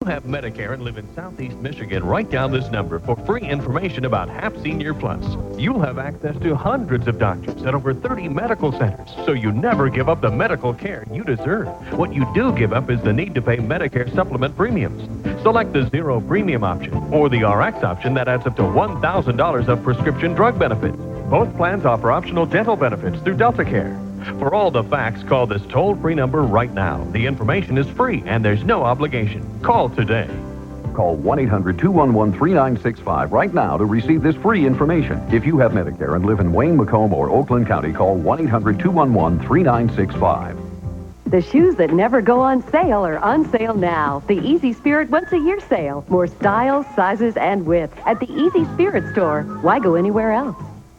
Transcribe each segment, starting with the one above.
you have Medicare and live in Southeast Michigan, write down this number for free information about HAP Senior Plus. You'll have access to hundreds of doctors at over 30 medical centers, so you never give up the medical care you deserve. What you do give up is the need to pay Medicare supplement premiums. Select the zero premium option or the RX option that adds up to $1,000 of prescription drug benefits. Both plans offer optional dental benefits through Delta Care. For all the facts, call this toll-free number right now. The information is free and there's no obligation. Call today. Call 1-800-211-3965 right now to receive this free information. If you have Medicare and live in Wayne, Macomb, or Oakland County, call 1-800-211-3965. The shoes that never go on sale are on sale now. The Easy Spirit once-a-year sale. More styles, sizes, and width at the Easy Spirit store. Why go anywhere else?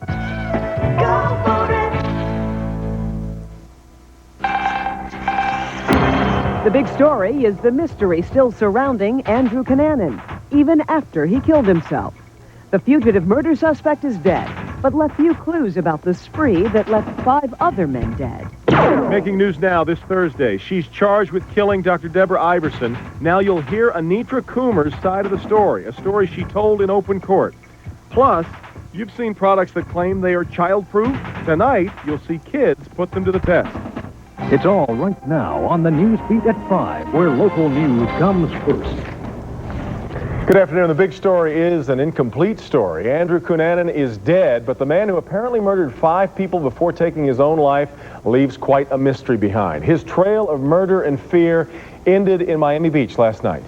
Go for it! The big story is the mystery still surrounding Andrew Cunanan, even after he killed himself. The fugitive murder suspect is dead, but left few clues about the spree that left 5 other men dead. Making news now this Thursday. She's charged with killing Dr. Deborah Iverson. Now you'll hear Anitra Coomer's side of the story, a story she told in open court. Plus, you've seen products that claim they are child-proof. Tonight, you'll see kids put them to the test. It's all right now on the News Beat at 5, where local news comes first. Good afternoon. The big story is an incomplete story. Andrew Cunanan is dead, but the man who apparently murdered 5 people before taking his own life leaves quite a mystery behind. His trail of murder and fear ended in Miami Beach last night.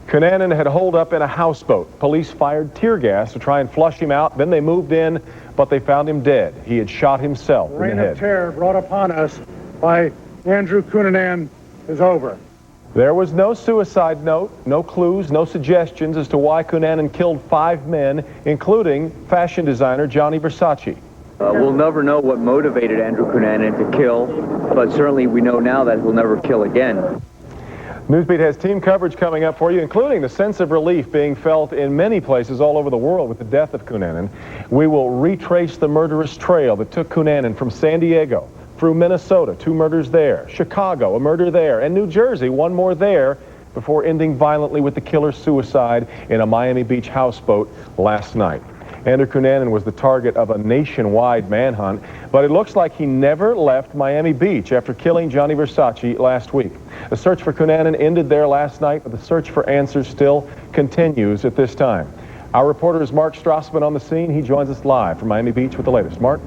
Cunanan had holed up in a houseboat. Police fired tear gas to try and flush him out. Then they moved in, but they found him dead. He had shot himself in the head. The reign of terror brought upon us by Andrew Cunanan is over. There was no suicide note, no clues, no suggestions as to why Cunanan killed 5 men, including fashion designer Gianni Versace. We'll never know what motivated Andrew Cunanan to kill, but certainly we know now that he'll never kill again. Newsbeat has team coverage coming up for you, including the sense of relief being felt in many places all over the world with the death of Cunanan. We will retrace the murderous trail that took Cunanan from San Diego through Minnesota, 2 murders there, Chicago, a murder there, and New Jersey, 1 more there, before ending violently with the killer's suicide in a Miami Beach houseboat last night. Andrew Cunanan was the target of a nationwide manhunt, but it looks like he never left Miami Beach after killing Gianni Versace last week. The search for Cunanan ended there last night, but the search for answers still continues at this time. Our reporter is Mark Strassman on the scene. He joins us live from Miami Beach with the latest. Mark?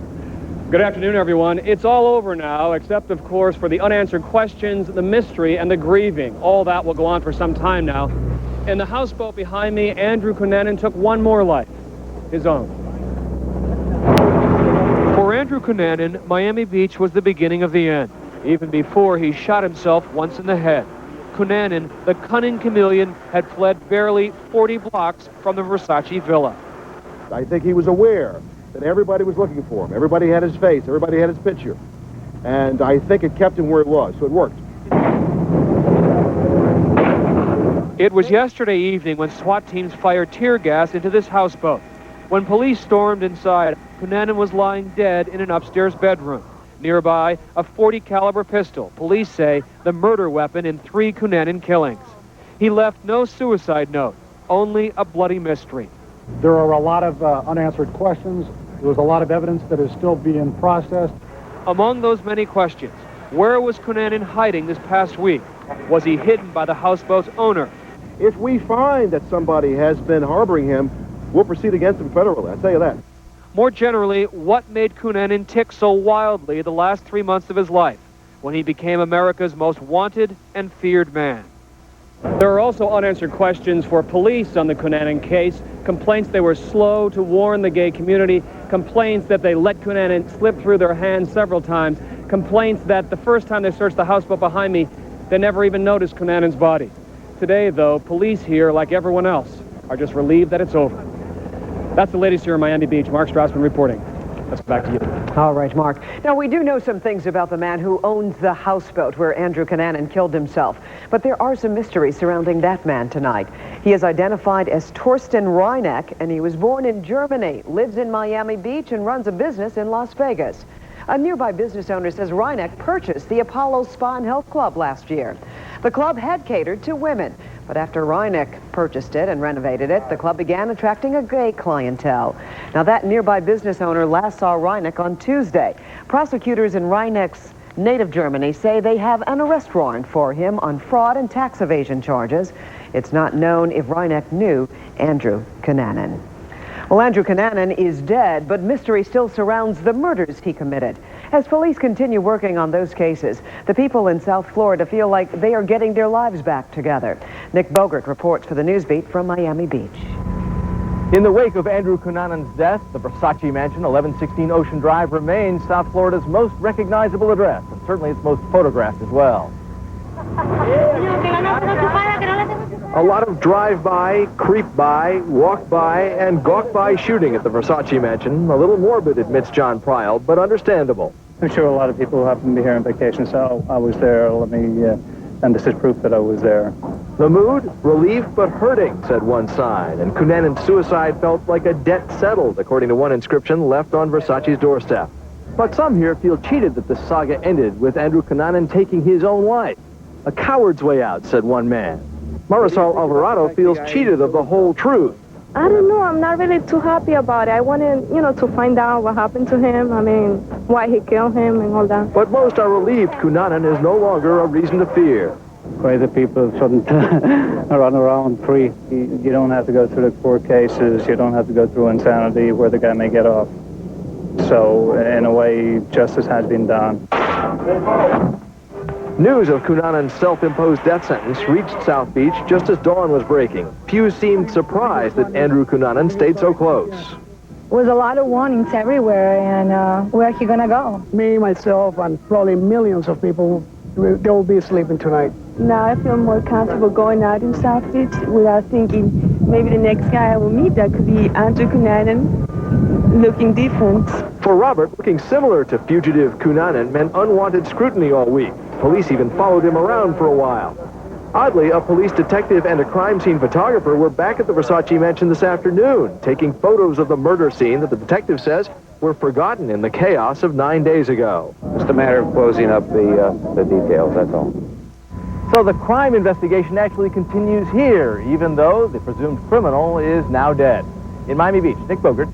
Good afternoon, everyone. It's all over now, except, of course, for the unanswered questions, the mystery, and the grieving. All that will go on for some time now. In the houseboat behind me, Andrew Cunanan took one more life, his own. For Andrew Cunanan, Miami Beach was the beginning of the end, even before he shot himself once in the head. Cunanan, the cunning chameleon, had fled barely 40 blocks from the Versace villa. I think he was aware that everybody was looking for him. Everybody had his face. Everybody had his picture. And I think it kept him where he was, so it worked. It was yesterday evening when SWAT teams fired tear gas into this houseboat. When police stormed inside, Cunanan was lying dead in an upstairs bedroom. Nearby, a .40 caliber pistol, police say the murder weapon in 3 Cunanan killings. He left no suicide note, only a bloody mystery. There are a lot of unanswered questions. There's a lot of evidence that is still being processed. Among those many questions, where was Cunanan hiding this past week? Was he hidden by the houseboat's owner? If we find that somebody has been harboring him, we'll proceed against him federally, I'll tell you that. More generally, what made Cunanan tick so wildly the last 3 months of his life, when he became America's most wanted and feared man? There are also unanswered questions for police on the Cunanan case. Complaints they were slow to warn the gay community. Complaints that they let Cunanan slip through their hands several times. Complaints that the first time they searched the houseboat behind me, they never even noticed Cunanan's body. Today, though, police here, like everyone else, are just relieved that it's over. That's the latest here in Miami Beach. Mark Strassman reporting. Let's back to you. All right, Mark. Now, we do know some things about the man who owns the houseboat where Andrew Cunanan killed himself. But there are some mysteries surrounding that man tonight. He is identified as Torsten Reineck, and he was born in Germany, lives in Miami Beach, and runs a business in Las Vegas. A nearby business owner says Reineck purchased the Apollo Spa and Health Club last year. The club had catered to women, but after Reineck purchased it and renovated it, the club began attracting a gay clientele. Now, that nearby business owner last saw Reineck on Tuesday. Prosecutors in Reineck's native Germany say they have an arrest warrant for him on fraud and tax evasion charges. It's not known if Reineck knew Andrew Cunanan. Well, Andrew Cunanan is dead, but mystery still surrounds the murders he committed. As police continue working on those cases, the people in South Florida feel like they are getting their lives back together. Nick Bogert reports for the Newsbeat from Miami Beach. In the wake of Andrew Cunanan's death, the Versace Mansion, 1116 Ocean Drive, remains South Florida's most recognizable address, and certainly its most photographed as well. A lot of drive-by, creep-by, walk-by, and gawk-by shooting at the Versace Mansion. A little morbid, admits John Pryle, but understandable. I'm sure a lot of people happen to be here on vacation, so I was there. And this is proof that I was there. The mood? Relief but hurting, said one side, and Cunanan's suicide felt like a debt settled, according to one inscription left on Versace's doorstep. But some here feel cheated that the saga ended with Andrew Cunanan taking his own life. A coward's way out, said one man. Marisol Alvarado feels cheated of the whole truth. I don't know. I'm not really too happy about it. I wanted, to find out what happened to him. I mean, why he killed him and all that. But most are relieved Cunanan is no longer a reason to fear. Crazy people shouldn't run around free. You don't have to go through the court cases. You don't have to go through insanity where the guy may get off. So, in a way, justice has been done. News of Cunanan's self-imposed death sentence reached South Beach just as dawn was breaking. Few seemed surprised that Andrew Cunanan stayed so close. Was a lot of warnings everywhere, and where he gonna go? Me, myself, and probably millions of people, they will be sleeping tonight. Now I feel more comfortable going out in South Beach without thinking maybe the next guy I will meet that could be Andrew Cunanan, looking different. For Robert, looking similar to fugitive Cunanan meant unwanted scrutiny all week. Police even followed him around for a while. Oddly, a police detective and a crime scene photographer were back at the Versace Mansion this afternoon, taking photos of the murder scene that the detective says were forgotten in the chaos of 9 days ago. Just a matter of closing up the details, that's all. So the crime investigation actually continues here, even though the presumed criminal is now dead. In Miami Beach, Nick Bogert.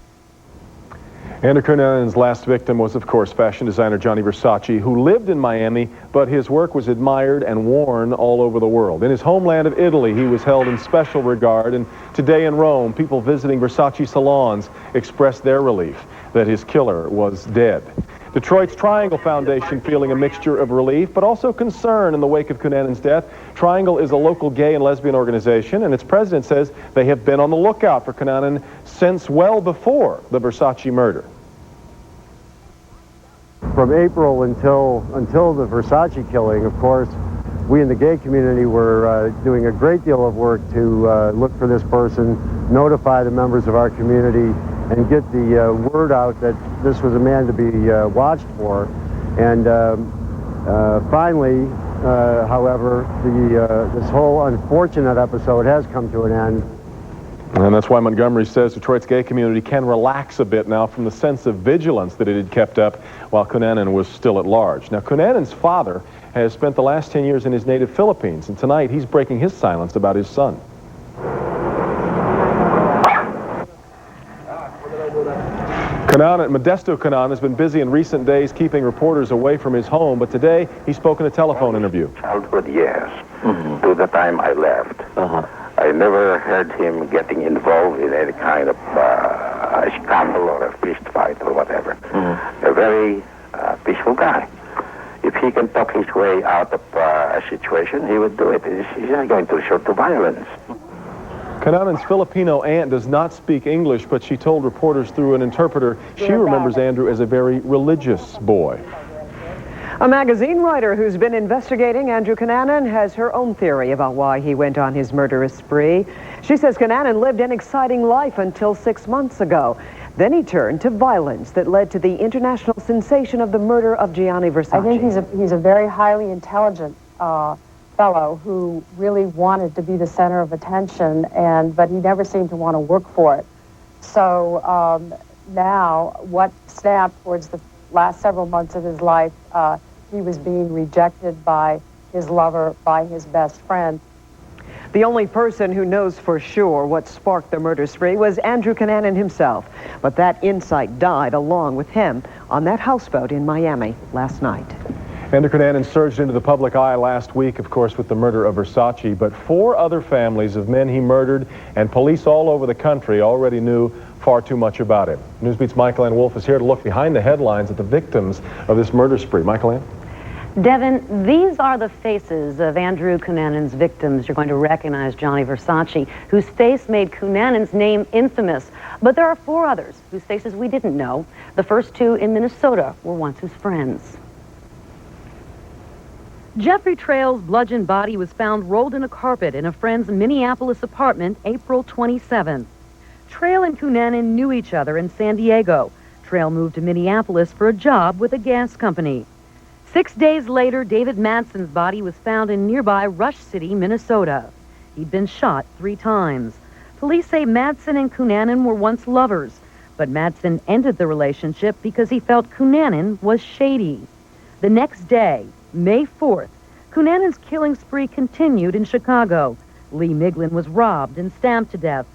Andrew Cunanan's last victim was, of course, fashion designer Gianni Versace, who lived in Miami, but his work was admired and worn all over the world. In his homeland of Italy, he was held in special regard, and today in Rome, people visiting Versace salons expressed their relief that his killer was dead. Detroit's Triangle Foundation feeling a mixture of relief, but also concern in the wake of Cunanan's death. Triangle is a local gay and lesbian organization, and its president says they have been on the lookout for Cunanan since well before the Versace murder. From April until the Versace killing, of course, we in the gay community were doing a great deal of work to look for this person, notify the members of our community, and get the word out that this was a man to be watched for. And finally, however, this whole unfortunate episode has come to an end. And that's why Montgomery says Detroit's gay community can relax a bit now from the sense of vigilance that it had kept up while Cunanan was still at large. Now, Cunanan's father has spent the last 10 years in his native Philippines, and tonight he's breaking his silence about his son. Modesto Cunanan has been busy in recent days keeping reporters away from his home, but today he spoke in a telephone interview. Childhood years, to the time I left. I never heard him getting involved in any kind of a scandal or a fist fight or whatever. A very peaceful guy. If he can talk his way out of a situation, he would do it. He's not going to resort to violence. Cunanan's Filipino aunt does not speak English, but she told reporters through an interpreter she remembers Andrew as a very religious boy. A magazine writer who's been investigating Andrew Cunanan has her own theory about why he went on his murderous spree. She says Cunanan lived an exciting life until 6 months ago. Then he turned to violence that led to the international sensation of the murder of Gianni Versace. I think he's a very highly intelligent fellow who really wanted to be the center of attention, but he never seemed to want to work for it. So now what snapped towards the last several months of his life, he was being rejected by his lover, by his best friend. The only person who knows for sure what sparked the murder spree was Andrew Cunanan himself. But that insight died along with him on that houseboat in Miami last night. Andrew Cunanan surged into the public eye last week, of course, with the murder of Versace, but 4 other families of men he murdered, and police all over the country already knew far too much about him. Newsbeat's Michael Ann Wolf is here to look behind the headlines at the victims of this murder spree. Michael Ann? Devin, these are the faces of Andrew Cunanan's victims. You're going to recognize Johnny Versace, whose face made Cunanan's name infamous. But there are 4 others whose faces we didn't know. The first 2 in Minnesota were once his friends. Jeffrey Trail's bludgeoned body was found rolled in a carpet in a friend's Minneapolis apartment April 27th. Trail and Cunanan knew each other in San Diego. Trail moved to Minneapolis for a job with a gas company. 6 days later, David Madsen's body was found in nearby Rush City, Minnesota. He'd been shot 3 times. Police say Madsen and Cunanan were once lovers, but Madsen ended the relationship because he felt Cunanan was shady. The next day, May 4th, Cunanan's killing spree continued in Chicago. Lee Miglin was robbed and stabbed to death.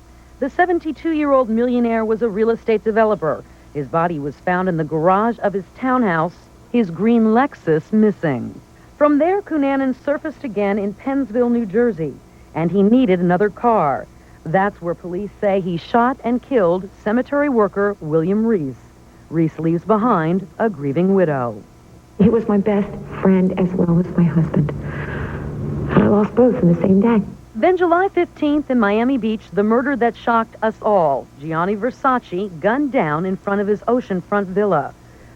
The 72-year-old millionaire was a real estate developer. His body was found in the garage of his townhouse, his green Lexus missing. From there, Cunanan surfaced again in Pennsville, New Jersey, and he needed another car. That's where police say he shot and killed cemetery worker William Reese. Reese leaves behind a grieving widow. He was my best friend as well as my husband. I lost both in the same day. Then July 15th in Miami Beach, the murder that shocked us all. Gianni Versace gunned down in front of his oceanfront villa.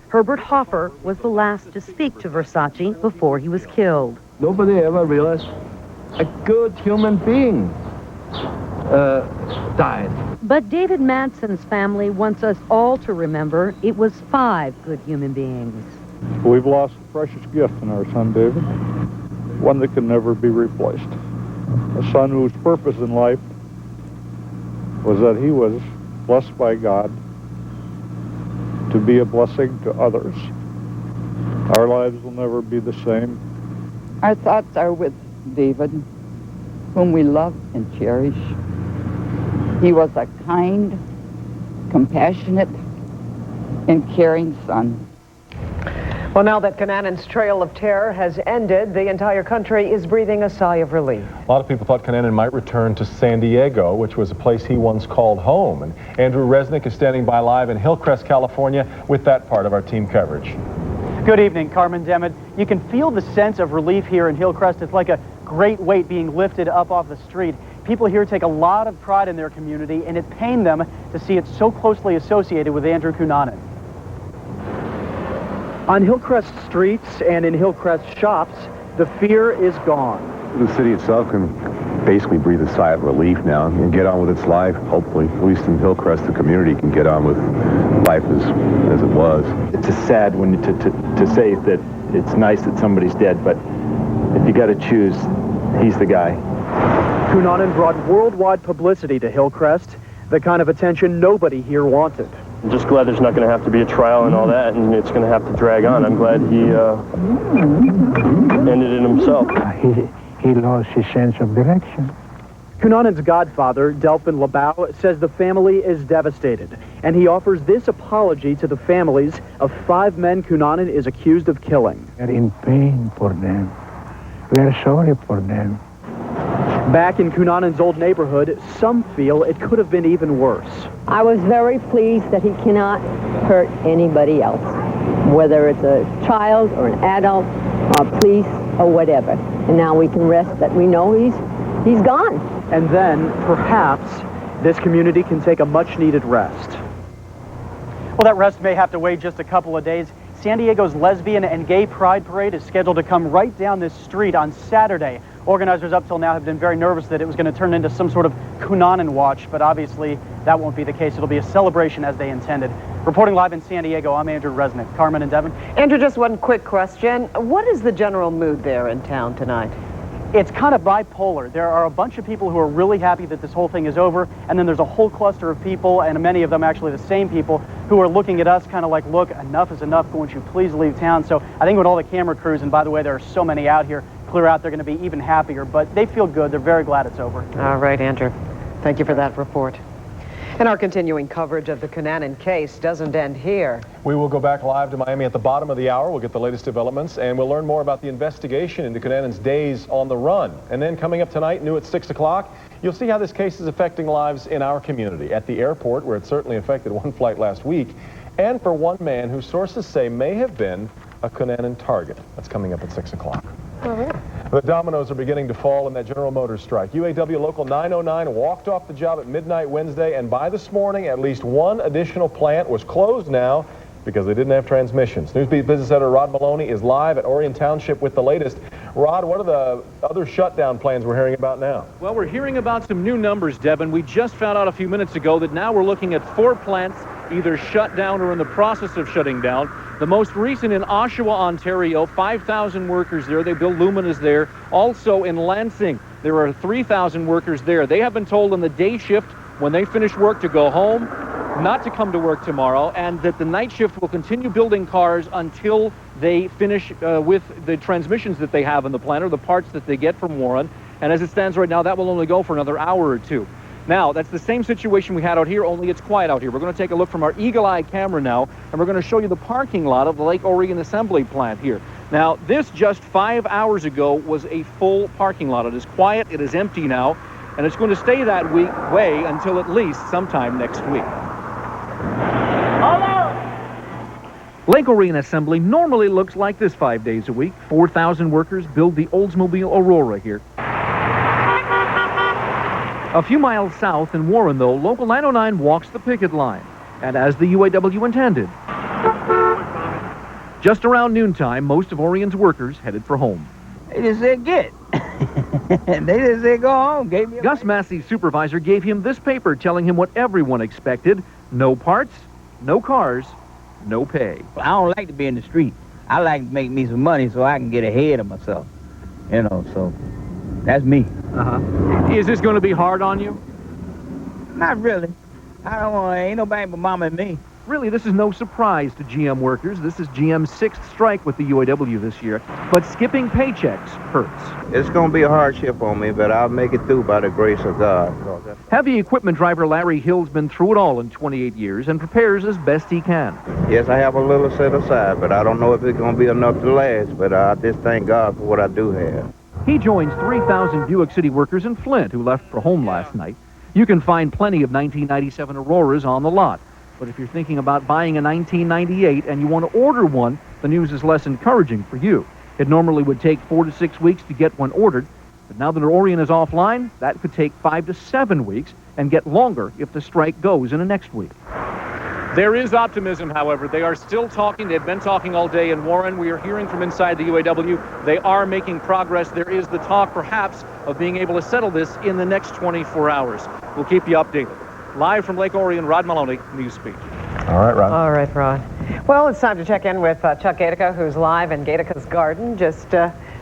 Herbert Hoffer was the last to speak to Versace before he was killed. Nobody ever realized a good human being died. But David Madsen's family wants us all to remember it was 5 good human beings. We've lost a precious gift in our son, David, one that can never be replaced. A son whose purpose in life was that he was blessed by God to be a blessing to others. Our lives will never be the same. Our thoughts are with David, whom we love and cherish. He was a kind, compassionate, and caring son. Well, now that Cunanan's trail of terror has ended, the entire country is breathing a sigh of relief. A lot of people thought Cunanan might return to San Diego, which was a place he once called home. And Andrew Resnick is standing by live in Hillcrest, California, with that part of our team coverage. Good evening, Carmen Demet. You can feel the sense of relief here in Hillcrest. It's like a great weight being lifted up off the street. People here take a lot of pride in their community, and it pained them to see it so closely associated with Andrew Cunanan. On Hillcrest streets and in Hillcrest shops, the fear is gone. The city itself can basically breathe a sigh of relief now and get on with its life, hopefully. At least in Hillcrest, the community can get on with life as it was. It's a sad one to say that it's nice that somebody's dead, but if you got to choose, he's the guy. Cunanan brought worldwide publicity to Hillcrest, the kind of attention nobody here wanted. I'm just glad there's not going to have to be a trial and all that, and it's going to have to drag on. I'm glad he ended it himself. He lost his sense of direction. Cunanan's godfather, Delphin LeBau, says the family is devastated, and he offers this apology to the families of 5 men Cunanan is accused of killing. We are in pain for them. We are sorry for them. Back in Cunanan's old neighborhood, some feel it could have been even worse. I was very pleased that he cannot hurt anybody else, whether it's a child or an adult or police or whatever. And now we can rest that we know he's gone. And then, perhaps, this community can take a much-needed rest. Well, that rest may have to wait just a couple of days. San Diego's Lesbian and Gay Pride Parade is scheduled to come right down this street on Saturday. Organizers up till now have been very nervous that it was going to turn into some sort of Cunanan watch, but obviously that won't be the case. It'll be a celebration as they intended. Reporting live in San Diego, I'm Andrew Resnick. Carmen and Devin. Andrew, just one quick question. What is the general mood there in town tonight? It's kind of bipolar. There are a bunch of people who are really happy that this whole thing is over, and then there's a whole cluster of people, and many of them actually the same people, who are looking at us kind of like, look, enough is enough, won't you please leave town? So I think when all the camera crews, and by the way, there are so many out here, clear out, they're going to be even happier, but they feel good. They're very glad it's over. All right, Andrew. Thank you for that report. And our continuing coverage of the Cunanan case doesn't end here. We will go back live to Miami at the bottom of the hour. We'll get the latest developments, and we'll learn more about the investigation into Cunanan's days on the run. And then coming up tonight, new at 6 o'clock, you'll see how this case is affecting lives in our community. At the airport, where it certainly affected one flight last week, and for one man who sources say may have been a Cunanan target. That's coming up at 6 o'clock. The dominoes are beginning to fall in that General Motors strike. UAW Local 909 walked off the job at midnight Wednesday, and by this morning, at least one additional plant was closed now because they didn't have transmissions. Newsbeat business editor Rod Maloney is live at Orion Township with the latest. Rod, what are the other shutdown plans we're hearing about now? Well, we're hearing about some new numbers, Devin. We just found out a few minutes ago that now we're looking at 4 plants either shut down or in the process of shutting down. The most recent in Oshawa, Ontario, 5,000 workers there. They build luminaires there. Also in Lansing, there are 3,000 workers there. They have been told on the day shift when they finish work to go home, not to come to work tomorrow, and that the night shift will continue building cars until they finish with the transmissions that they have in the plant, or the parts that they get from Warren. And as it stands right now, that will only go for another hour or two. Now, that's the same situation we had out here, only it's quiet out here. We're going to take a look from our eagle-eye camera now, and we're going to show you the parking lot of the Lake Orion Assembly Plant here. Now, this just 5 hours ago was a full parking lot. It is quiet, it is empty now, and it's going to stay that way until at least sometime next week. Lake Orion Assembly normally looks like this 5 days a week. 4,000 workers build the Oldsmobile Aurora here. A few miles south in Warren, though, Local 909 walks the picket line, and as the UAW intended. Just around noontime, most of Orion's workers headed for home. They just said, get. They just said, go home. Gus Massey's supervisor gave him this paper telling him what everyone expected. No parts, no cars, no pay. I don't like to be in the street. I like to make me some money so I can get ahead of myself. You know, so that's me. Is this going to be hard on you? Not really. I don't want, ain't nobody but Mama and me. Really, this is no surprise to GM workers. This is GM's 6th strike with the UAW this year. But skipping paychecks hurts. It's going to be a hardship on me, but I'll make it through by the grace of God. Heavy equipment driver Larry Hill's been through it all in 28 years and prepares as best he can. Yes, I have a little set aside, but I don't know if it's going to be enough to last, but I just thank God for what I do have. He joins 3,000 Buick City workers in Flint who left for home last night. You can find plenty of 1997 Auroras on the lot. But if you're thinking about buying a 1998 and you want to order one, the news is less encouraging for you. It normally would take 4 to 6 weeks to get one ordered. But now that Orion is offline, that could take 5 to 7 weeks and get longer if the strike goes into next week. There is optimism, however. They are still talking. They've been talking all day in Warren. We are hearing from inside the UAW. They are making progress. There is the talk, perhaps, of being able to settle this in the next 24 hours. We'll keep you updated. Live from Lake Orion, Rod Maloney, News Speech. All right, Rod. All right, Rod. Well, it's time to check in with Chuck Gatica, who's live in Gatica's garden, just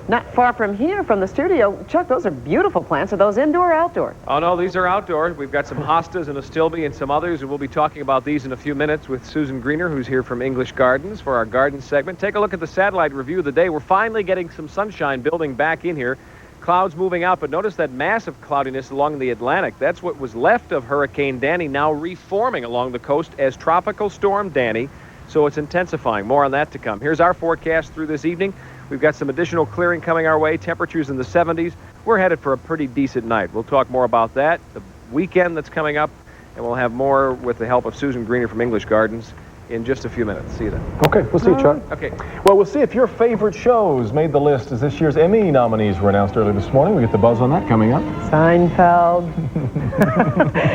not far from here, from the studio. Chuck, those are beautiful plants. Are those indoor or outdoor? Oh, no, these are outdoor. We've got some hostas and astilbe and some others, and we'll be talking about these in a few minutes with Susan Greener, who's here from English Gardens for our garden segment. Take a look at the satellite review of the day. We're finally getting some sunshine building back in here. Clouds moving out, but notice that massive cloudiness along the Atlantic. That's what was left of Hurricane Danny, now reforming along the coast as Tropical Storm Danny, so it's intensifying. More on that to come. Here's our forecast through this evening. We've got some additional clearing coming our way, temperatures in the 70s. We're headed for a pretty decent night. We'll talk more about that, the weekend that's coming up, and we'll have more with the help of Susan Greener from English Gardens in just a few minutes. See you then. Okay, we'll see you, Chuck. Okay. Well, we'll see if your favorite shows made the list as this year's Emmy nominees were announced earlier this morning. We get the buzz on that coming up. Seinfeld.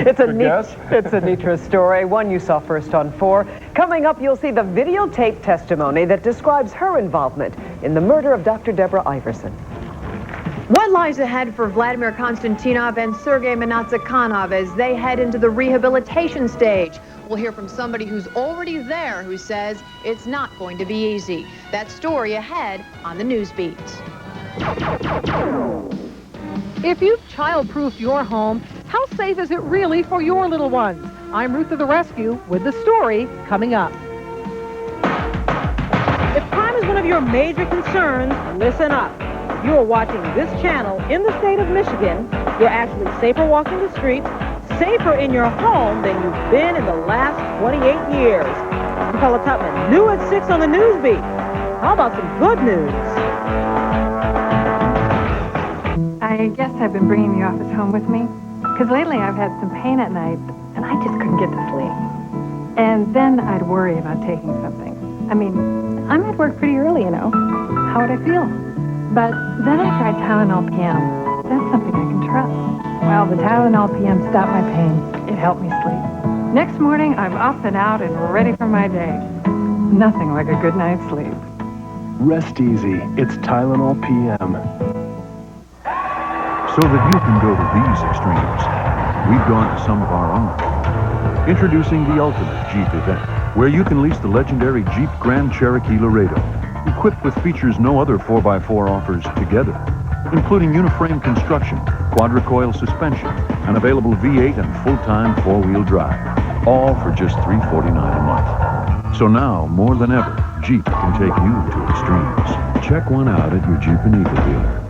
It's a neat story, one you saw first on 4. Coming up, you'll see the videotape testimony that describes her involvement in the murder of Dr. Deborah Iverson. What lies ahead for Vladimir Konstantinov and Sergei Mnatsakanov as they head into the rehabilitation stage? We'll hear from somebody who's already there who says it's not going to be easy. That story ahead on the News Beat. If you've child-proofed your home, how safe is it really for your little ones? I'm Ruth of the Rescue with the story coming up. If crime is one of your major concerns, listen up. You are watching this channel in the state of Michigan. You're actually safer walking the streets, safer in your home than you've been in the last 28 years. I'm Paula Tutman, new at 6 on the News Beat. How about some good news? I guess I've been bringing the office home with me, because lately I've had some pain at night, and I just couldn't get to sleep. And then I'd worry about taking something. I mean, I'm at work pretty early, you know. How would I feel? But then I tried Tylenol PM. That's something I can trust. Well, the Tylenol PM stopped my pain. It helped me sleep. Next morning, I'm up and out and ready for my day. Nothing like a good night's sleep. Rest easy. It's Tylenol PM. So that you can go to these extremes, we've gone to some of our own. Introducing the ultimate Jeep event, where you can lease the legendary Jeep Grand Cherokee Laredo, equipped with features no other 4x4 offers together, including uniframe construction, quadricoil suspension, and available V8 and full-time four-wheel drive, all for just $349 a month. So now, more than ever, Jeep can take you to extremes. Check one out at your Jeep and Eagle dealer.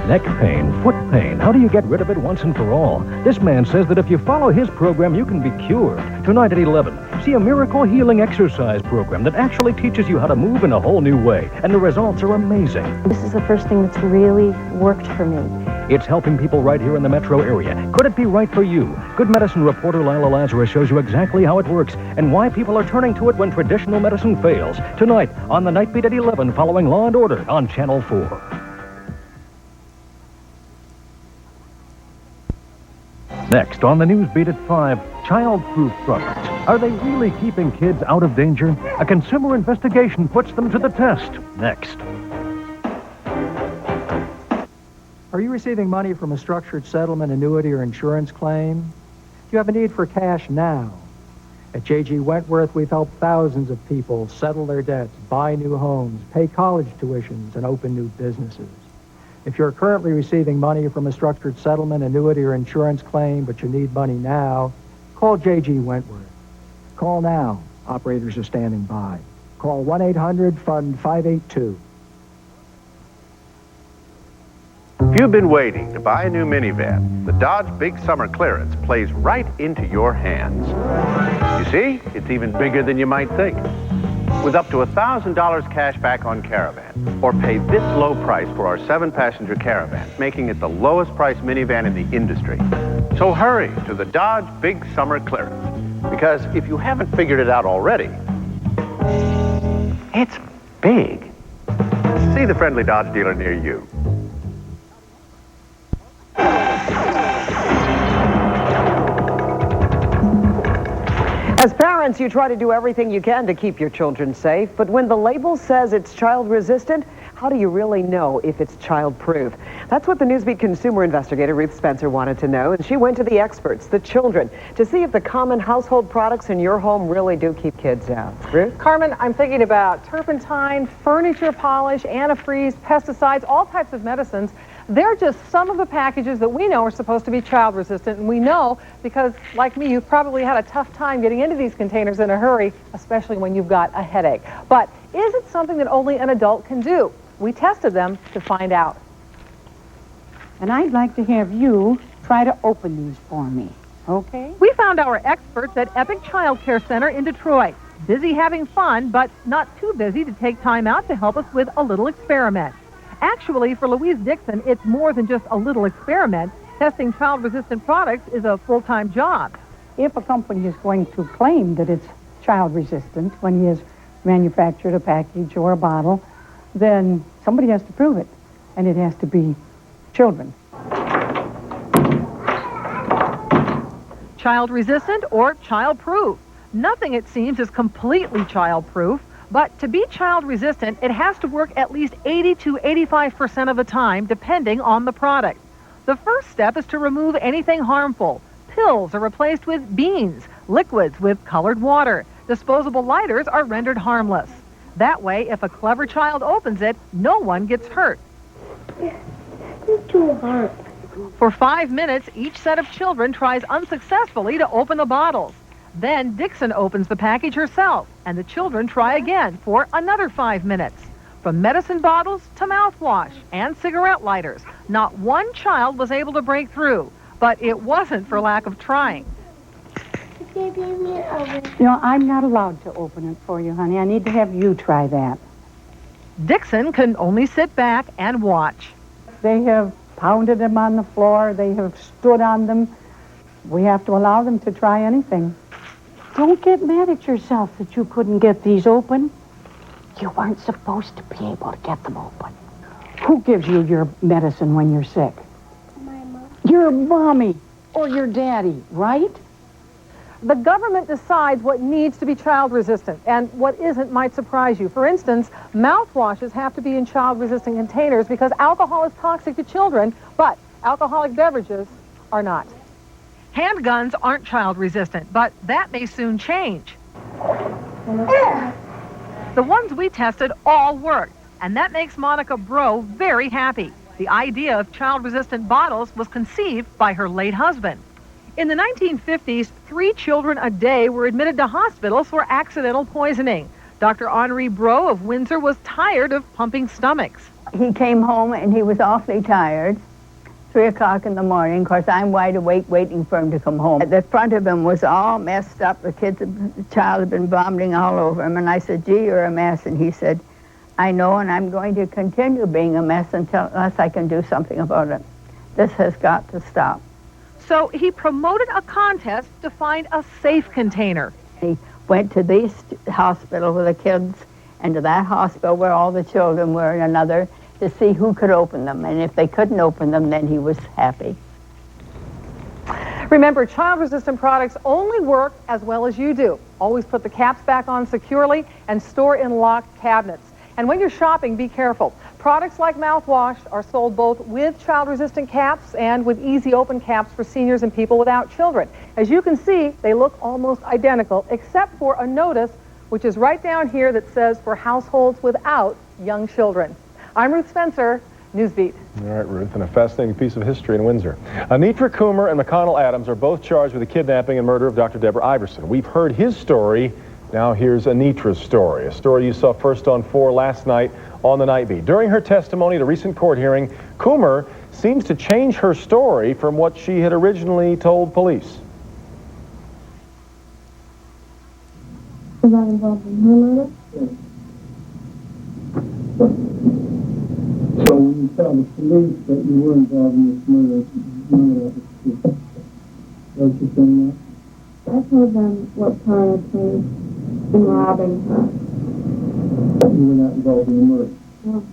Neck pain, foot pain, how do you get rid of it once and for all? This man says that if you follow his program, you can be cured. Tonight at 11, see a miracle healing exercise program that actually teaches you how to move in a whole new way, and the results are amazing. This is the first thing that's really worked for me. It's helping people right here in the metro area. Could it be right for you? Good Medicine reporter Lila Lazarus shows you exactly how it works and why people are turning to it when traditional medicine fails. Tonight on the Night Beat at 11 following Law & Order on Channel 4. Next, on the News Beat at 5, child-proof products. Are they really keeping kids out of danger? A consumer investigation puts them to the test. Next. Are you receiving money from a structured settlement, annuity, or insurance claim? Do you have a need for cash now? At J.G. Wentworth, we've helped thousands of people settle their debts, buy new homes, pay college tuitions, and open new businesses. If you're currently receiving money from a structured settlement, annuity, or insurance claim, but you need money now, call J.G. Wentworth. Call now. Operators are standing by. Call 1-800-FUND-582. If you've been waiting to buy a new minivan, the Dodge Big Summer Clearance plays right into your hands. You see, it's even bigger than you might think. With up to $1,000 cash back on Caravan, or pay this low price for our 7-passenger Caravan, making it the lowest price minivan in the industry. So hurry to the Dodge Big Summer Clearance, because if you haven't figured it out already, it's big. See the friendly Dodge dealer near you. As parents, you try to do everything you can to keep your children safe, but when the label says it's child-resistant, how do you really know if it's child-proof? That's what the Newsbeat consumer investigator Ruth Spencer wanted to know, and she went to the experts, the children, to see if the common household products in your home really do keep kids out. Ruth? Carmen, I'm thinking about turpentine, furniture polish, antifreeze, pesticides, all types of medicines. They're just some of the packages that we know are supposed to be child resistant, and we know because, like me, you've probably had a tough time getting into these containers in a hurry, especially when you've got a headache. But is it something that only an adult can do? We tested them to find out. And I'd like to have you try to open these for me, okay? We found our experts at Epic Child Care Center in Detroit. Busy having fun, but not too busy to take time out to help us with a little experiment. Actually, for Louise Dixon, it's more than just a little experiment. Testing child-resistant products is a full-time job. If a company is going to claim that it's child-resistant when he has manufactured a package or a bottle, then somebody has to prove it, and it has to be children. Child-resistant or child-proof? Nothing, it seems, is completely child-proof. But to be child-resistant, it has to work at least 80 to 85% of the time, depending on the product. The first step is to remove anything harmful. Pills are replaced with beans, liquids with colored water. Disposable lighters are rendered harmless. That way, if a clever child opens it, no one gets hurt. It's too hard. For 5 minutes, each set of children tries unsuccessfully to open the bottles. Then Dixon opens the package herself, and the children try again for another 5 minutes. From medicine bottles to mouthwash and cigarette lighters, not one child was able to break through, but it wasn't for lack of trying. You know, I'm not allowed to open it for you, honey. I need to have you try that. Dixon can only sit back and watch. They have pounded them on the floor. They have stood on them. We have to allow them to try anything. Don't get mad at yourself that you couldn't get these open. You weren't supposed to be able to get them open. Who gives you your medicine when you're sick? My mom. Your mommy or your daddy, right? The government decides what needs to be child-resistant, and what isn't might surprise you. For instance, mouthwashes have to be in child-resistant containers because alcohol is toxic to children, but alcoholic beverages are not. Handguns aren't child-resistant, but that may soon change. The ones we tested all worked, and that makes Monica Bro very happy. The idea of child-resistant bottles was conceived by her late husband. In the 1950s, 3 children a day were admitted to hospitals for accidental poisoning. Dr. Henri Bro of Windsor was tired of pumping stomachs. He came home and he was awfully tired. 3 o'clock in the morning. Of course, I'm wide awake waiting for him to come home. The front of him was all messed up. The child had been vomiting all over him. And I said, gee, you're a mess. And he said, I know, and I'm going to continue being a mess unless I can do something about it. This has got to stop. So he promoted a contest to find a safe container. He went to this hospital with the kids and to that hospital where all the children were and another to see who could open them. And if they couldn't open them, then he was happy. Remember, child-resistant products only work as well as you do. Always put the caps back on securely and store in locked cabinets. And when you're shopping, be careful. Products like mouthwash are sold both with child-resistant caps and with easy open caps for seniors and people without children. As you can see, they look almost identical, except for a notice, which is right down here that says for households without young children. I'm Ruth Spencer, Newsbeat. All right, Ruth, and a fascinating piece of history in Windsor. Anitra Coomer and McConnell Adams are both charged with the kidnapping and murder of Dr. Deborah Iverson. We've heard his story. Now here's Anitra's story, a story you saw first on 4 last night on the Night Beat. During her testimony at a recent court hearing, Coomer seems to change her story from what she had originally told police. Was I involved in her murder? Yes. So when you tell the police that you were involved in this murder, none of that was true. Don't you think that? I told them what part I played in robbing her. You were not involved in the murder? No.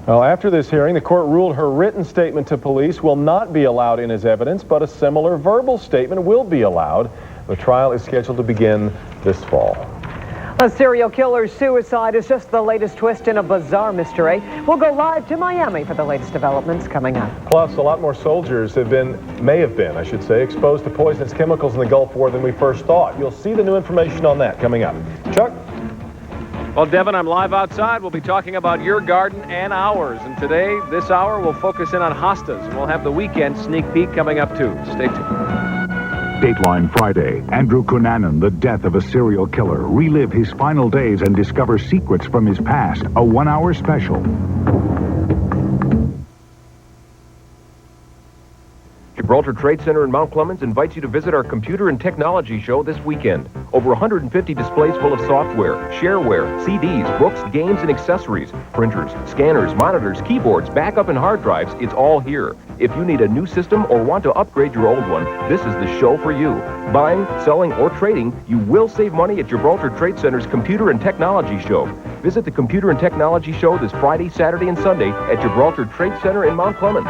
Well, after this hearing, the court ruled her written statement to police will not be allowed in as evidence, but a similar verbal statement will be allowed. The trial is scheduled to begin this fall. A serial killer's suicide is just the latest twist in a bizarre mystery. We'll go live to Miami for the latest developments coming up. Plus, a lot more soldiers may have been, exposed to poisonous chemicals in the Gulf War than we first thought. You'll see the new information on that coming up. Chuck? Well, Devin, I'm live outside. We'll be talking about your garden and ours. And today, this hour, we'll focus in on hostas. And we'll have the weekend sneak peek coming up, too. Stay tuned. Dateline Friday. Andrew Cunanan, the death of a serial killer. Relive his final days and discover secrets from his past. A 1-hour special. Gibraltar Trade Center in Mount Clemens invites you to visit our computer and technology show this weekend. Over 150 displays full of software, shareware, CDs, books, games, and accessories. Printers, scanners, monitors, keyboards, backup, and hard drives. It's all here. If you need a new system or want to upgrade your old one, this is the show for you. Buying, selling, or trading, you will save money at Gibraltar Trade Center's Computer and Technology Show. Visit the Computer and Technology Show this Friday, Saturday, and Sunday at Gibraltar Trade Center in Mount Clemens.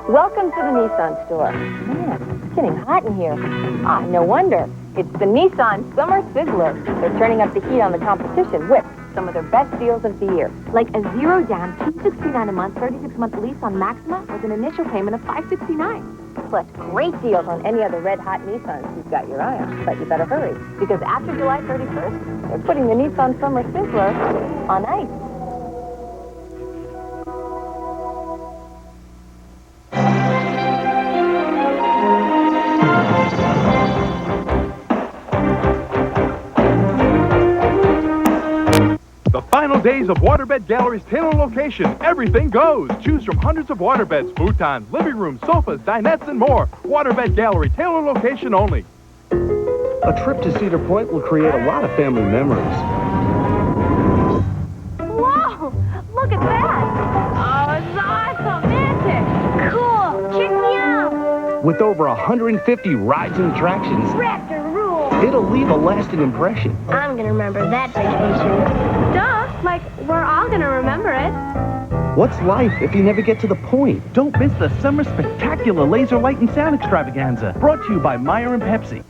Welcome to the Nissan store. Man, it's getting hot in here. No wonder. It's the Nissan Summer Sizzler. They're turning up the heat on the competition with some of their best deals of the year. Like a 0 down, $269 a month, 36-month lease on Maxima with an initial payment of $569. Plus great deals on any other red-hot Nissans you've got your eye on. But you better hurry, because after July 31st, they're putting the Nissan Summer Sizzler on ice. days of Waterbed Gallery's Taylor location. Everything goes. Choose from hundreds of waterbeds, futons, living rooms, sofas, dinettes, and more. Waterbed Gallery, Taylor location only. A trip to Cedar Point will create a lot of family memories. Whoa! Look at that! Oh, it's awesome, isn't it? Cool! Check me out! With over 150 rides and attractions, Raptor rule! it'll leave a lasting impression. I'm gonna remember that vacation. Duh! Like, we're all gonna remember it. What's life if you never get to the point? Don't miss the Summer Spectacular Laser Light and Sound Extravaganza, brought to you by Meyer and Pepsi.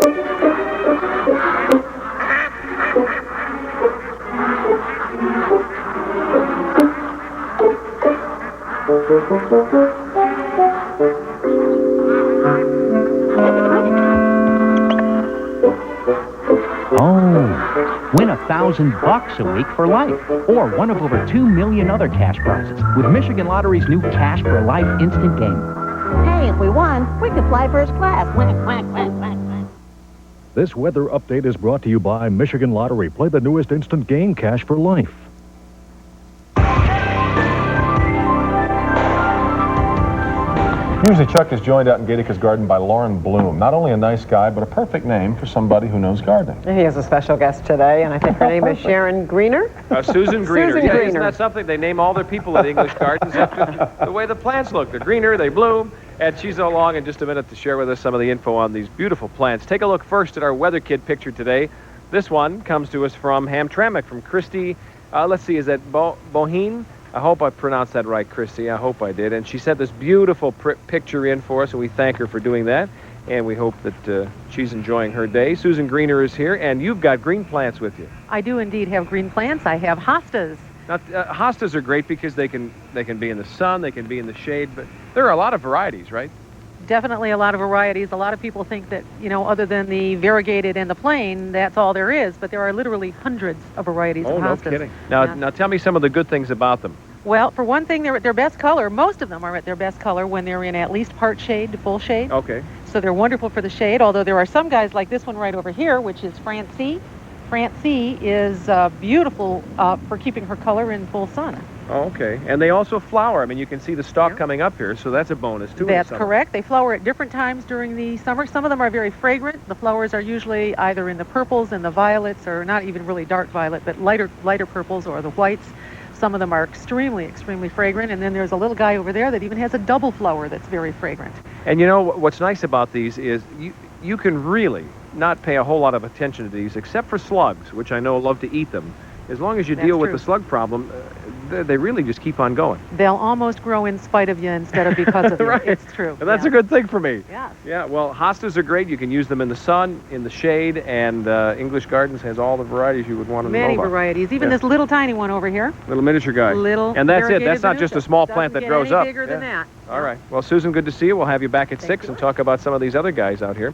Oh, win $1,000 a week for life, or one of over 2 million other cash prizes with Michigan Lottery's new Cash for Life instant game. Hey, if we won, we could fly first class. Quack, quack, quack, quack, quack. This weather update is brought to you by Michigan Lottery. Play the newest instant game, Cash for Life. Usually Chuck is joined out in Gaetica's garden by Lauren Bloom. Not only a nice guy, but a perfect name for somebody who knows gardening. He has a special guest today, and I think her name is Sharon Greener. Susan Greener. Susan Yeah, Greener. isn't that something? They name all their people at English Gardens after the way the plants look. They're greener, they bloom, and she's along in just a minute to share with us some of the info on these beautiful plants. Take a look first at our weather kit picture today. This one comes to us from Hamtramck, from Christy. Let's see, is that Boheen? I hope I pronounced that right, Christy. I hope I did. And she sent this beautiful picture in for us, and we thank her for doing that. And we hope that she's enjoying her day. Susan Greener is here, and you've got green plants with you. I do indeed have green plants. I have hostas. Now, hostas are great because they can be in the sun, they can be in the shade, but there are a lot of varieties, right? Definitely a lot of varieties. A lot of people think that, you know, other than the variegated and the plain, that's all there is. But there are literally hundreds of varieties of hostas. No kidding. Now tell me some of the good things about them. Well, for one thing, they're at their best color. Most of them are at their best color when they're in at least part shade to full shade. Okay. So they're wonderful for the shade, although there are some guys like this one right over here, which is Francie. Francie is beautiful for keeping her color in full sun. Oh, okay. And they also flower. I mean, you can see the stalk coming up here, so that's a bonus, too. That's correct. They flower at different times during the summer. Some of them are very fragrant. The flowers are usually either in the purples and the violets, or not even really dark violet, but lighter purples or the whites. Some of them are extremely, extremely fragrant. And then there's a little guy over there that even has a double flower that's very fragrant. And you know, what's nice about these is you can really not pay a whole lot of attention to these, except for slugs, which I know love to eat them. As long as you deal with the slug problem, they really just keep on going. They'll almost grow in spite of you instead of because of you. Right. It's true. And that's a good thing for me. Yes. Yeah, well, hostas are great. You can use them in the sun, in the shade, and English Gardens has all the varieties you would want to know Many about. varieties. Even this little tiny one over here. Little miniature guy. And that's it. That's not just a small plant that grows up. Bigger than that. All right. Well, Susan, good to see you. We'll have you back at 6 and talk about some of these other guys out here.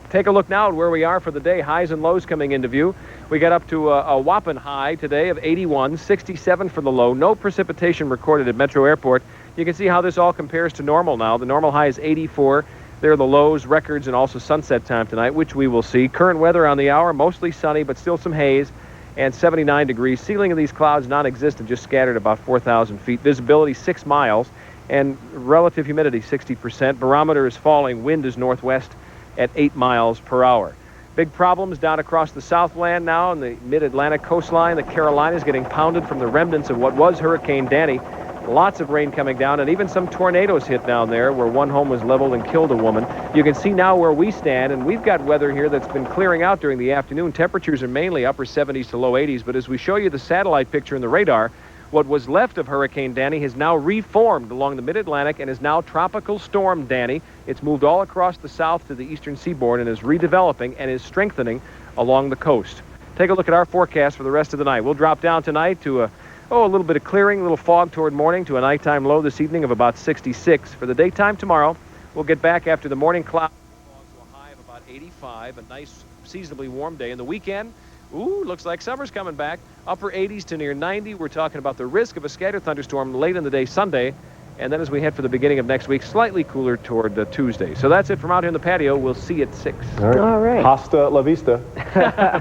Take a look now at where we are for the day. Highs and lows coming into view. We got up to a whopping high today of 81, 67 for the low. No precipitation recorded at Metro Airport. You can see how this all compares to normal now. The normal high is 84. There are the lows, records, and also sunset time tonight, which we will see. Current weather on the hour, mostly sunny, but still some haze, and 79 degrees. Ceiling of these clouds non-existent, just scattered about 4,000 feet. Visibility 6 miles, and relative humidity 60%. Barometer is falling. Wind is northwest at 8 miles per hour. Big problems down across the Southland now on the mid-Atlantic coastline. The Carolinas getting pounded from the remnants of what was Hurricane Danny. Lots of rain coming down, and even some tornadoes hit down there where one home was leveled and killed a woman. You can see now where we stand, and we've got weather here that's been clearing out during the afternoon. Temperatures are mainly upper 70s to low 80s, but as we show you the satellite picture and the radar, what was left of Hurricane Danny has now reformed along the mid-Atlantic and is now Tropical Storm Danny. It's moved all across the south to the eastern seaboard and is redeveloping and is strengthening along the coast. Take a look at our forecast for the rest of the night. We'll drop down tonight to a little bit of clearing, a little fog toward morning, to a nighttime low this evening of about 66. For the daytime tomorrow, we'll get back after the morning cloud to a high of about 85, a nice seasonably warm day. And the weekend, looks like summer's coming back. Upper 80s to near 90. We're talking about the risk of a scattered thunderstorm late in the day Sunday. And then as we head for the beginning of next week, slightly cooler toward Tuesday. So that's it from out here in the patio. We'll see you at 6. All right. Hasta la vista.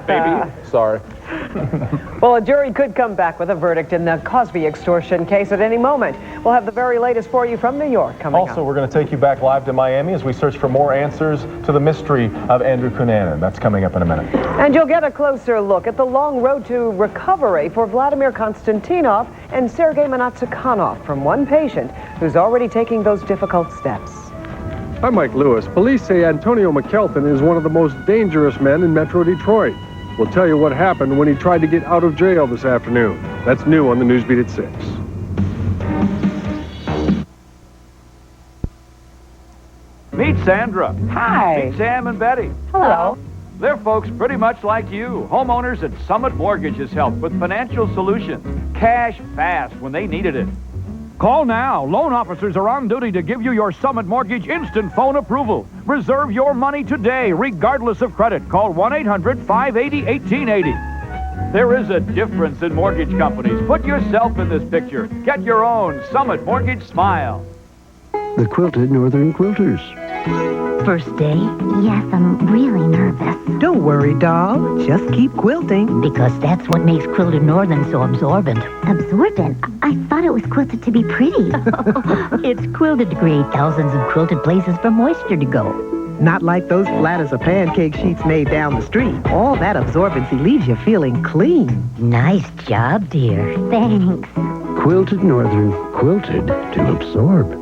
Baby. Sorry. Well, a jury could come back with a verdict in the Cosby extortion case at any moment. We'll have the very latest for you from New York coming up. Also, we're going to take you back live to Miami as we search for more answers to the mystery of Andrew Cunanan. That's coming up in a minute. And you'll get a closer look at the long road to recovery for Vladimir Konstantinov and Sergei Manatsikhanov from one patient who's already taking those difficult steps. I'm Mike Lewis. Police say Antonio McKelton is one of the most dangerous men in Metro Detroit. We'll tell you what happened when he tried to get out of jail this afternoon. That's new on the Newsbeat at 6. Meet Sandra. Hi. Meet Sam and Betty. Hello. They're folks pretty much like you. Homeowners at Summit Mortgage has helped with financial solutions. Cash fast when they needed it. Call now. Loan officers are on duty to give you your Summit Mortgage instant phone approval. Reserve your money today, regardless of credit. Call 1-800-580-1880. There is a difference in mortgage companies. Put yourself in this picture. Get your own Summit Mortgage smile. The Quilted Northern Quilters. First day? Yes, I'm really nervous. Don't worry, doll. Just keep quilting. Because that's what makes Quilted Northern so absorbent. Absorbent? I thought it was quilted to be pretty. It's quilted to create thousands of quilted places for moisture to go. Not like those flat as a pancake sheets made down the street. All that absorbency leaves you feeling clean. Nice job, dear. Thanks. Quilted Northern. Quilted to absorb.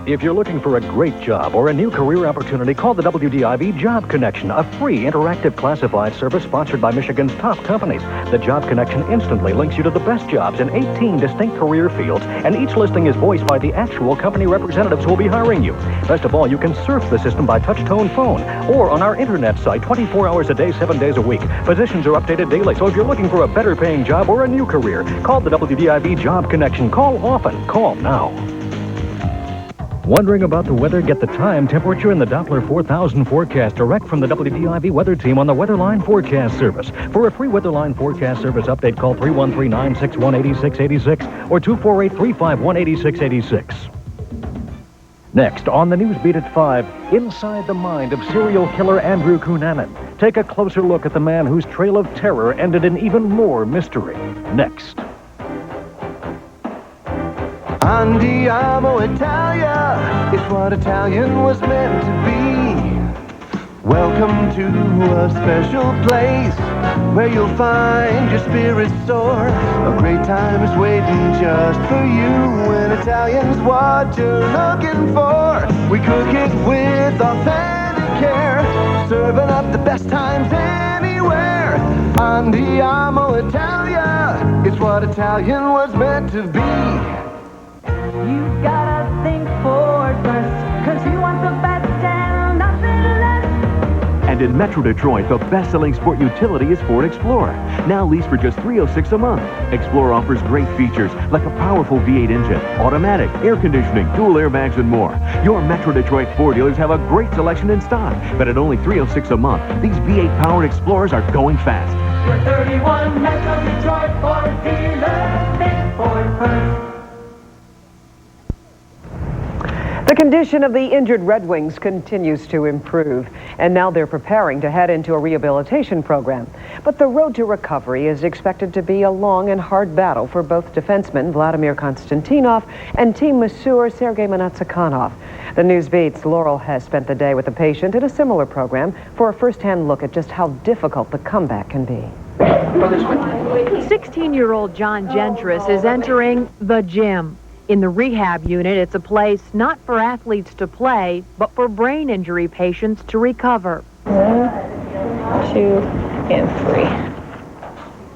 If you're looking for a great job or a new career opportunity, call the WDIV Job Connection, a free interactive classified service sponsored by Michigan's top companies. The Job Connection instantly links you to the best jobs in 18 distinct career fields, and each listing is voiced by the actual company representatives who will be hiring you. Best of all, you can surf the system by touch-tone phone or on our internet site 24 hours a day, 7 days a week. Positions are updated daily, so if you're looking for a better paying job or a new career, call the WDIV Job Connection. Call often. Call now. Wondering about the weather? Get the time, temperature, and the Doppler 4000 forecast direct from the WDIV weather team on the Weatherline Forecast Service. For a free Weatherline Forecast Service update, call 313-961-8686 or 248-351-8686. Next, on the Newsbeat at 5, inside the mind of serial killer Andrew Cunanan. Take a closer look at the man whose trail of terror ended in even more mystery. Next. Andiamo Italia, it's what Italian was meant to be. Welcome to a special place where you'll find your spirit soar. A great time is waiting just for you, and Italian's what you're looking for. We cook it with authentic care, serving up the best times anywhere. Andiamo Italia, it's what Italian was meant to be. You gotta think forward first, 'cause you want the best and nothing less. And in Metro Detroit, the best-selling sport utility is Ford Explorer. Now leased for just $306 a month. Explorer offers great features like a powerful V8 engine, automatic, air conditioning, dual airbags, and more. Your Metro Detroit Ford dealers have a great selection in stock, but at only $306 a month, these V8-powered Explorers are going fast. We're 31 Metro Detroit Ford dealers. Think Ford first. The condition of the injured Red Wings continues to improve, and now they're preparing to head into a rehabilitation program. But the road to recovery is expected to be a long and hard battle for both defensemen Vladimir Konstantinov and team masseur Sergei Manatsikhanov. The Newsbeat's Laurel has spent the day with a patient in a similar program for a first-hand look at just how difficult the comeback can be. 16-year-old John Gentris is entering the gym. In the rehab unit, it's a place not for athletes to play, but for brain injury patients to recover. 1, 2, and 3.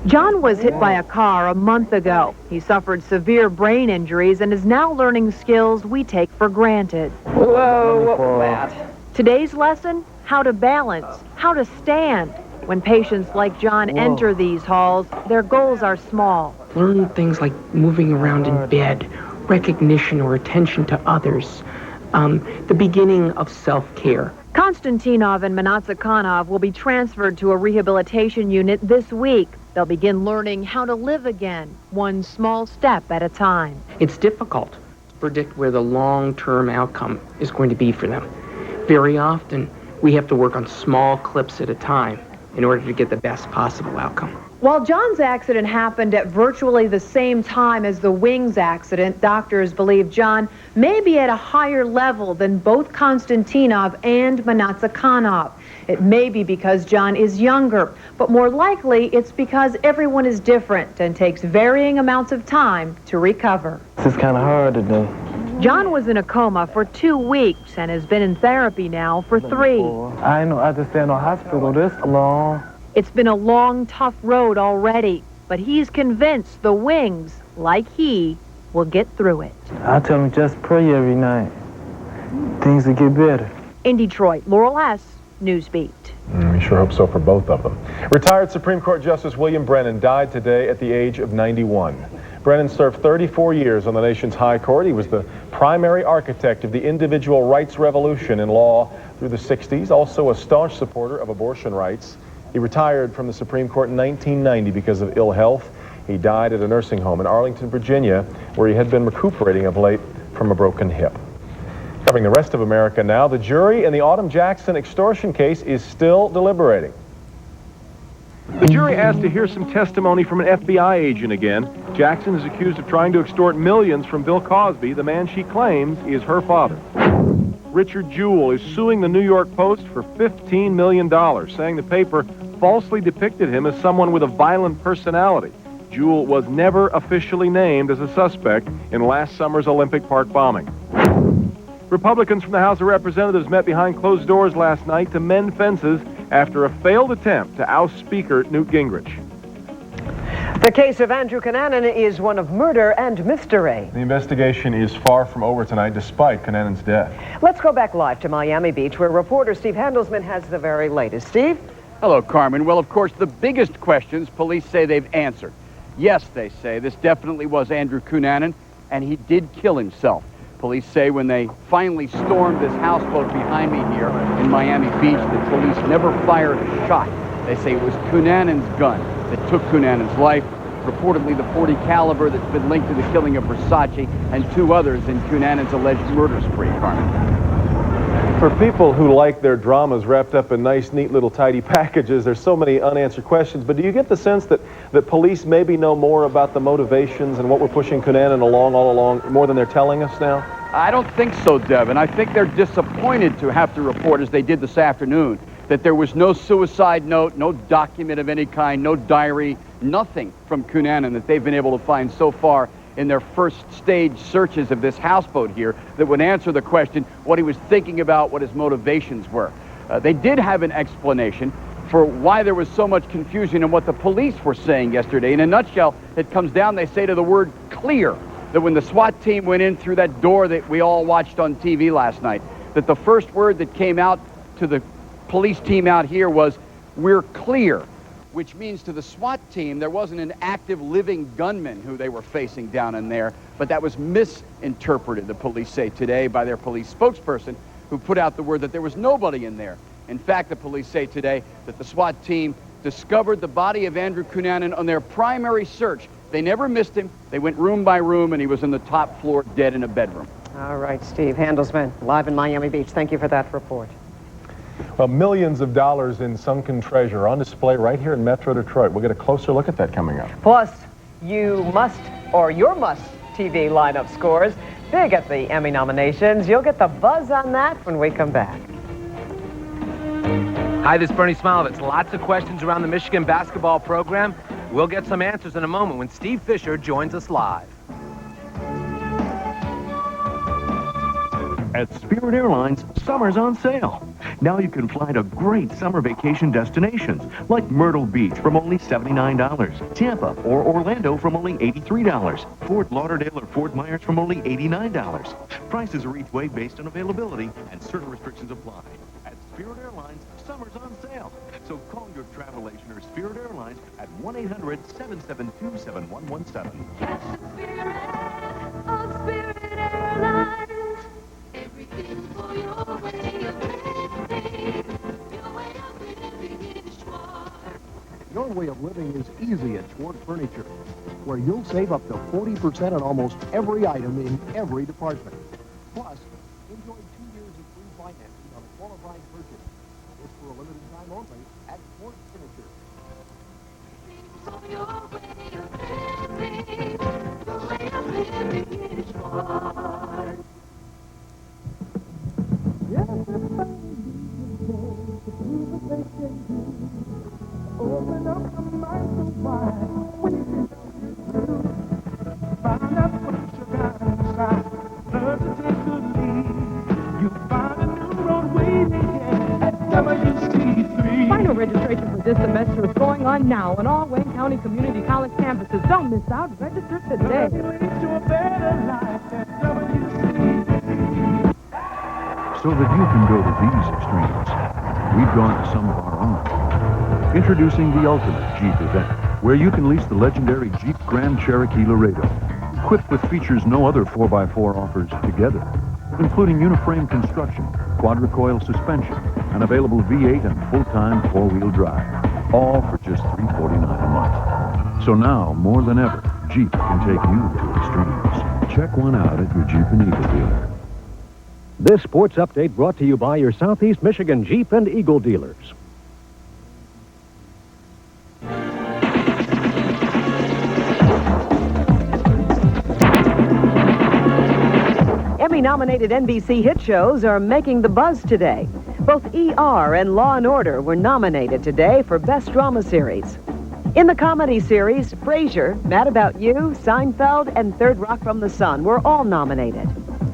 John was hit by a car a month ago. He suffered severe brain injuries and is now learning skills we take for granted. Whoa, what was that? Today's lesson, how to balance, how to stand. When patients like John enter these halls, their goals are small. Learn things like moving around in bed, recognition or attention to others, the beginning of self-care. Konstantinov and Manatsikhanov will be transferred to a rehabilitation unit this week. They'll begin learning how to live again, one small step at a time. It's difficult to predict where the long-term outcome is going to be for them. Very often, we have to work on small clips at a time in order to get the best possible outcome. While John's accident happened at virtually the same time as the Wings accident, doctors believe John may be at a higher level than both Konstantinov and Manatsakanov. It may be because John is younger, but more likely it's because everyone is different and takes varying amounts of time to recover. This is kind of hard today. John was in a coma for 2 weeks and has been in therapy now for 3. I know I just stay in the hospital this long. It's been a long, tough road already, but he's convinced the Wings, like he, will get through it. I tell them just pray every night. Things will get better. In Detroit, Laurel S., Newsbeat. We sure hope so for both of them. Retired Supreme Court Justice William Brennan died today at the age of 91. Brennan served 34 years on the nation's high court. He was the primary architect of the individual rights revolution in law through the 60s, also a staunch supporter of abortion rights. He retired from the Supreme Court in 1990 because of ill health. He died at a nursing home in Arlington, Virginia, where he had been recuperating of late from a broken hip. Covering the rest of America now, the jury in the Autumn Jackson extortion case is still deliberating. The jury asked to hear some testimony from an FBI agent again. Jackson is accused of trying to extort millions from Bill Cosby, the man she claims is her father. Richard Jewell is suing the New York Post for $15 million, saying the paper falsely depicted him as someone with a violent personality. Jewell was never officially named as a suspect in last summer's Olympic Park bombing. Republicans from the House of Representatives met behind closed doors last night to mend fences after a failed attempt to oust Speaker Newt Gingrich. The case of Andrew Cunanan is one of murder and mystery. The investigation is far from over tonight, despite Cunanan's death. Let's go back live to Miami Beach, where reporter Steve Handelsman has the very latest. Steve? Hello, Carmen. Well, of course, the biggest questions police say they've answered. Yes, they say this definitely was Andrew Cunanan, and he did kill himself. Police say when they finally stormed this houseboat behind me here in Miami Beach, the police never fired a shot. They say it was Cunanan's gun that took Cunanan's life, reportedly the .40 caliber that's been linked to the killing of Versace and 2 others in Cunanan's alleged murder spree, Carmen. For people who like their dramas wrapped up in nice, neat little tidy packages, there's so many unanswered questions, but do you get the sense that police maybe know more about the motivations and what we're pushing Cunanan along all along, more than they're telling us now? I don't think so, Devin. I think they're disappointed to have to report, as they did this afternoon, that there was no suicide note, no document of any kind, no diary, nothing from Cunanan that they've been able to find so far in their first stage searches of this houseboat here that would answer the question what he was thinking about, what his motivations were. They did have an explanation for why there was so much confusion in what the police were saying yesterday. In a nutshell, it comes down, they say, to the word clear, that when the SWAT team went in through that door that we all watched on TV last night, that the first word that came out to the police team out here was, "We're clear," which means to the SWAT team there wasn't an active living gunman who they were facing down in there, but that was misinterpreted, the police say today, by their police spokesperson, who put out the word that there was nobody in there. In fact, the police say today that the SWAT team discovered the body of Andrew Cunanan on their primary search. They never missed him. They went room by room, and he was on the top floor, dead in a bedroom. All right, Steve Handelsman, live in Miami Beach. Thank you for that report. Well, millions of dollars in sunken treasure on display right here in Metro Detroit. We'll get a closer look at that coming up. Plus, your must TV lineup scores. Big at the Emmy nominations. You'll get the buzz on that when we come back. Hi, this is Bernie Smilovitz. Lots of questions around the Michigan basketball program. We'll get some answers in a moment when Steve Fisher joins us live. At Spirit Airlines, summer's on sale. Now you can fly to great summer vacation destinations like Myrtle Beach from only $79, Tampa or Orlando from only $83, Fort Lauderdale or Fort Myers from only $89. Prices are each way based on availability and certain restrictions apply. At Spirit Airlines, summer's on sale. So call your travel agent or Spirit Airlines at 1-800-772-7117. Catch the spirit of Spirit Airlines. Everything for your way of living. Your way of living is Schwartz. Your way of living is easy at Schwartz Furniture, where you'll save up to 40% on almost every item in every department. Plus, enjoy 2 years of free financing on a qualified purchase. It's for a limited time only at Schwartz Furniture. So your way of living, your way of living is smart. Open up the mind so wide, we can help you through. Find out what you got inside, learn to take the lead. You find a new road waiting at WC3. Final registration for this semester is going on now on all Wayne County Community College campuses. Don't miss out. Register today. To a better life at WC3. So that you can go to these extremes, we've gone to some of our own. Introducing the ultimate Jeep event, where you can lease the legendary Jeep Grand Cherokee Laredo, equipped with features no other 4x4 offers together, including uniframe construction, quadricoil suspension, an available V8 and full-time four-wheel drive, all for just $349 a month. So now, more than ever, Jeep can take you to extremes. Check one out at your Jeep and Eagle dealer. This sports update brought to you by your Southeast Michigan Jeep and Eagle dealers. Emmy-nominated NBC hit shows are making the buzz today. Both ER and Law & Order were nominated today for Best Drama Series. In the comedy series, Frasier, Mad About You, Seinfeld, and Third Rock from the Sun were all nominated.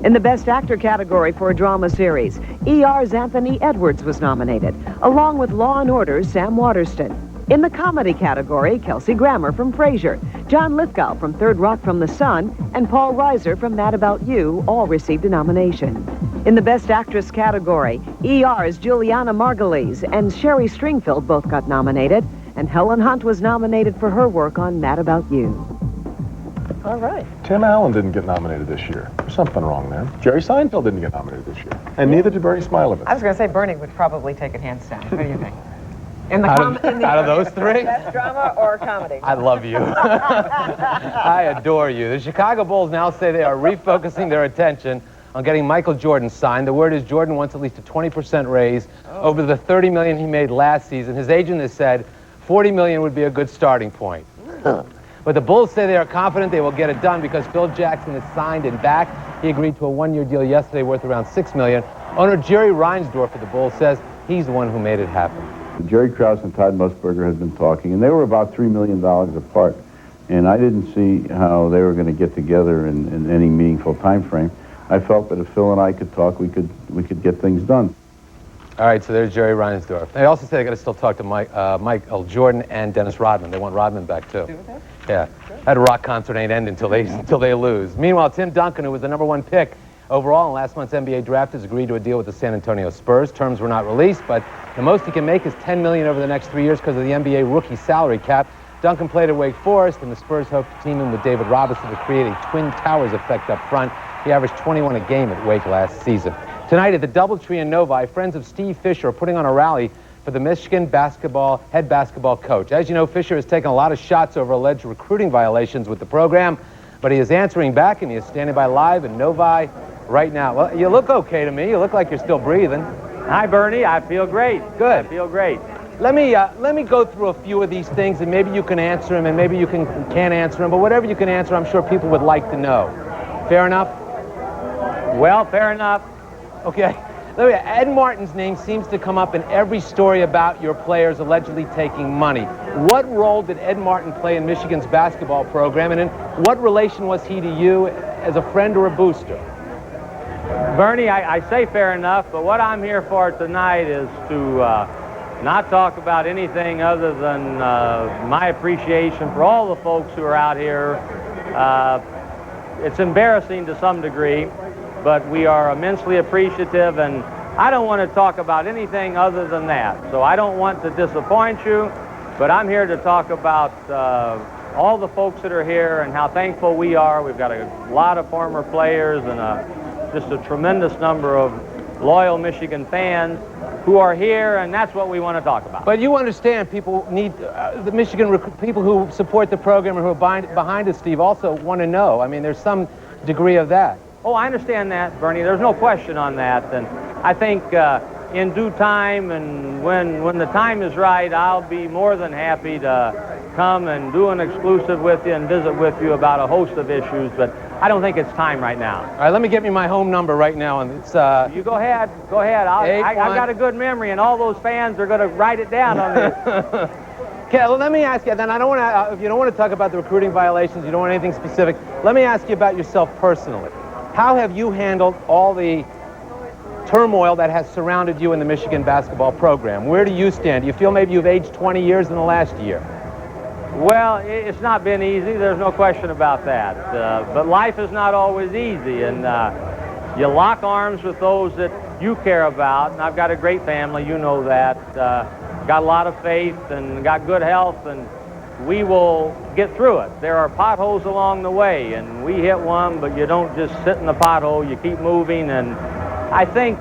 In the Best Actor category for a drama series, ER's Anthony Edwards was nominated, along with Law & Order's Sam Waterston. In the comedy category, Kelsey Grammer from Frasier, John Lithgow from Third Rock from the Sun, and Paul Reiser from Mad About You all received a nomination. In the Best Actress category, ER's Juliana Margulies and Sherry Stringfield both got nominated, and Helen Hunt was nominated for her work on Mad About You. All right. Tim Allen didn't get nominated this year. There's something wrong there. Jerry Seinfeld didn't get nominated this year. And neither did Bernie Smilovitz. I was going to say Bernie would probably take it hands down. What do you think? In the Out of those three? Best drama or comedy? I love you. I adore you. The Chicago Bulls now say they are refocusing their attention on getting Michael Jordan signed. The word is Jordan wants at least a 20% raise over the $30 million he made last season. His agent has said $40 million would be a good starting point. But the Bulls say they are confident they will get it done because Phil Jackson is signed and back. He agreed to a one-year deal yesterday worth around $6 million. Owner Jerry Reinsdorf of the Bulls says he's the one who made it happen. Jerry Krause and Todd Musburger had been talking, and they were about $3 million apart. And I didn't see how they were going to get together in any meaningful time frame. I felt that if Phil and I could talk, we could get things done. All right, so there's Jerry Reinsdorf. They also say they got to still talk to Michael Jordan and Dennis Rodman. They want Rodman back too. Yeah, that rock concert ain't ending until they lose. Meanwhile, Tim Duncan, who was the #1 pick overall in last month's NBA draft, has agreed to a deal with the San Antonio Spurs. Terms were not released, but the most he can make is $10 million over the next 3 years because of the NBA rookie salary cap. Duncan played at Wake Forest, and the Spurs hope to team him with David Robinson to create a Twin Towers effect up front. He averaged 21 a game at Wake last season. Tonight at the Doubletree in Novi, friends of Steve Fisher are putting on a rally for the Michigan head basketball coach. As you know, Fisher has taken a lot of shots over alleged recruiting violations with the program, but he is answering back, and he is standing by live in Novi right now. Well, you look okay to me. You look like you're still breathing. Hi, Bernie. I feel great. Good. I feel great. Let me go through a few of these things, and maybe you can answer them, and maybe you can't answer them, but whatever you can answer, I'm sure people would like to know. Fair enough? Well, fair enough. Okay. Ed Martin's name seems to come up in every story about your players allegedly taking money. What role did Ed Martin play in Michigan's basketball program, and in what relation was he to you as a friend or a booster? Bernie, I say fair enough, but what I'm here for tonight is to not talk about anything other than my appreciation for all the folks who are out here. It's embarrassing to some degree, but we are immensely appreciative, and I don't want to talk about anything other than that. So I don't want to disappoint you, but I'm here to talk about all the folks that are here and how thankful we are. We've got a lot of former players and just a tremendous number of loyal Michigan fans who are here, and that's what we want to talk about. But you understand people need, the Michigan people who support the program and who are behind it, Steve, also want to know. I mean, there's some degree of that. Oh, I understand that, Bernie. There's no question on that. And I think in due time and when the time is right, I'll be more than happy to come and do an exclusive with you and visit with you about a host of issues, but I don't think it's time right now. All right, let me get me my home number right now, and it's You go ahead. Go ahead. I've got a good memory, and all those fans are going to write it down on me. Okay, well, let me ask you, then I don't want to, if you don't want to talk about the recruiting violations, you don't want anything specific, let me ask you about yourself personally. How have you handled all the turmoil that has surrounded you in the Michigan basketball program? Where do you stand? Do you feel maybe you've aged 20 years in the last year? Well, it's not been easy. There's no question about that. But life is not always easy, and you lock arms with those that you care about, and I've got a great family, you know that. Got a lot of faith and got good health, and we will get through it. There are potholes along the way, and we hit one, but you don't just sit in the pothole, you keep moving, and I think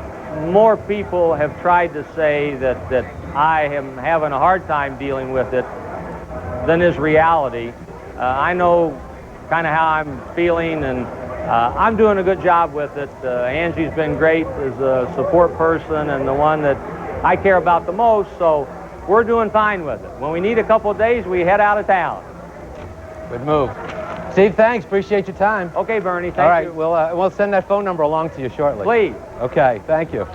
more people have tried to say that I am having a hard time dealing with it than is reality. I know kind of how I'm feeling, and I'm doing a good job with it. Angie's been great as a support person and the one that I care about the most, so we're doing fine with it. When we need a couple of days, we head out of town. Good move. Steve, thanks. Appreciate your time. Okay, Bernie. Thank you. All right, we'll send that phone number along to you shortly. Please. Okay, thank you.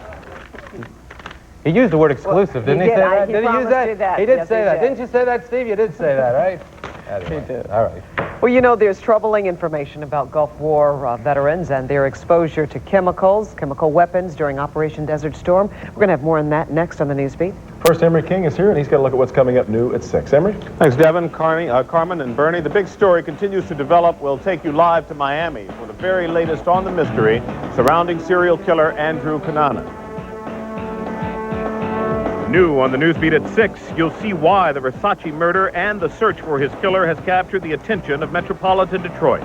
He used the word exclusive, didn't he say that? He did he use promised you that. He did Yes, say he that. did. Didn't you say that, Steve? You did say that, right? Anyway, He did. All right. Well, you know, there's troubling information about Gulf War veterans and their exposure to chemical weapons during Operation Desert Storm. We're going to have more on that next on the News Beat. First, Emery King is here, and he's got a look at what's coming up new at 6. Emery? Thanks, Devin, Carmen, and Bernie. The big story continues to develop. We'll take you live to Miami for the very latest on the mystery surrounding serial killer Andrew Cunanan. New on the Newsbeat at 6, you'll see why the Versace murder and the search for his killer has captured the attention of metropolitan Detroit.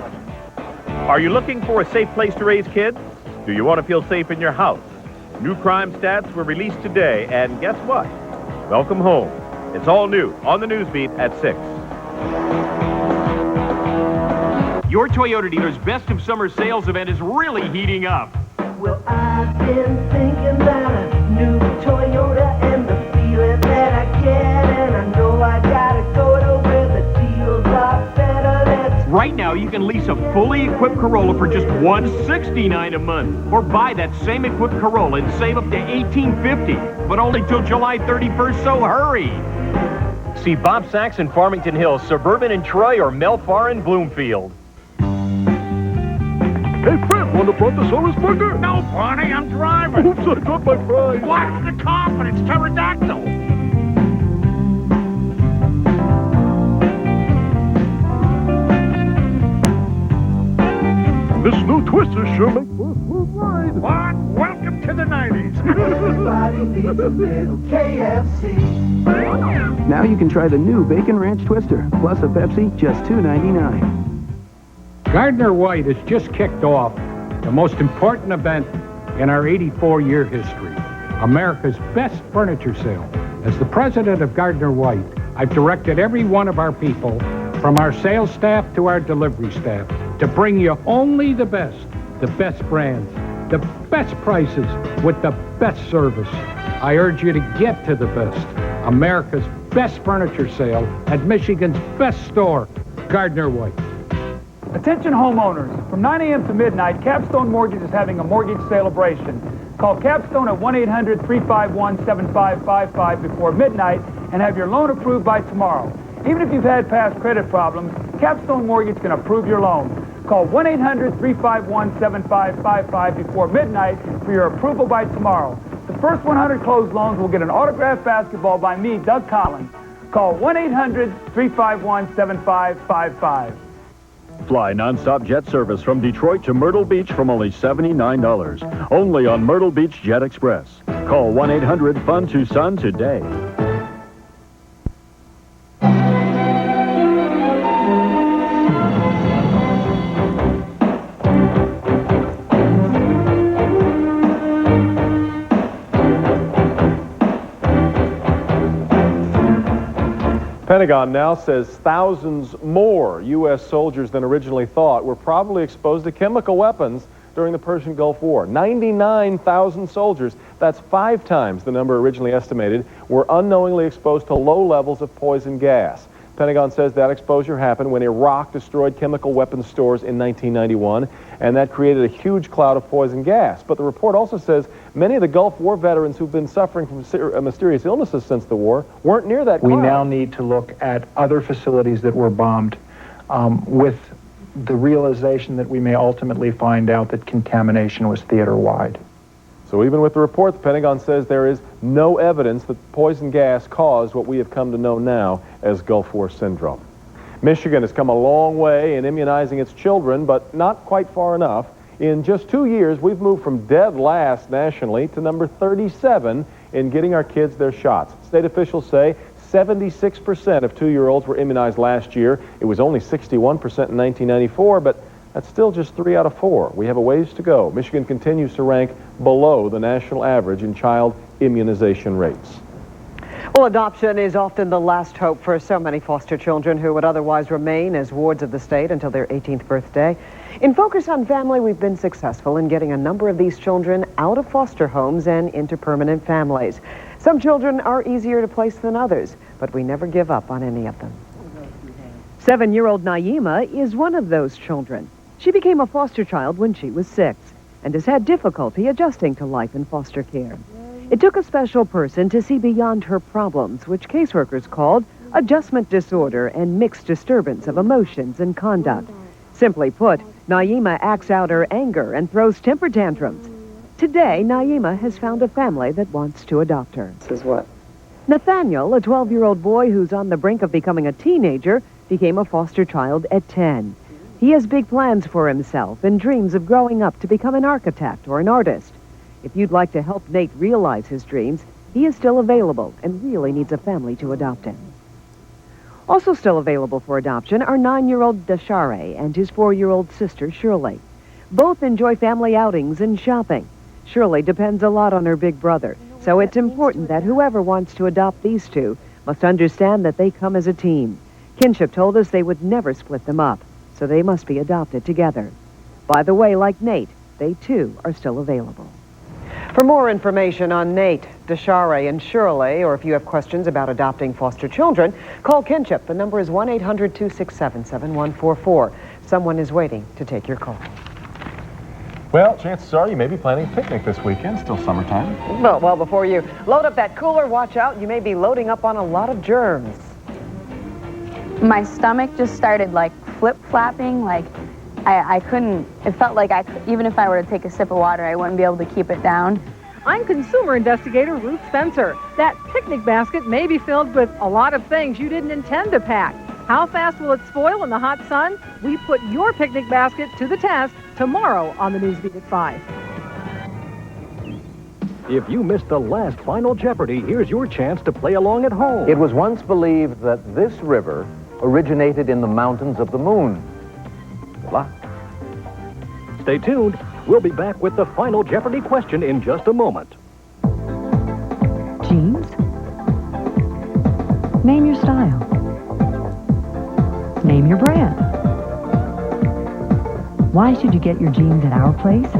Are you looking for a safe place to raise kids? Do you want to feel safe in your house? New crime stats were released today, and guess what? Welcome home. It's all new on the Newsbeat at 6. Your Toyota dealer's Best of Summer sales event is really heating up. Well, I've been thinking about a new Toyota and the feeling that I get, and I know I gotta go to where the deals are better. That's Right now, you can lease a fully equipped Corolla for just $169 a month, or buy that same equipped Corolla and save up to $1,850, but only till July 31st, so hurry! See Bob Sachs in Farmington Hills, Suburban in Troy, or Melfar in Bloomfield. Hey, Fred, want a Brontosaurus burger? No, Barney, I'm driving. Oops, I dropped my fries. Watch the coffin, it's pterodactyl. This new Twister sure makes for a smooth ride. What? Welcome to the 90s. Everybody needs a little KFC. Now you can try the new Bacon Ranch Twister, plus a Pepsi, just $2.99. Gardner White has just kicked off the most important event in our 84-year history, America's best furniture sale. As the president of Gardner White, I've directed every one of our people, from our sales staff to our delivery staff, to bring you only the best brands, the best prices, with the best service. I urge you to get to the best, America's best furniture sale at Michigan's best store, Gardner White. Attention homeowners, from 9 a.m. to midnight, Capstone Mortgage is having a mortgage celebration. Call Capstone at 1-800-351-7555 before midnight and have your loan approved by tomorrow. Even if you've had past credit problems, Capstone Mortgage can approve your loan. Call 1-800-351-7555 before midnight for your approval by tomorrow. The first 100 closed loans will get an autographed basketball by me, Doug Collins. Call 1-800-351-7555. Fly nonstop jet service from Detroit to Myrtle Beach from only $79. Only on Myrtle Beach Jet Express. Call 1-800-FUN-TUCSON today. Pentagon now says thousands more U.S. soldiers than originally thought were probably exposed to chemical weapons during the Persian Gulf War. 99,000 soldiers, that's 5 times the number originally estimated, were unknowingly exposed to low levels of poison gas. Pentagon says that exposure happened when Iraq destroyed chemical weapons stores in 1991, and that created a huge cloud of poison gas. But the report also says many of the Gulf War veterans who've been suffering from mysterious illnesses since the war weren't near that cloud. We now need to look at other facilities that were bombed with the realization that we may ultimately find out that contamination was theater-wide. So even with the report, the Pentagon says there is no evidence that poison gas caused what we have come to know now as Gulf War syndrome. Michigan has come a long way in immunizing its children, but not quite far enough. In just 2 years, we've moved from dead last nationally to number 37 in getting our kids their shots. State officials say 76% of 2-year-olds were immunized last year. It was only 61% in 1994, but that's still just 3 out of 4. We have a ways to go. Michigan continues to rank below the national average in child immunization rates. Well, adoption is often the last hope for so many foster children who would otherwise remain as wards of the state until their 18th birthday. In Focus on Family, we've been successful in getting a number of these children out of foster homes and into permanent families. Some children are easier to place than others, but we never give up on any of them. 7-year-old Naima is one of those children. She became a foster child when she was 6 and has had difficulty adjusting to life in foster care. It took a special person to see beyond her problems, which caseworkers called adjustment disorder and mixed disturbance of emotions and conduct. Simply put, Naima acts out her anger and throws temper tantrums. Today, Naima has found a family that wants to adopt her. This is what? Nathaniel, a 12-year-old boy who's on the brink of becoming a teenager, became a foster child at 10. He has big plans for himself and dreams of growing up to become an architect or an artist. If you'd like to help Nate realize his dreams, he is still available and really needs a family to adopt him. Also still available for adoption are 9-year-old Deshare and his 4-year-old sister, Shirley. Both enjoy family outings and shopping. Shirley depends a lot on her big brother, so it's important that whoever wants to adopt these two must understand that they come as a team. Kinship told us they would never split them up, so they must be adopted together. By the way, like Nate, they too are still available. For more information on Nate, Deshare, and Shirley, or if you have questions about adopting foster children, call Kinship. The number is 1-800-267-7144. Someone is waiting to take your call. Well, chances are you may be planning a picnic this weekend. Still summertime. Well, before you load up that cooler, watch out. You may be loading up on a lot of germs. My stomach just started like flip-flapping, like I couldn't, it felt like even if I were to take a sip of water, I wouldn't be able to keep it down. I'm consumer investigator Ruth Spencer. That picnic basket may be filled with a lot of things you didn't intend to pack. How fast will it spoil in the hot sun? We put your picnic basket to the test tomorrow on the Newsbeat at 5. If you missed the last Final Jeopardy, here's your chance to play along at home. It was once believed that this river originated in the mountains of the moon. Good luck. Stay tuned. We'll be back with the Final Jeopardy question in just a moment. Jeans? Name your style. Name your brand. Why should you get your jeans at our place?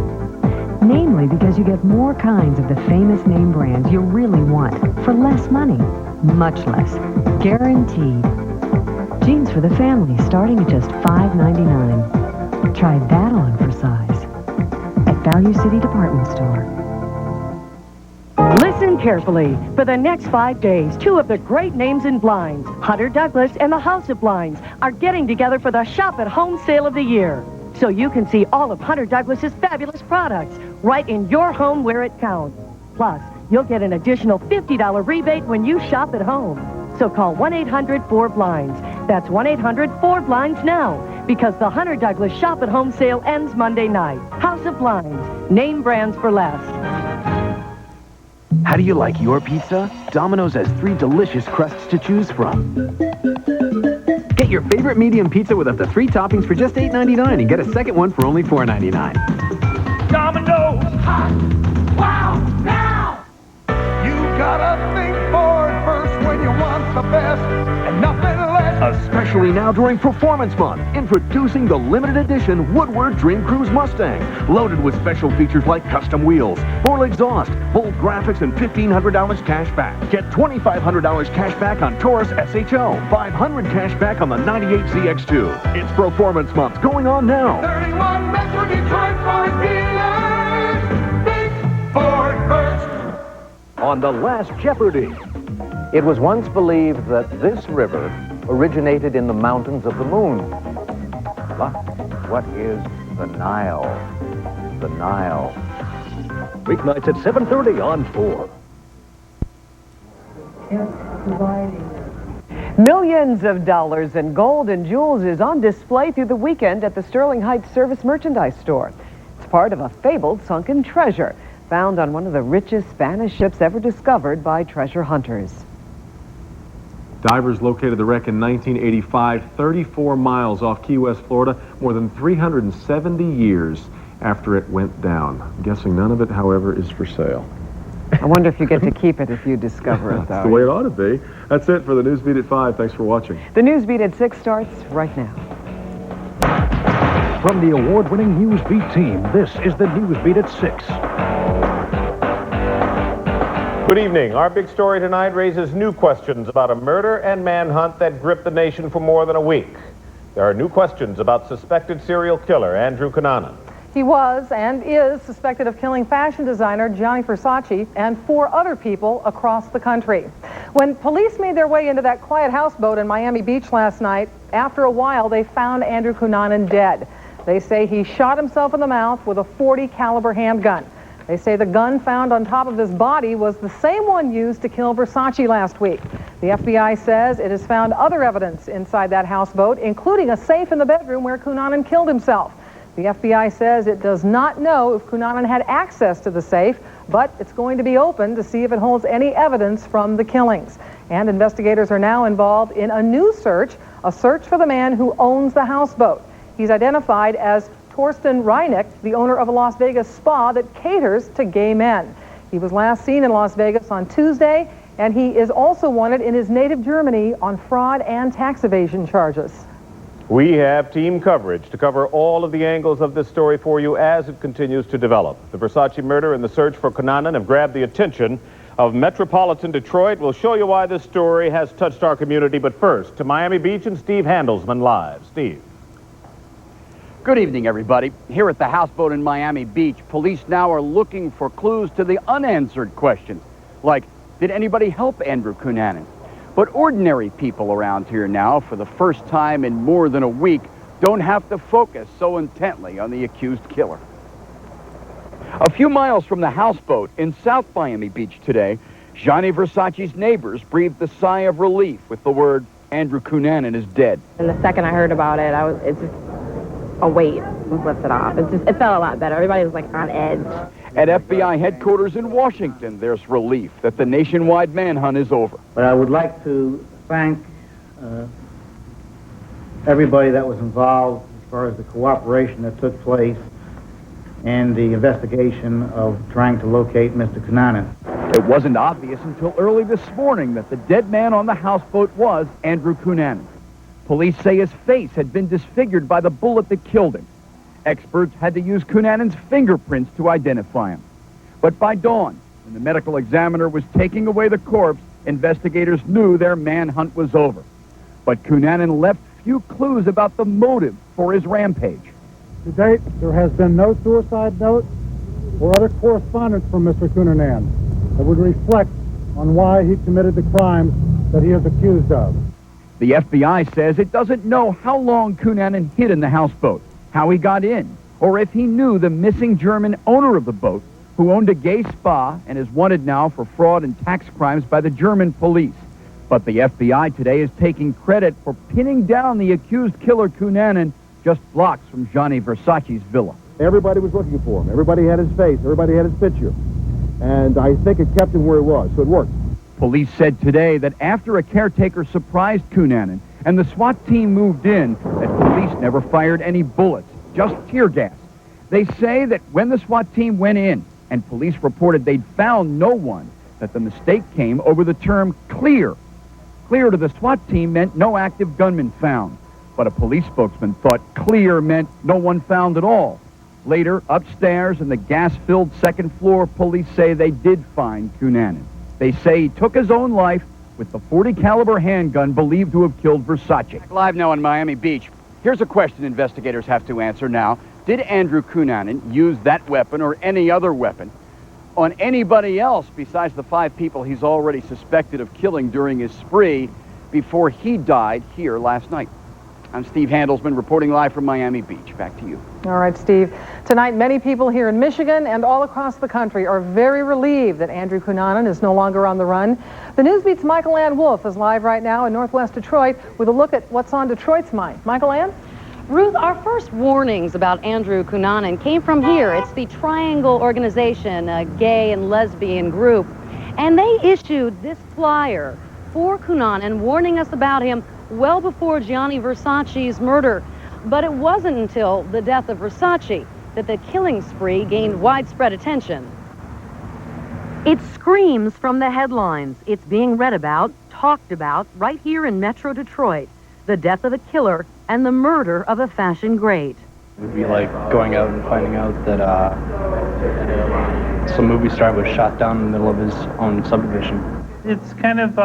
Namely, because you get more kinds of the famous name brands you really want for less money. Much less. Guaranteed. Jeans for the family starting at just $5.99. Try that on for size at Value City Department Store. Listen carefully. For the next 5 days, 2 of the great names in blinds, Hunter Douglas and the House of Blinds, are getting together for the Shop at Home sale of the year. So you can see all of Hunter Douglas's fabulous products right in your home where it counts. Plus, you'll get an additional $50 rebate when you shop at home. So call 1-800-4BLINDS. That's 1-800-4BLINDS now, because the Hunter Douglas Shop at Home sale ends Monday night. House of Blinds. Name brands for less. How do you like your pizza? Domino's has 3 delicious crusts to choose from. Get your favorite medium pizza with up to 3 toppings for just $8.99 and get a second one for only $4.99. Domino's hot. Wow, now! You gotta think forward first when you want the best, and nothing less Especially now during Performance Month, introducing the limited edition Woodward Dream Cruise Mustang, loaded with special features like custom wheels, full exhaust, bold graphics, and $1,500 cash back. Get $2,500 cash back on Taurus SHO, $500 cash back on the 98 ZX2. It's Performance Month going on now. 31 Metro Detroit Ford dealers. Big Ford first. On The Last Jeopardy! It was once believed that this river originated in the mountains of the moon. But what is the Nile? The Nile. Weeknights at 7:30 on 4. Millions of dollars in gold and jewels is on display through the weekend at the Sterling Heights Service Merchandise Store. It's part of a fabled sunken treasure found on one of the richest Spanish ships ever discovered by treasure hunters. Divers located the wreck in 1985, 34 miles off Key West, Florida, more than 370 years after it went down. I'm guessing none of it, however, is for sale. I wonder if you get to keep it if you discover it, though. That's the way it ought to be. That's it for the Newsbeat at 5. Thanks for watching. The Newsbeat at 6 starts right now. From the award-winning Newsbeat team, this is the Newsbeat at 6. Good evening. Our big story tonight raises new questions about a murder and manhunt that gripped the nation for more than a week. There are new questions about suspected serial killer Andrew Cunanan. He was and is suspected of killing fashion designer Gianni Versace and 4 other people across the country. When police made their way into that quiet houseboat in Miami Beach last night, after a while they found Andrew Cunanan dead. They say he shot himself in the mouth with a .40 caliber handgun. They say the gun found on top of his body was the same one used to kill Versace last week. The FBI says it has found other evidence inside that houseboat, including a safe in the bedroom where Cunanan killed himself. The FBI says it does not know if Cunanan had access to the safe, but it's going to be open to see if it holds any evidence from the killings. And investigators are now involved in a new search, a search for the man who owns the houseboat. He's identified as Torsten Reineck, the owner of a Las Vegas spa that caters to gay men. He was last seen in Las Vegas on Tuesday, and he is also wanted in his native Germany on fraud and tax evasion charges. We have team coverage to cover all of the angles of this story for you as it continues to develop. The Versace murder and the search for Cunanan have grabbed the attention of metropolitan Detroit. We'll show you why this story has touched our community, but first, to Miami Beach and Steve Handelsman live. Steve. Good evening, everybody. Here at the houseboat in Miami Beach, police now are looking for clues to the unanswered questions, like, did anybody help Andrew Cunanan? But ordinary people around here now, for the first time in more than a week, don't have to focus so intently on the accused killer. A few miles from the houseboat in South Miami Beach today, Gianni Versace's neighbors breathed a sigh of relief with the word, Andrew Cunanan is dead. And the second I heard about it, it's just a weight was lifted off. It felt a lot better. Everybody was like on edge. At FBI headquarters in Washington, there's relief that the nationwide manhunt is over. But I would like to thank everybody that was involved as far as the cooperation that took place and the investigation of trying to locate Mr. Cunanan. It wasn't obvious until early this morning that the dead man on the houseboat was Andrew Cunanan. Police say his face had been disfigured by the bullet that killed him. Experts had to use Cunanan's fingerprints to identify him. But by dawn, when the medical examiner was taking away the corpse, investigators knew their manhunt was over. But Cunanan left few clues about the motive for his rampage. To date, there has been no suicide note or other correspondence from Mr. Cunanan that would reflect on why he committed the crimes that he is accused of. The FBI says it doesn't know how long Cunanan hid in the houseboat, how he got in, or if he knew the missing German owner of the boat, who owned a gay spa and is wanted now for fraud and tax crimes by the German police. But the FBI today is taking credit for pinning down the accused killer Cunanan just blocks from Gianni Versace's villa. Everybody was looking for him. Everybody had his face. Everybody had his picture. And I think it kept him where he was, so it worked. Police said today that after a caretaker surprised Cunanan and the SWAT team moved in, that police never fired any bullets, just tear gas. They say that when the SWAT team went in and police reported they'd found no one, that the mistake came over the term clear. Clear to the SWAT team meant no active gunman found. But a police spokesman thought clear meant no one found at all. Later, upstairs in the gas-filled second floor, police say they did find Cunanan. They say he took his own life with the .40 caliber handgun believed to have killed Versace. Live now on Miami Beach. Here's a question investigators have to answer now. Did Andrew Cunanan use that weapon or any other weapon on anybody else besides the 5 people he's already suspected of killing during his spree before he died here last night? I'm Steve Handelsman reporting live from Miami Beach. Back to you. All right, Steve. Tonight, many people here in Michigan and all across the country are very relieved that Andrew Cunanan is no longer on the run. The Newsbeat's Michael Ann Wolf is live right now in Northwest Detroit with a look at what's on Detroit's mind. Michael Ann? Ruth, our first warnings about Andrew Cunanan came from here. It's the Triangle Organization, a gay and lesbian group. And they issued this flyer for Cunanan warning us about him well before Gianni Versace's murder. But it wasn't until the death of Versace that the killing spree gained widespread attention. It screams from the headlines. It's being read about, talked about, right here in Metro Detroit. The death of a killer and the murder of a fashion great. It would be like going out and finding out that some movie star was shot down in the middle of his own subdivision. It's kind of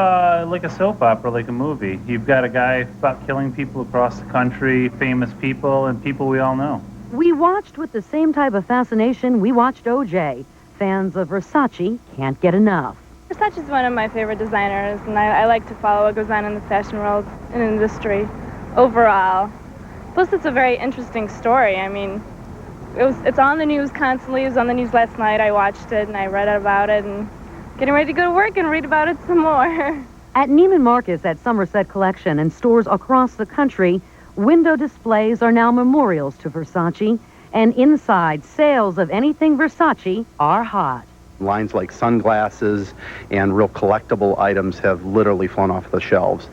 like a soap opera, like a movie. You've got a guy about killing people across the country, famous people, and people we all know. We watched with the same type of fascination we watched O.J. Fans of Versace can't get enough. Versace's one of my favorite designers, and I like to follow what goes on in the fashion world and industry overall. Plus, it's a very interesting story. I mean, it's on the news constantly. It was on the news last night. I watched it, and I read about it, and getting ready to go to work and read about it some more. At Neiman Marcus at Somerset Collection and stores across the country, window displays are now memorials to Versace, and inside, sales of anything Versace are hot. Lines like sunglasses and real collectible items have literally flown off the shelves.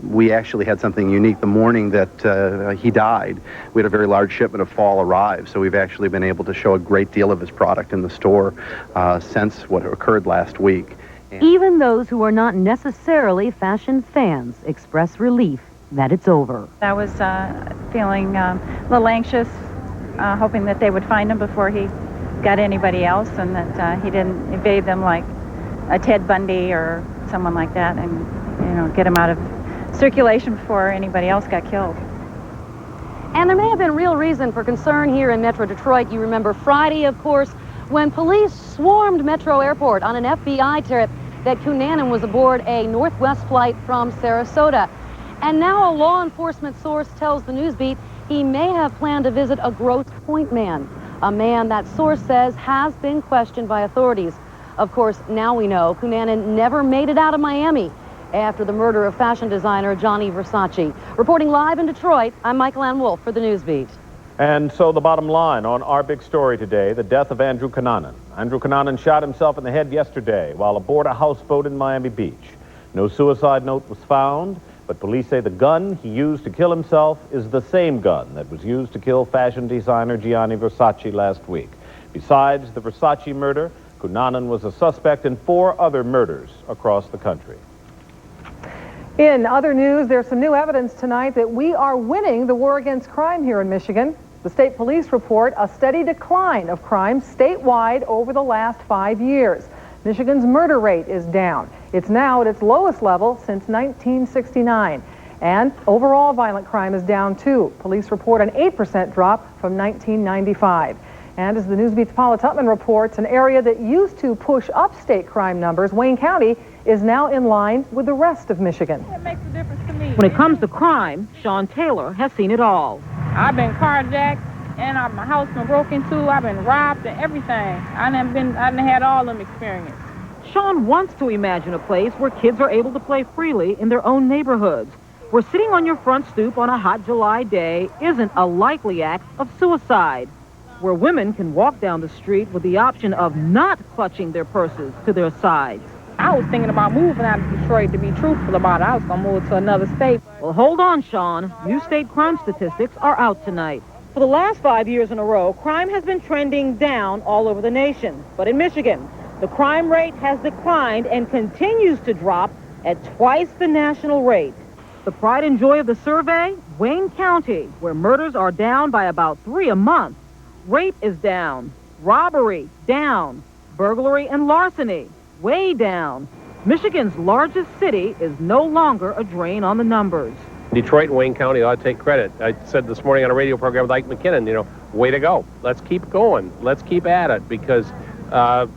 We actually had something unique the morning that he died. We had a very large shipment of fall arrive, so we've actually been able to show a great deal of his product in the store since what occurred last week. Even those who are not necessarily fashion fans express relief that it's over. I was feeling a little anxious, hoping that they would find him before he got anybody else, and that he didn't evade them like a Ted Bundy or someone like that, and get him out of circulation before anybody else got killed. And there may have been real reason for concern here in Metro Detroit. You remember Friday, of course, when police swarmed Metro Airport on an FBI trip that Cunanan was aboard a Northwest flight from Sarasota. And now a law enforcement source tells the Newsbeat he may have planned to visit a Grosse Pointe man. A man that source says has been questioned by authorities. Of course, now we know Cunanan never made it out of Miami after the murder of fashion designer Gianni Versace. Reporting live in Detroit, I'm Michael Ann Wolf for the Newsbeat. And so the bottom line on our big story today, the death of Andrew Cunanan. Andrew Cunanan shot himself in the head yesterday while aboard a houseboat in Miami Beach. No suicide note was found, but police say the gun he used to kill himself is the same gun that was used to kill fashion designer Gianni Versace last week. Besides the Versace murder, Cunanan was a suspect in 4 other murders across the country. In other news, there's some new evidence tonight that we are winning the war against crime here in Michigan. The state police report a steady decline of crime statewide over the last 5 years. Michigan's murder rate is down. It's now at its lowest level since 1969. And overall violent crime is down too. Police report an 8% drop from 1995. And as the Newsbeat's Paula Tutman reports, an area that used to push up state crime numbers, Wayne County, is now in line with the rest of Michigan. It makes a difference to me. When it comes to crime, Sean Taylor has seen it all. I've been carjacked, and my house been broken into. I've been robbed and everything. I done had all them experiences. Sean wants to imagine a place where kids are able to play freely in their own neighborhoods, where sitting on your front stoop on a hot July day isn't a likely act of suicide, where women can walk down the street with the option of not clutching their purses to their sides. I was thinking about moving out of Detroit, to be truthful about it. I was going to move to another state. Well, hold on, Sean. New state crime statistics are out tonight. For the last 5 years in a row, crime has been trending down all over the nation. But in Michigan, the crime rate has declined and continues to drop at twice the national rate. The pride and joy of the survey, Wayne County, where murders are down by about 3 a month. Rape is down. Robbery, down. Burglary and larceny, way down. Michigan's largest city is no longer a drain on the numbers. Detroit and Wayne County ought to take credit. I said this morning on a radio program with Ike McKinnon, way to go. Let's keep going. Let's keep at it, because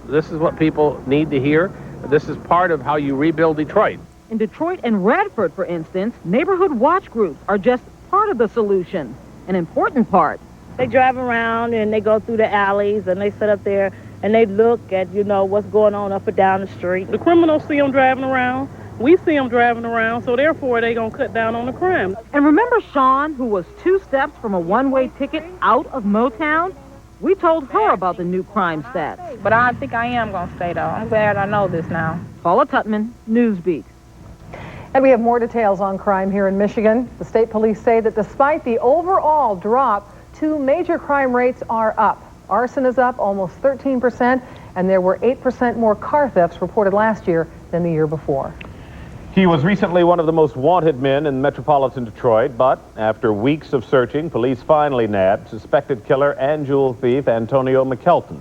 this is what people need to hear. This is part of how you rebuild Detroit. In Detroit and Radford, for instance, neighborhood watch groups are just part of the solution, an important part. They drive around and they go through the alleys and they sit up there and they look at, what's going on up and down the street. The criminals see them driving around. We see them driving around, so therefore they gonna cut down on the crime. And remember Sean, who was 2 steps from a one-way ticket out of Motown? We told her about the new crime stats. But I think I am going to stay, though. I'm glad I know this now. Paula Tutman, Newsbeat. And we have more details on crime here in Michigan. The state police say that despite the overall drop, 2 major crime rates are up. Arson is up almost 13%, and there were 8% more car thefts reported last year than the year before. He was recently one of the most wanted men in metropolitan Detroit, but after weeks of searching, police finally nabbed suspected killer and jewel thief Antonio McKelton.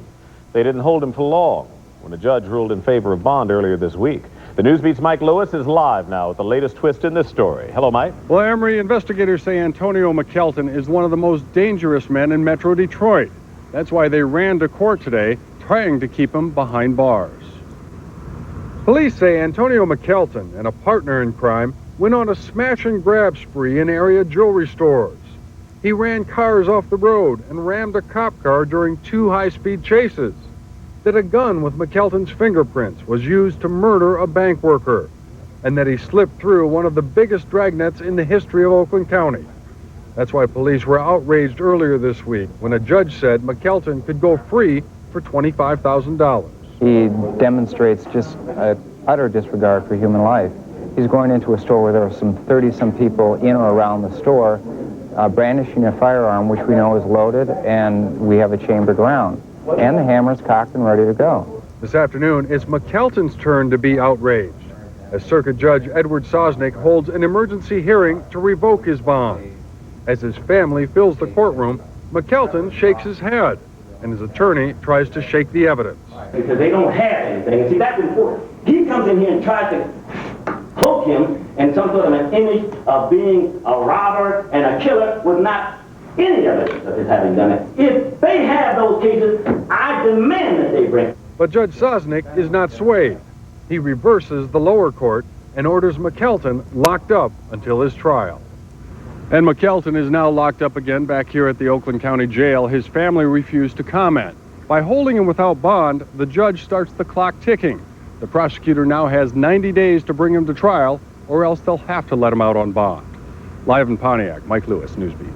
They didn't hold him for long when a judge ruled in favor of bond earlier this week. The Newsbeat's Mike Lewis is live now with the latest twist in this story. Hello, Mike. Well, Emery, investigators say Antonio McKelton is one of the most dangerous men in Metro Detroit. That's why they ran to court today, trying to keep him behind bars. Police say Antonio McKelton and a partner in crime went on a smash and grab spree in area jewelry stores. He ran cars off the road and rammed a cop car during 2 high-speed chases. That a gun with McKelton's fingerprints was used to murder a bank worker, and that he slipped through one of the biggest dragnets in the history of Oakland County. That's why police were outraged earlier this week when a judge said McKelton could go free for $25,000. He demonstrates just an utter disregard for human life. He's going into a store where there are some 30-some people in or around the store brandishing a firearm, which we know is loaded, and we have a chambered round. And the hammer's cocked and ready to go. This afternoon, it's McKelton's turn to be outraged, as Circuit Judge Edward Sosnick holds an emergency hearing to revoke his bond. As his family fills the courtroom, McKelton shakes his head, and his attorney tries to shake the evidence. Because they don't have anything. And see, that's important. He comes in here and tries to cloak him in some sort of an image of being a robber and a killer with not any evidence of his having done it. If they have those cases, I demand that they bring. But Judge Sosnick is not swayed. He reverses the lower court and orders McKelton locked up until his trial. And McKelton is now locked up again back here at the Oakland County Jail. His family refused to comment. By holding him without bond, the judge starts the clock ticking. The prosecutor now has 90 days to bring him to trial, or else they'll have to let him out on bond. Live in Pontiac, Mike Lewis, Newsbeat.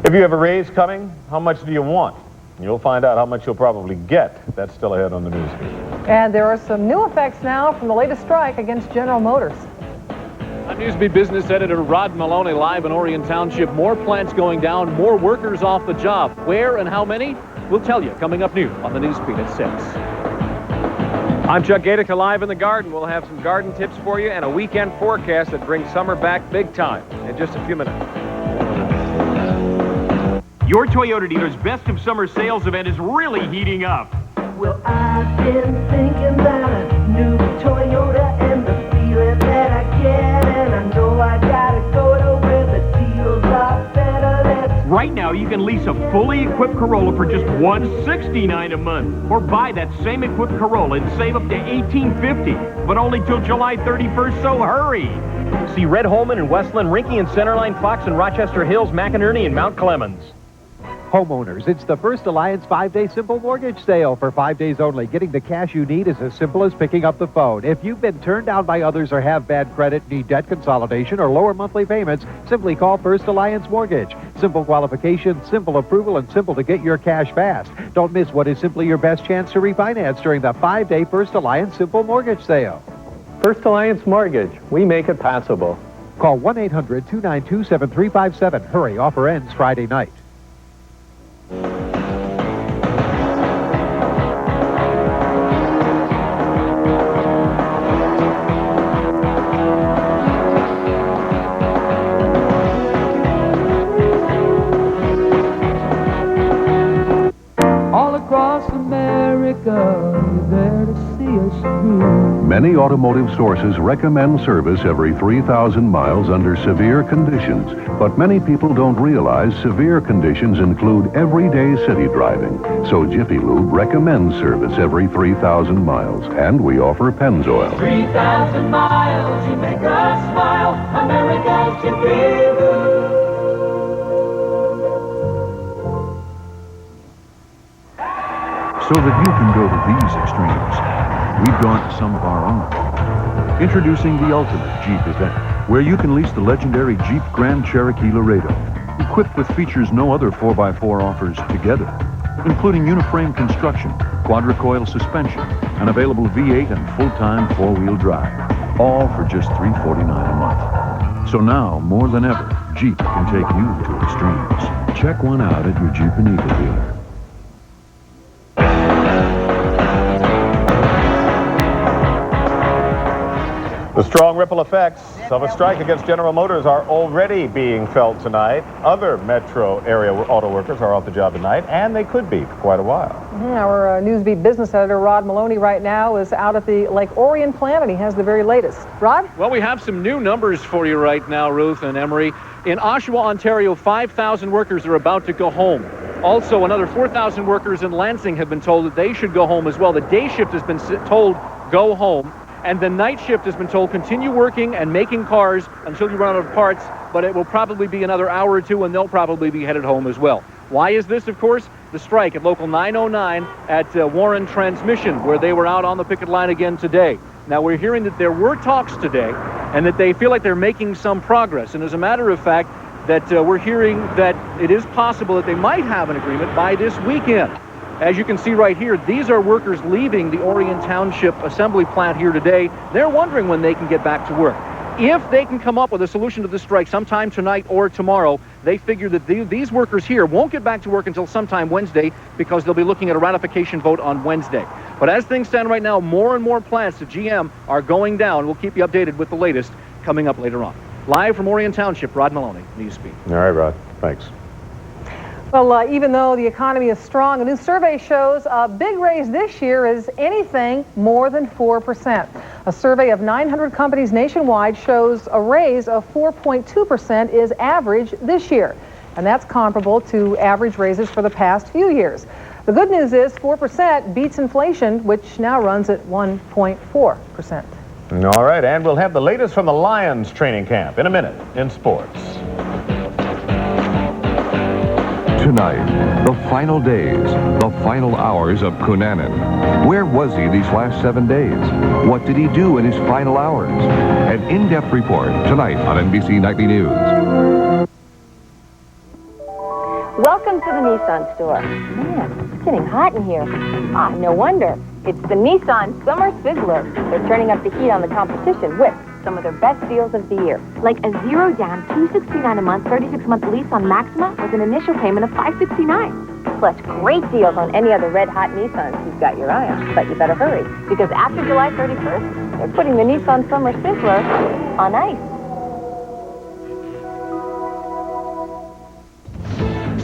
If you have a raise coming, how much do you want? You'll find out how much you'll probably get. That's still ahead on the Newsbeat. And there are some new effects now from the latest strike against General Motors. I'm Newsbeat business editor Rod Maloney live in Orion Township. More plants going down, more workers off the job. Where and how many? We'll tell you coming up new on the Newsbeat at 6. I'm Chuck Gatica live in the garden. We'll have some garden tips for you and a weekend forecast that brings summer back big time in just a few minutes. Your Toyota dealer's Best of Summer sales event is really heating up. Well, I've been thinking about a new Toyota and the feeling that I get, and I know I gotta go to where the deals are better than... Right now, you can lease a fully equipped Corolla for just $169 a month, or buy that same equipped Corolla and save up to $1,850, but only till July 31st, so hurry! See Red Holman in Westland, Rinky and Centerline, Fox and Rochester Hills, McInerney and Mount Clemens. Homeowners, it's the First Alliance 5-day simple mortgage sale. For 5 days only, getting the cash you need is as simple as picking up the phone. If you've been turned down by others or have bad credit, need debt consolidation, or lower monthly payments, simply call First Alliance Mortgage. Simple qualification, simple approval, and simple to get your cash fast. Don't miss what is simply your best chance to refinance during the 5-day First Alliance simple mortgage sale. First Alliance Mortgage. We make it possible. Call 1-800-292-7357. Hurry, offer ends Friday night. across America, you're there to see us through. Many automotive sources recommend service every 3,000 miles under severe conditions, but many people don't realize severe conditions include everyday city driving. So Jiffy Lube recommends service every 3,000 miles, and we offer Pennzoil. 3,000 miles, you make us smile, America's Jiffy Lube. So that you can go to these extremes, we've gone to some of our own. Introducing the ultimate Jeep event, where you can lease the legendary Jeep Grand Cherokee Laredo, equipped with features no other 4x4 offers together, including uniframe construction, quadricoil suspension, an available V8 and full-time four-wheel drive, all for just $349 a month. So now, more than ever, Jeep can take you to extremes. Check one out at your Jeep and Eagle dealer. The strong ripple effects of a strike against General Motors are already being felt tonight. Other metro area auto workers are off the job tonight, and they could be for quite a while. Our Newsbeat business editor, Rod Maloney, right now is out at the Lake Orion plant, and he has the very latest. Rod? Well, we have some new numbers for you right now, Ruth and Emery. In Oshawa, Ontario, 5,000 workers are about to go home. Also, another 4,000 workers in Lansing have been told that they should go home as well. The day shift has been told go home. And the night shift has been told continue working and making cars until you run out of parts, but it will probably be another hour or two, and they'll probably be headed home as well. Why is this? Of course, the strike at local 909 at Warren Transmission, where they were out on the picket line again today. Now, we're hearing that there were talks today and that they feel like they're making some progress. And as a matter of fact, that we're hearing that it is possible that they might have an agreement by this weekend. As you can see right here, these are workers leaving the Orion Township assembly plant here today. They're wondering when they can get back to work. If they can come up with a solution to the strike sometime tonight or tomorrow, they figure that these workers here won't get back to work until sometime Wednesday, because they'll be looking at a ratification vote on Wednesday. But as things stand right now, more and more plants at GM are going down. We'll keep you updated with the latest coming up later on. Live from Orion Township, Rod Maloney, Newsbeat. All right, Rod. Thanks. Well, even though the economy is strong, a new survey shows a big raise this year is anything more than 4%. A survey of 900 companies nationwide shows a raise of 4.2% is average this year. And that's comparable to average raises for the past few years. The good news is 4% beats inflation, which now runs at 1.4%. All right, and we'll have the latest from the Lions training camp in a minute in sports. Tonight, the final days, the final hours of Cunanan. Where was he these last 7 days? What did he do in his final hours? An in-depth report tonight on NBC Nightly News. Welcome to the Nissan store. Man, it's getting hot in here. Ah, no wonder. It's the Nissan Summer Sizzler. They're turning up the heat on the competition with some of their best deals of the year. Like a zero down, $269 a month, 36-month lease on Maxima with an initial payment of $569. Plus great deals on any other red-hot Nissans you've got your eye on. But you better hurry, because after July 31st, they're putting the Nissan Summer Sizzler on ice.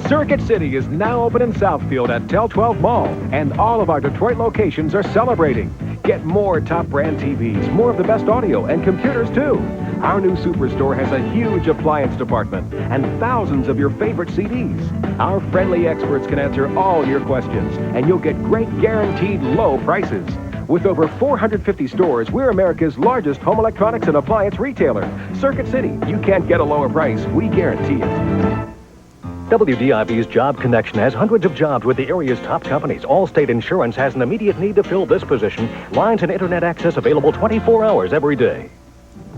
Circuit City is now open in Southfield at Tel 12 Mall, and all of our Detroit locations are celebrating. Get more top brand TVs, more of the best audio, and computers too. Our new superstore has a huge appliance department and thousands of your favorite CDs. Our friendly experts can answer all your questions, and you'll get great guaranteed low prices. With over 450 stores, we're America's largest home electronics and appliance retailer. Circuit City, you can't get a lower price. We guarantee it. WDIV's Job Connection has hundreds of jobs with the area's top companies. Allstate Insurance has an immediate need to fill this position. Lines and internet access available 24 hours every day.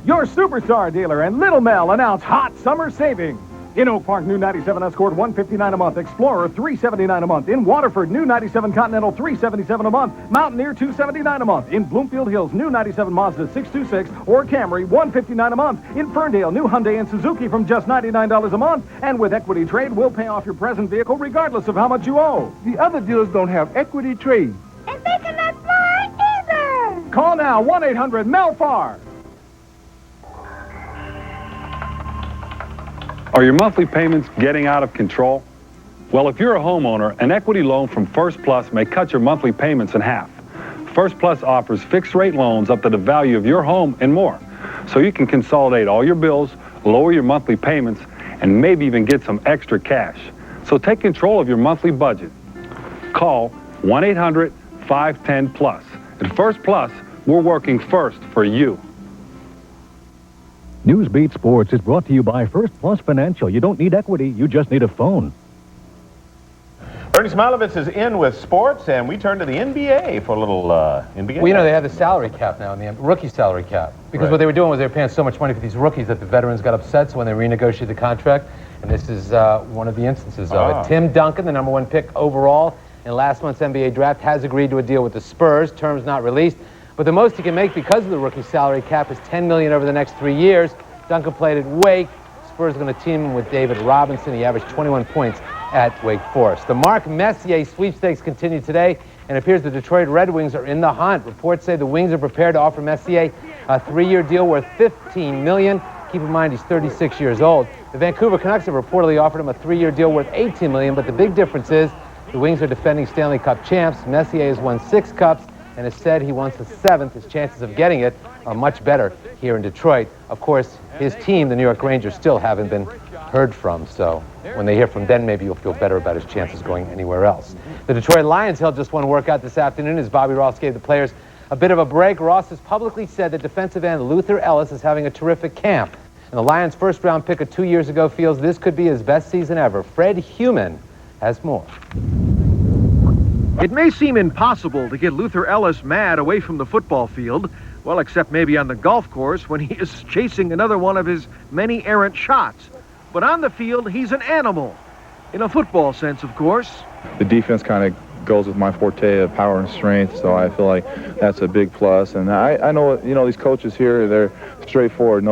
Your Superstar dealer and Little Mel announce hot summer savings. In Oak Park, new 97 Escort, $159 a month. Explorer, $379 a month. In Waterford, new 97 Continental, $377 a month. Mountaineer, $279 a month. In Bloomfield Hills, new 97 Mazda 626 or Camry, $159 a month. In Ferndale, new Hyundai and Suzuki from just $99 a month. And with Equity Trade, we'll pay off your present vehicle regardless of how much you owe. The other dealers don't have Equity Trade. And they cannot fly either. Call now, 1-800-MEL-FAR. Are your monthly payments getting out of control? Well, if you're a homeowner, an equity loan from First Plus may cut your monthly payments in half. First Plus offers fixed-rate loans up to the value of your home and more, so you can consolidate all your bills, lower your monthly payments, and maybe even get some extra cash. So take control of your monthly budget. Call 1-800-510-PLUS. At First Plus, we're working first for you. Newsbeat Sports is brought to you by First Plus Financial. You don't need equity, you just need a phone. Bernie Smilovitz is in with sports, and we turn to the NBA for a little NBA. Well, you know, they have the salary cap now, in the rookie salary cap. Because what they were doing was they were paying so much money for these rookies that the veterans got upset, so when they renegotiated the contract, and this is one of the instances of it. Tim Duncan, the #1 pick overall in last month's NBA draft, has agreed to a deal with the Spurs, terms not released. But the most he can make because of the rookie salary cap is $10 million over the next 3 years. Duncan played at Wake. Spurs are going to team him with David Robinson. He averaged 21 points at Wake Forest. The Mark Messier sweepstakes continue today, and it appears the Detroit Red Wings are in the hunt. Reports say the Wings are prepared to offer Messier a 3-year deal worth $15 million. Keep in mind he's 36 years old. The Vancouver Canucks have reportedly offered him a 3-year deal worth $18 million, but the big difference is the Wings are defending Stanley Cup champs. Messier has won 6 cups and has said he wants a 7th. His chances of getting it are much better here in Detroit. Of course, his team, the New York Rangers, still haven't been heard from, so when they hear from them, maybe you'll feel better about his chances going anywhere else. The Detroit Lions held just one workout this afternoon as Bobby Ross gave the players a bit of a break. Ross has publicly said that defensive end Luther Ellis is having a terrific camp. And the Lions' first-round pick of 2 years ago feels this could be his best season ever. Fred Heumann has more. It may seem impossible to get Luther Ellis mad away from the football field, well, except maybe on the golf course when he is chasing another one of his many errant shots. But on the field, he's an animal. In a football sense, of course. The defense kind of goes with my forte of power and strength, so I feel like that's a big plus. And I know, you know, these coaches here, they're straightforward,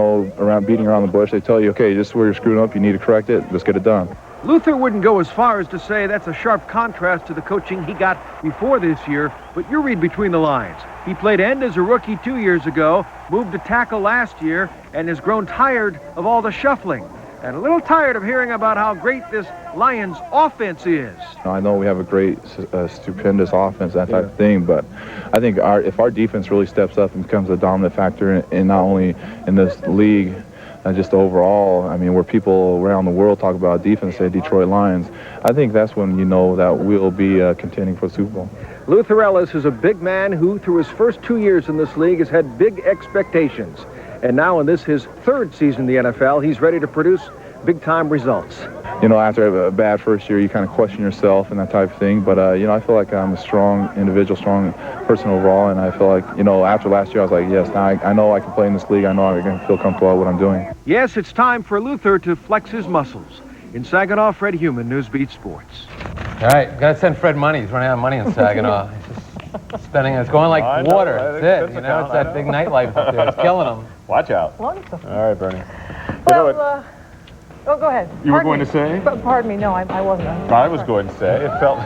beating around the bush. They tell you, okay, this is where you're screwing up, you need to correct it, let's get it done. Luther wouldn't go as far as to say that's a sharp contrast to the coaching he got before this year, but you read between the lines. He played end as a rookie 2 years ago, moved to tackle last year, and has grown tired of all the shuffling. And a little tired of hearing about how great this Lions offense is. I know we have a great, stupendous offense, that type of thing, but I think if our defense really steps up and becomes a dominant factor in not only in this league, just overall, I mean, where people around the world talk about defense, say Detroit Lions, I think that's when you know that we'll be contending for the Super Bowl. Luther Ellis is a big man who, through his first 2 years in this league, has had big expectations. And now in this, his 3rd season in the NFL, he's ready to produce big-time results. You know, after a bad first year, you kind of question yourself and that type of thing. But, you know, I feel like I'm a strong individual, strong person overall. And I feel like, you know, after last year, I was like, yes, now I know I can play in this league. I know I'm going to feel comfortable with what I'm doing. Yes, it's time for Luther to flex his muscles. In Saginaw, Fred Heumann, Newsbeat Sports. All right, got to send Fred money. He's running out of money in Saginaw. He's just spending it. It's going like water. That's it. You know, it's that big nightlife up there. It's killing him. Watch out. Wonderful. All right, Bernie. Well, oh, go ahead. You were going to say? Pardon me. No, I wasn't. I was going to say, it felt...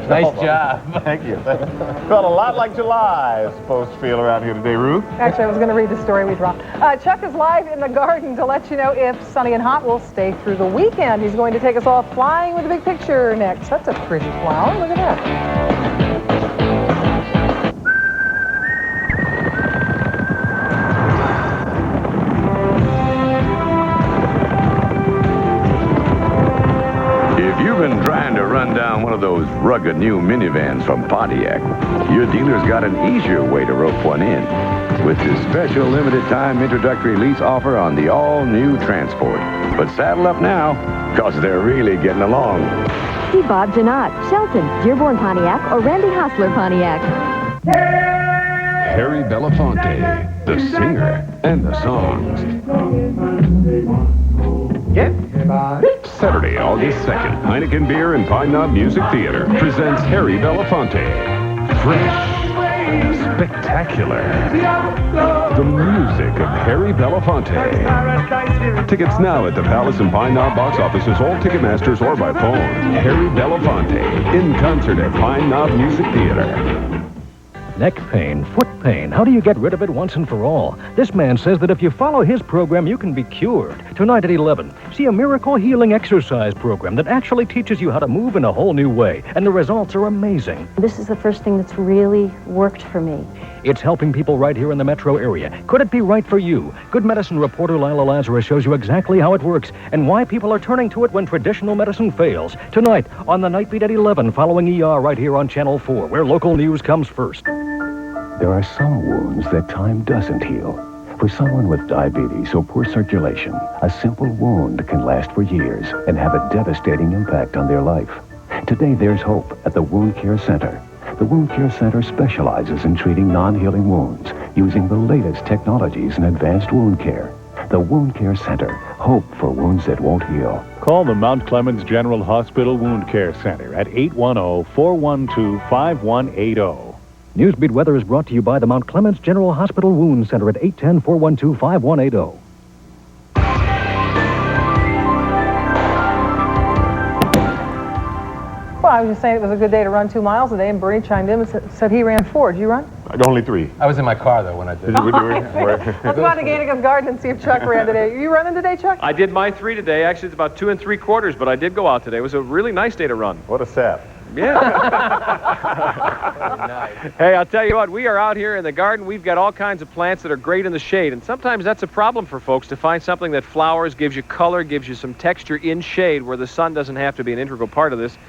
Nice job. Thank you. Felt a lot like July is supposed to feel around here today, Ruth. Actually, I was going to read the story we dropped. Chuck is live in the garden to let you know if sunny and hot will stay through the weekend. He's going to take us all flying with the big picture next. That's a pretty flower. Look at that. If you've been trying to run down one of those rugged new minivans from Pontiac, your dealer's got an easier way to rope one in with this special limited time introductory lease offer on the all-new Transport. But saddle up now, because they're really getting along. See Bob Janot, Shelton, Dearborn Pontiac, or Randy Hostler Pontiac. Harry Belafonte, the singer and the songs. Saturday, August 2nd, Heineken Beer and Pine Knob Music Theater presents Harry Belafonte. Fresh, spectacular. The music of Harry Belafonte. Tickets now at the Palace and Pine Knob box offices, all Ticketmasters, or by phone. Harry Belafonte, in concert at Pine Knob Music Theater. Neck pain, foot pain. How do you get rid of it once and for all? This man says that if you follow his program, you can be cured. Tonight at 11, see a miracle healing exercise program that actually teaches you how to move in a whole new way. And the results are amazing. This is the first thing that's really worked for me. It's helping people right here in the metro area. Could it be right for you? Good Medicine reporter Lila Lazarus shows you exactly how it works and why people are turning to it when traditional medicine fails. Tonight on the Night Beat at 11 following ER right here on Channel 4, where local news comes first. There are some wounds that time doesn't heal. For someone with diabetes or poor circulation, a simple wound can last for years and have a devastating impact on their life. Today, there's hope at the Wound Care Center. The Wound Care Center specializes in treating non-healing wounds using the latest technologies in advanced wound care. The Wound Care Center, hope for wounds that won't heal. Call the Mount Clemens General Hospital Wound Care Center at 810-412-5180. Newsbeat weather is brought to you by the Mount Clemens General Hospital Wound Center at 810-412-5180. Well, I was just saying it was a good day to run 2 miles today, and Bernie chimed in and said he ran 4. Did you run? Only 3. I was in my car, though, when I did it. Let's go out to Gainigan's Garden and see if Chuck ran today. Are you running today, Chuck? I did my 3 today. Actually, it's about 2 3/4, but I did go out today. It was a really nice day to run. What a sap. Yeah. Hey, I'll tell you what, we are out here in the garden. We've got all kinds of plants that are great in the shade, and sometimes that's a problem for folks to find something that flowers, gives you color, gives you some texture in shade where the sun doesn't have to be an integral part of this.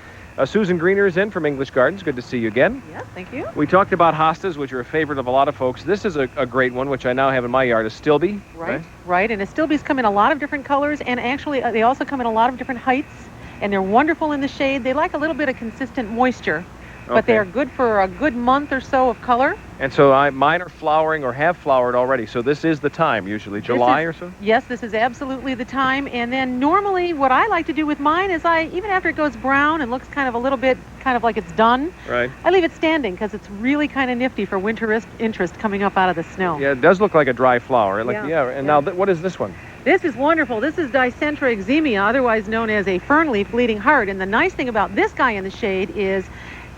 Susan Greener is in from English Gardens. Good to see you again. Yes, thank you. We talked about hostas, which are a favorite of a lot of folks. This is a great one, which I now have in my yard, a Stilby. Right. And Astilbes come in a lot of different colors, and actually they also come in a lot of different heights, and they're wonderful in the shade. They like a little bit of consistent moisture, but they are good for a good month or so of color. And so mine are flowering or have flowered already. So this is the time, usually July or so? Yes, this is absolutely the time. And then normally what I like to do with mine is even after it goes brown and looks kind of a little bit kind of like it's done, right, I leave it standing because it's really kind of nifty for winter interest coming up out of the snow. Yeah, it does look like a dry flower. Now, what is this one? This is wonderful. This is Dicentra exemia, otherwise known as a fern leaf bleeding heart. And the nice thing about this guy in the shade is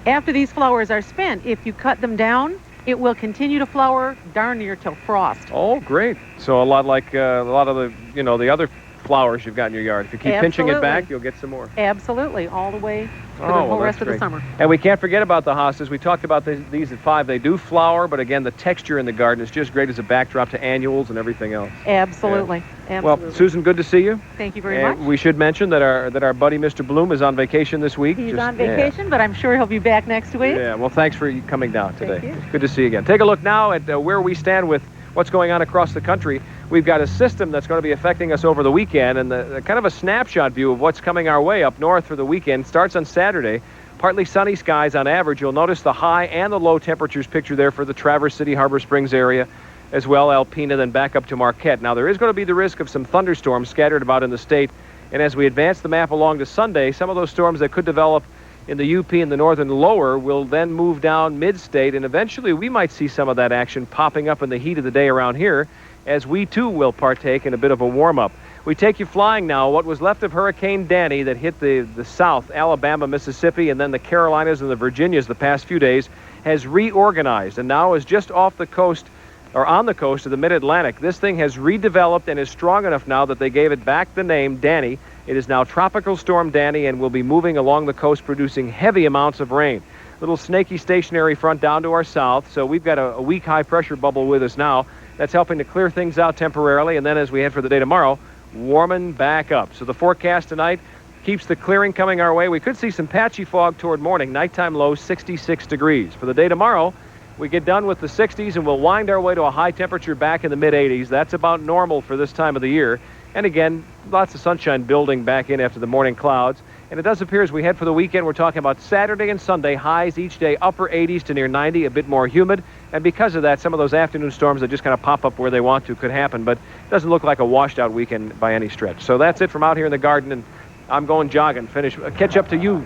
after these flowers are spent, if you cut them down, it will continue to flower darn near till frost. Oh, great. So a lot like a lot of the, the other flowers you've got in your yard. If you keep pinching it back, you'll get some more. Absolutely, all the way for the whole rest of the summer. And we can't forget about the hostas. We talked about these at 5. They do flower, but again, the texture in the garden is just great as a backdrop to annuals and everything else. Absolutely. Yeah. Absolutely. Well, Susan, good to see you. Thank you very much. We should mention that our buddy Mr. Bloom is on vacation this week. He's on vacation, but I'm sure he'll be back next week. Yeah, well, thanks for coming down today. Thank you. Good to see you again. Take a look now at where we stand with what's going on across the country. We've got a system that's going to be affecting us over the weekend, and the kind of a snapshot view of what's coming our way up north for the weekend starts on Saturday. Partly sunny skies on average. You'll notice the high and the low temperatures pictured there for the Traverse City, Harbor Springs area, as well Alpena, then back up to Marquette. Now, there is going to be the risk of some thunderstorms scattered about in the state, and as we advance the map along to Sunday, some of those storms that could develop in the UP and the northern lower will then move down mid-state, and eventually we might see some of that action popping up in the heat of the day around here, as we too will partake in a bit of a warm-up. We take you flying now. What was left of Hurricane Danny that hit the South, Alabama, Mississippi, and then the Carolinas and the Virginias the past few days has reorganized and now is just off the coast, or on the coast of the mid-Atlantic. This thing has redeveloped and is strong enough now that they gave it back the name Danny. It is now Tropical Storm Danny and will be moving along the coast, producing heavy amounts of rain. Little snaky stationary front down to our south, so we've got a weak high-pressure bubble with us now. That's helping to clear things out temporarily, and then as we head for the day tomorrow, warming back up. So the forecast tonight keeps the clearing coming our way. We could see some patchy fog toward morning. Nighttime low 66 degrees. For the day tomorrow, we get done with the 60s and we'll wind our way to a high temperature back in the mid-80s. That's about normal for this time of the year. And again, lots of sunshine building back in after the morning clouds. And it does appear as we head for the weekend, we're talking about Saturday and Sunday, highs each day, upper 80s to near 90, a bit more humid. And because of that, some of those afternoon storms that just kind of pop up where they want to could happen. But it doesn't look like a washed-out weekend by any stretch. So that's it from out here in the garden, and I'm going jogging. Catch up to you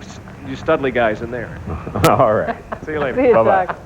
Studley guys in there. All right. See you later. See you, Bye-bye. Chuck.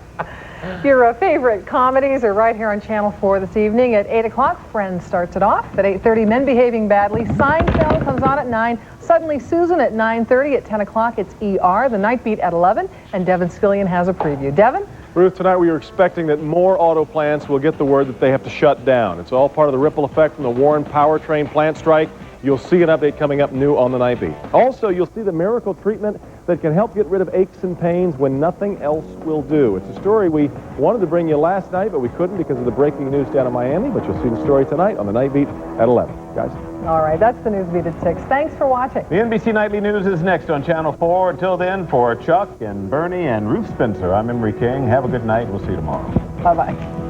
Your favorite comedies are right here on Channel 4 this evening. At 8 o'clock, Friends starts it off. At 8:30, Men Behaving Badly. Seinfeld comes on at 9. Suddenly Susan at 9:30. At 10 o'clock, it's ER. The Night Beat at 11. And Devin Scillian has a preview. Devin? Ruth, tonight we are expecting that more auto plants will get the word that they have to shut down. It's all part of the ripple effect from the Warren powertrain plant strike. You'll see an update coming up new on the Night Beat. Also, you'll see the miracle treatment that can help get rid of aches and pains when nothing else will do. It's a story we wanted to bring you last night, but we couldn't because of the breaking news down in Miami. But you'll see the story tonight on the Night Beat at 11. Guys. All right, that's the News Beat at 6. Thanks for watching. The NBC Nightly News is next on Channel 4. Until then, for Chuck and Bernie and Ruth Spencer, I'm Emery King. Have a good night. We'll see you tomorrow. Bye-bye.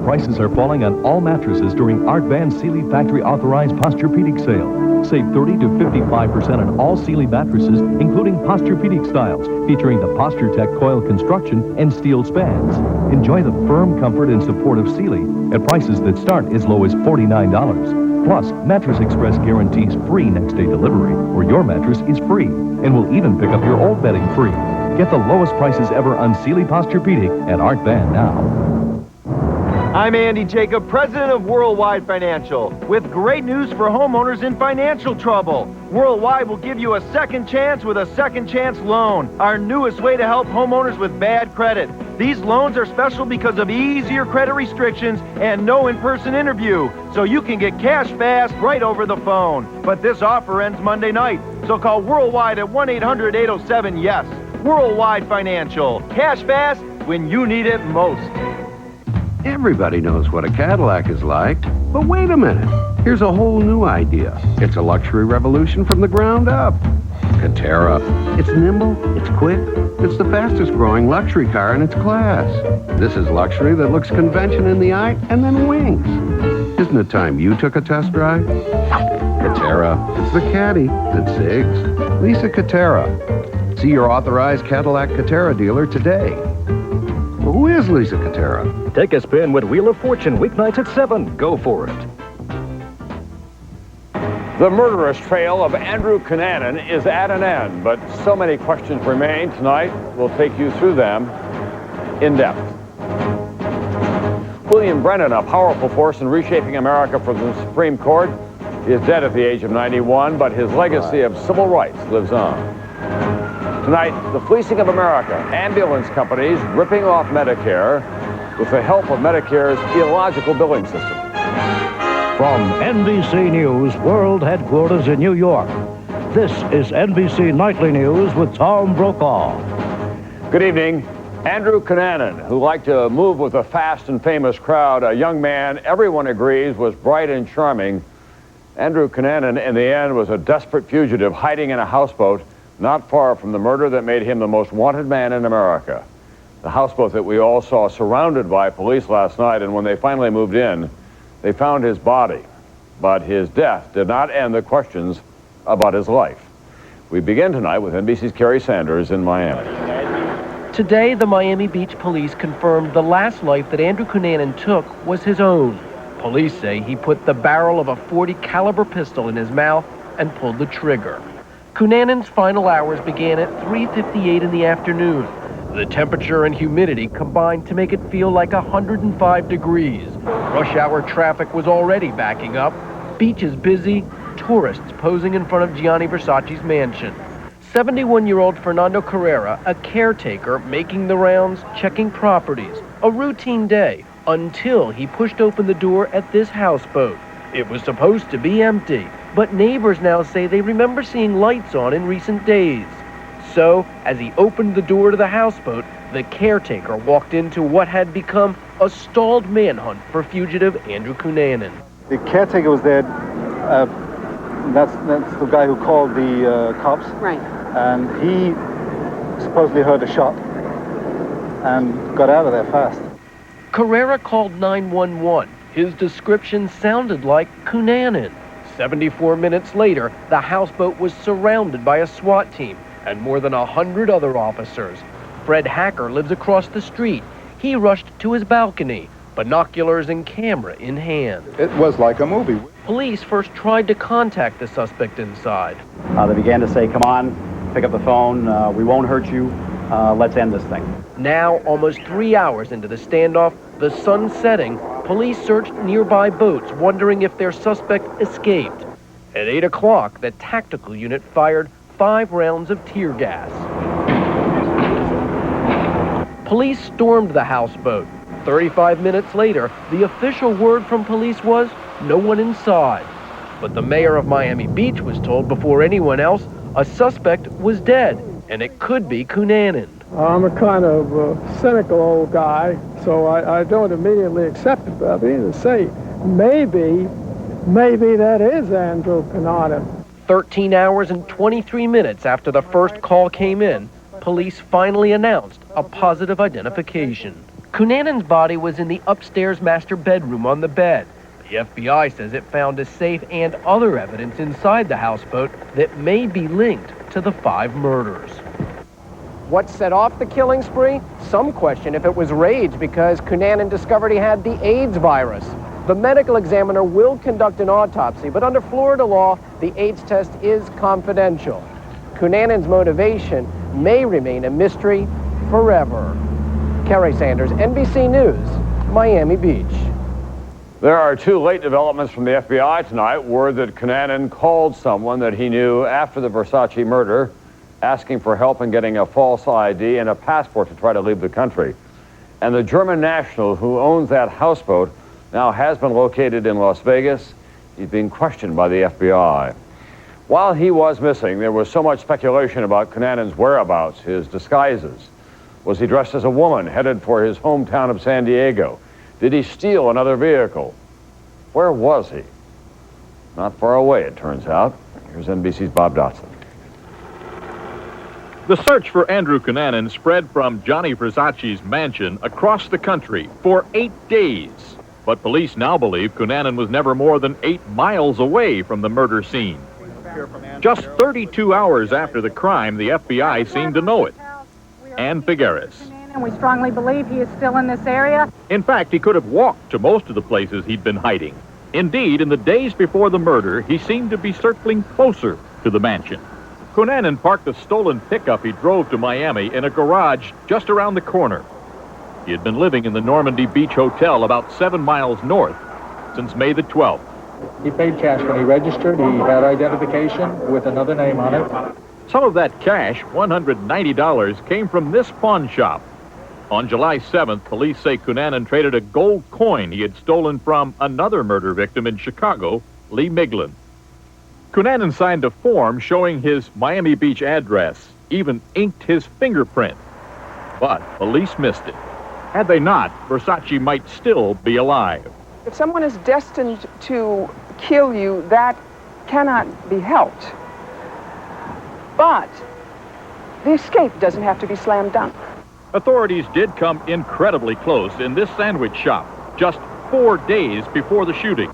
Prices are falling on all mattresses during Art Van Sealy Factory Authorized Posturepedic Sale. Save 30 to 55% on all Sealy mattresses, including Posturepedic styles, featuring the PostureTech coil construction and steel spans. Enjoy the firm comfort and support of Sealy at prices that start as low as $49. Plus, Mattress Express guarantees free next-day delivery, or your mattress is free, and will even pick up your old bedding free. Get the lowest prices ever on Sealy Posturepedic at Art Van now. I'm Andy Jacob, president of Worldwide Financial, with great news for homeowners in financial trouble. Worldwide will give you a second chance with a second chance loan, our newest way to help homeowners with bad credit. These loans are special because of easier credit restrictions and no in-person interview, so you can get cash fast right over the phone. But this offer ends Monday night, so call Worldwide at 1-800-807-YES. Worldwide Financial, cash fast when you need it most. Everybody knows what a Cadillac is like, but wait a minute. Here's a whole new idea. It's a luxury revolution from the ground up. Catera. It's nimble, it's quick, it's the fastest growing luxury car in its class. This is luxury that looks convention in the eye and then winks. Isn't it time you took a test drive? Catera. It's the Caddy that zigs. Lisa Catera. See your authorized Cadillac Catera dealer today. Who is Lisa Catera? Take a spin with Wheel of Fortune weeknights at 7. Go for it. The murderous trail of Andrew Cunanan is at an end, but so many questions remain. Tonight, we'll take you through them in depth. William Brennan, a powerful force in reshaping America for the Supreme Court, is dead at the age of 91, but his legacy of civil rights lives on. Tonight, the fleecing of America, ambulance companies ripping off Medicare with the help of Medicare's illogical billing system. From NBC News World Headquarters in New York, this is NBC Nightly News with Tom Brokaw. Good evening. Andrew Cunanan, who liked to move with a fast and famous crowd, a young man everyone agrees was bright and charming. Andrew Cunanan, in the end, was a desperate fugitive hiding in a houseboat not far from the murder that made him the most wanted man in America. The houseboat that we all saw surrounded by police last night, and when they finally moved in, they found his body. But his death did not end the questions about his life. We begin tonight with NBC's Kerry Sanders in Miami. Today, the Miami Beach police confirmed the last life that Andrew Cunanan took was his own. Police say he put the barrel of a .40 caliber pistol in his mouth and pulled the trigger. Cunanan's final hours began at 3:58 in the afternoon. The temperature and humidity combined to make it feel like 105 degrees. Rush hour traffic was already backing up. Beaches busy, tourists posing in front of Gianni Versace's mansion. 71-year-old Fernando Carrera, a caretaker making the rounds, checking properties. A routine day until he pushed open the door at this houseboat. It was supposed to be empty, but neighbors now say they remember seeing lights on in recent days. So, as he opened the door to the houseboat, the caretaker walked into what had become a stalled manhunt for fugitive Andrew Cunanan. The caretaker was there. That's the guy who called the cops. Right. And he supposedly heard a shot and got out of there fast. Carrera called 911. His description sounded like Cunanan. 74 minutes later, the houseboat was surrounded by a SWAT team and more than 100 other officers. Fred Hacker lives across the street. He rushed to his balcony, binoculars and camera in hand. It was like a movie. Police first tried to contact the suspect inside. They began to say, come on, pick up the phone. We won't hurt you. Let's end this thing. Now, almost 3 hours into the standoff, the sun setting, police searched nearby boats, wondering if their suspect escaped. At 8 o'clock, the tactical unit fired 5 rounds of tear gas. Police stormed the houseboat. 35 minutes later, the official word from police was no one inside. But the mayor of Miami Beach was told before anyone else a suspect was dead, and it could be Cunanan. I'm a kind of cynical old guy, so I don't immediately accept it, but I begin to say, maybe that is Andrew Cunanan. 13 hours and 23 minutes after the first call came in, police finally announced a positive identification. Cunanan's body was in the upstairs master bedroom on the bed. The FBI says it found a safe and other evidence inside the houseboat that may be linked to the 5 murders. What set off the killing spree? Some question if it was rage because Cunanan discovered he had the AIDS virus. The medical examiner will conduct an autopsy, but under Florida law, the AIDS test is confidential. Cunanan's motivation may remain a mystery forever. Kerry Sanders, NBC News, Miami Beach. There are 2 late developments from the FBI tonight. Word that Cunanan called someone that he knew after the Versace murder, asking for help in getting a false ID and a passport to try to leave the country. And the German national who owns that houseboat now has been located in Las Vegas. He's being questioned by the FBI. While he was missing, there was so much speculation about Cunanan's whereabouts, his disguises. Was he dressed as a woman headed for his hometown of San Diego? Did he steal another vehicle? Where was he? Not far away, it turns out. Here's NBC's Bob Dotson. The search for Andrew Cunanan spread from Johnny Versace's mansion across the country for 8 days. But police now believe Cunanan was never more than 8 miles away from the murder scene. Just 32 hours after the crime, the FBI seemed to know it. Ann Figueres. And we strongly believe he is still in this area. In fact, he could have walked to most of the places he'd been hiding. Indeed, in the days before the murder, he seemed to be circling closer to the mansion. Cunanan parked a stolen pickup he drove to Miami in a garage just around the corner. He had been living in the Normandy Beach Hotel about 7 miles north since May the 12th. He paid cash when he registered. He had identification with another name on it. Some of that cash, $190, came from this pawn shop. On July 7th, police say Cunanan traded a gold coin he had stolen from another murder victim in Chicago, Lee Miglin. Cunanan signed a form showing his Miami Beach address, even inked his fingerprint. But police missed it. Had they not, Versace might still be alive. If someone is destined to kill you, that cannot be helped. But the escape doesn't have to be slam dunk. Authorities did come incredibly close in this sandwich shop, just 4 days before the shooting.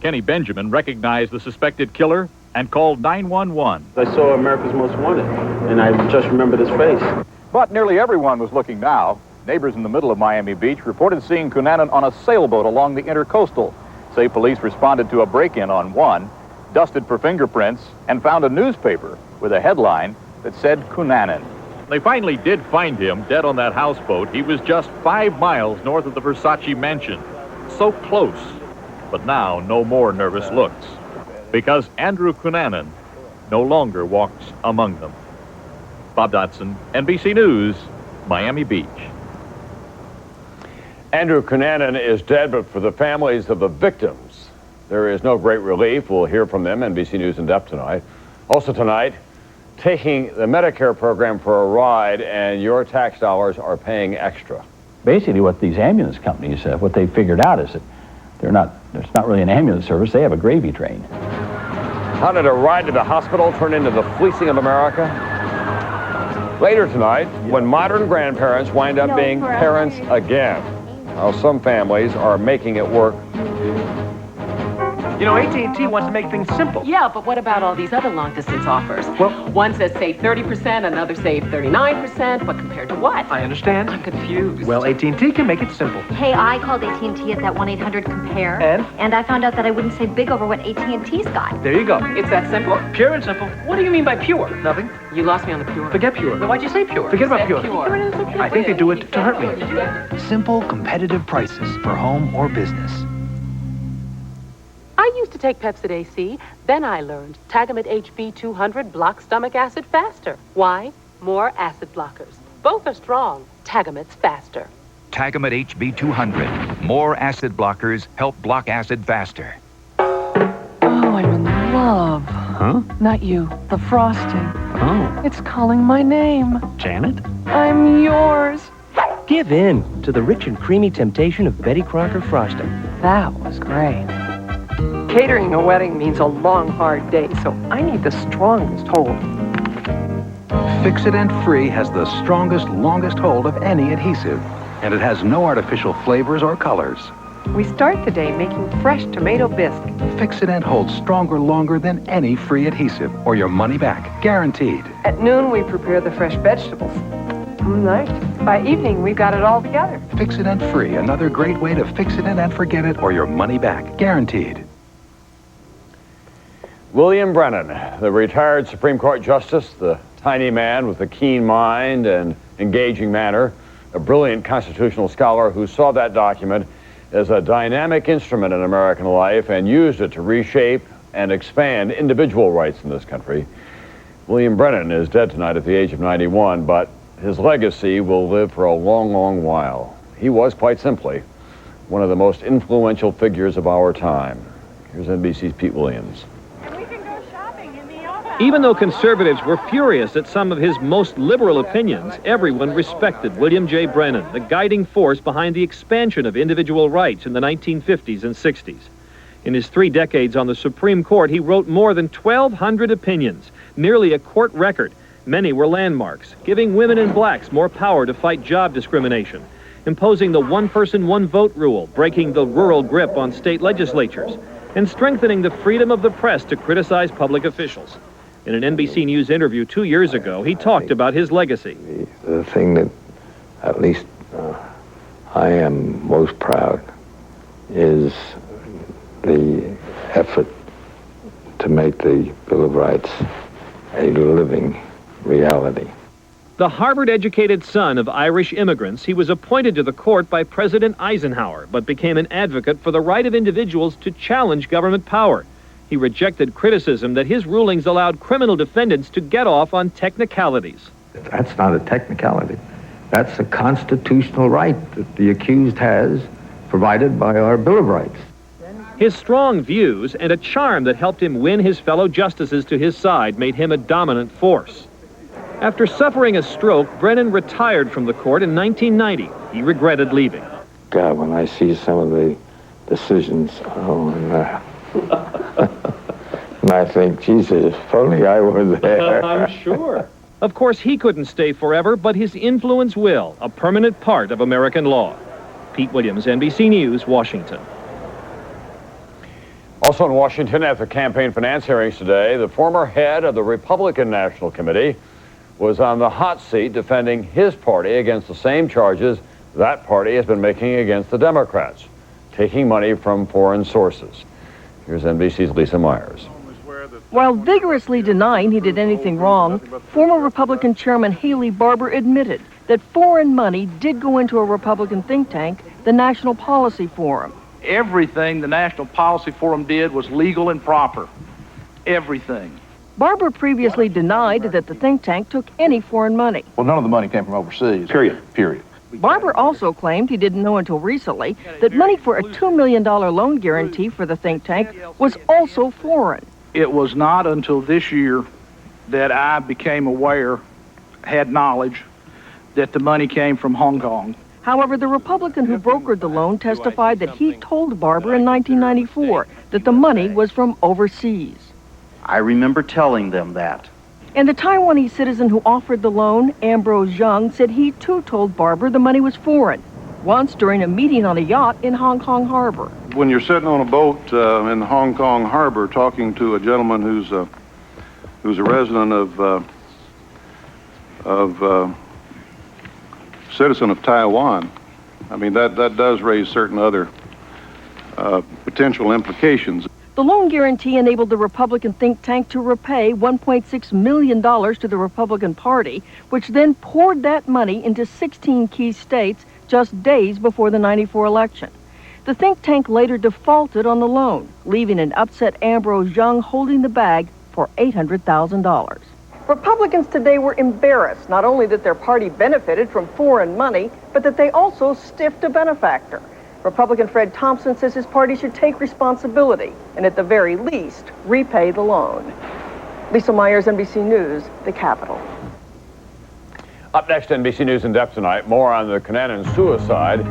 Kenny Benjamin recognized the suspected killer and called 911. I saw America's Most Wanted, and I just remembered his face. But nearly everyone was looking now. Neighbors in the middle of Miami Beach reported seeing Cunanan on a sailboat along the Intercoastal. Say police responded to a break-in on one, dusted for fingerprints, and found a newspaper with a headline that said Cunanan. They finally did find him dead on that houseboat. He was just 5 miles north of the Versace mansion. So close, but now no more nervous looks. Because Andrew Cunanan no longer walks among them. Bob Dotson, NBC News, Miami Beach. Andrew Cunanan is dead, but for the families of the victims, there is no great relief. We'll hear from them, NBC News in depth tonight. Also tonight, taking the Medicare program for a ride, and your tax dollars are paying extra. Basically, what these ambulance companies have, what they figured out is that there's not really an ambulance service. They have a gravy train. How did a ride to the hospital turn into the fleecing of America? Later tonight, when modern grandparents wind up being parents again. How some families are making it work. You know, AT&T wants to make things simple. Yeah, but what about all these other long-distance offers? Well, one says save 30%, another save 39%, but compared to what? I understand. I'm confused. Well, AT&T can make it simple. Hey, I called AT&T at that 1-800-COMPARE. And I found out that I wouldn't say big over what AT&T's got. There you go. It's that simple? Pure and simple. What do you mean by pure? Nothing. You lost me on the pure. Forget pure. Then why'd you say pure? Forget about pure. Pure. I think they do it to hurt me. Simple, competitive prices for home or business. I used to take Pepsid AC. Then I learned Tagamet HB200 blocks stomach acid faster. Why? More acid blockers. Both are strong. Tagamet's faster. Tagamet HB200. More acid blockers help block acid faster. Oh, I'm in love. Huh? Not you, the frosting. Oh. It's calling my name. Janet? I'm yours. Give in to the rich and creamy temptation of Betty Crocker frosting. That was great. Catering a wedding means a long, hard day, so I need the strongest hold. Fix-It and Free has the strongest, longest hold of any adhesive, and it has no artificial flavors or colors. We start the day making fresh tomato bisque. Fix-It and holds stronger longer than any free adhesive, or your money back, guaranteed. At noon, we prepare the fresh vegetables. Nice. By evening, we've got it all together. Fix-It and Free, another great way to fix it and forget it, or your money back, guaranteed. William Brennan, the retired Supreme Court Justice, the tiny man with a keen mind and engaging manner, a brilliant constitutional scholar who saw that document as a dynamic instrument in American life and used it to reshape and expand individual rights in this country. William Brennan is dead tonight at the age of 91, but his legacy will live for a long, long while. He was, quite simply, one of the most influential figures of our time. Here's NBC's Pete Williams. Even though conservatives were furious at some of his most liberal opinions, everyone respected William J. Brennan, the guiding force behind the expansion of individual rights in the 1950s and 60s. In his 3 decades on the Supreme Court, he wrote more than 1,200 opinions, nearly a court record. Many were landmarks, giving women and blacks more power to fight job discrimination, imposing the one-person, one-vote rule, breaking the rural grip on state legislatures, and strengthening the freedom of the press to criticize public officials. In an NBC News interview 2 years ago, he talked about his legacy. The thing that at least I am most proud is the effort to make the Bill of Rights a living reality. The Harvard-educated son of Irish immigrants, he was appointed to the court by President Eisenhower, but became an advocate for the right of individuals to challenge government power. He rejected criticism that his rulings allowed criminal defendants to get off on technicalities. That's not a technicality. That's a constitutional right that the accused has, provided by our Bill of Rights. His strong views and a charm that helped him win his fellow justices to his side made him a dominant force. After suffering a stroke, Brennan retired from the court in 1990. He regretted leaving. God, when I see some of the decisions, and I think, Jesus, if only I were there. I'm sure. Of course, he couldn't stay forever, but his influence will, a permanent part of American law. Pete Williams, NBC News, Washington. Also in Washington at the campaign finance hearings today, the former head of the Republican National Committee was on the hot seat defending his party against the same charges that party has been making against the Democrats, taking money from foreign sources. Here's NBC's Lisa Myers. While vigorously denying he did anything wrong, former Republican Chairman Haley Barbour admitted that foreign money did go into a Republican think tank, the National Policy Forum. Everything the National Policy Forum did was legal and proper. Everything. Barbour previously denied that the think tank took any foreign money. Well, none of the money came from overseas. Period. Barbour also claimed he didn't know until recently that money for a $2 million loan guarantee for the think tank was also foreign. It was not until this year that I became aware, had knowledge, that the money came from Hong Kong. However, the Republican who brokered the loan testified that he told Barbour in 1994 that the money was from overseas. I remember telling them that. And the Taiwanese citizen who offered the loan, Ambrose Young, said he too told Barbour the money was foreign. once during a meeting on a yacht in Hong Kong Harbor. When you're sitting on a boat in Hong Kong Harbor talking to a gentleman who's a resident of citizen of Taiwan, I mean, that does raise certain other potential implications. The loan guarantee enabled the Republican think tank to repay $1.6 million to the Republican Party, which then poured that money into 16 key states just days before the '94 election. The think tank later defaulted on the loan, leaving an upset Ambrose Young holding the bag for $800,000. Republicans today were embarrassed not only that their party benefited from foreign money, but that they also stiffed a benefactor. Republican Fred Thompson says his party should take responsibility and at the very least repay the loan. Lisa Myers, NBC News, the Capitol. Up next, NBC News in depth tonight, more on the Cunanan suicide.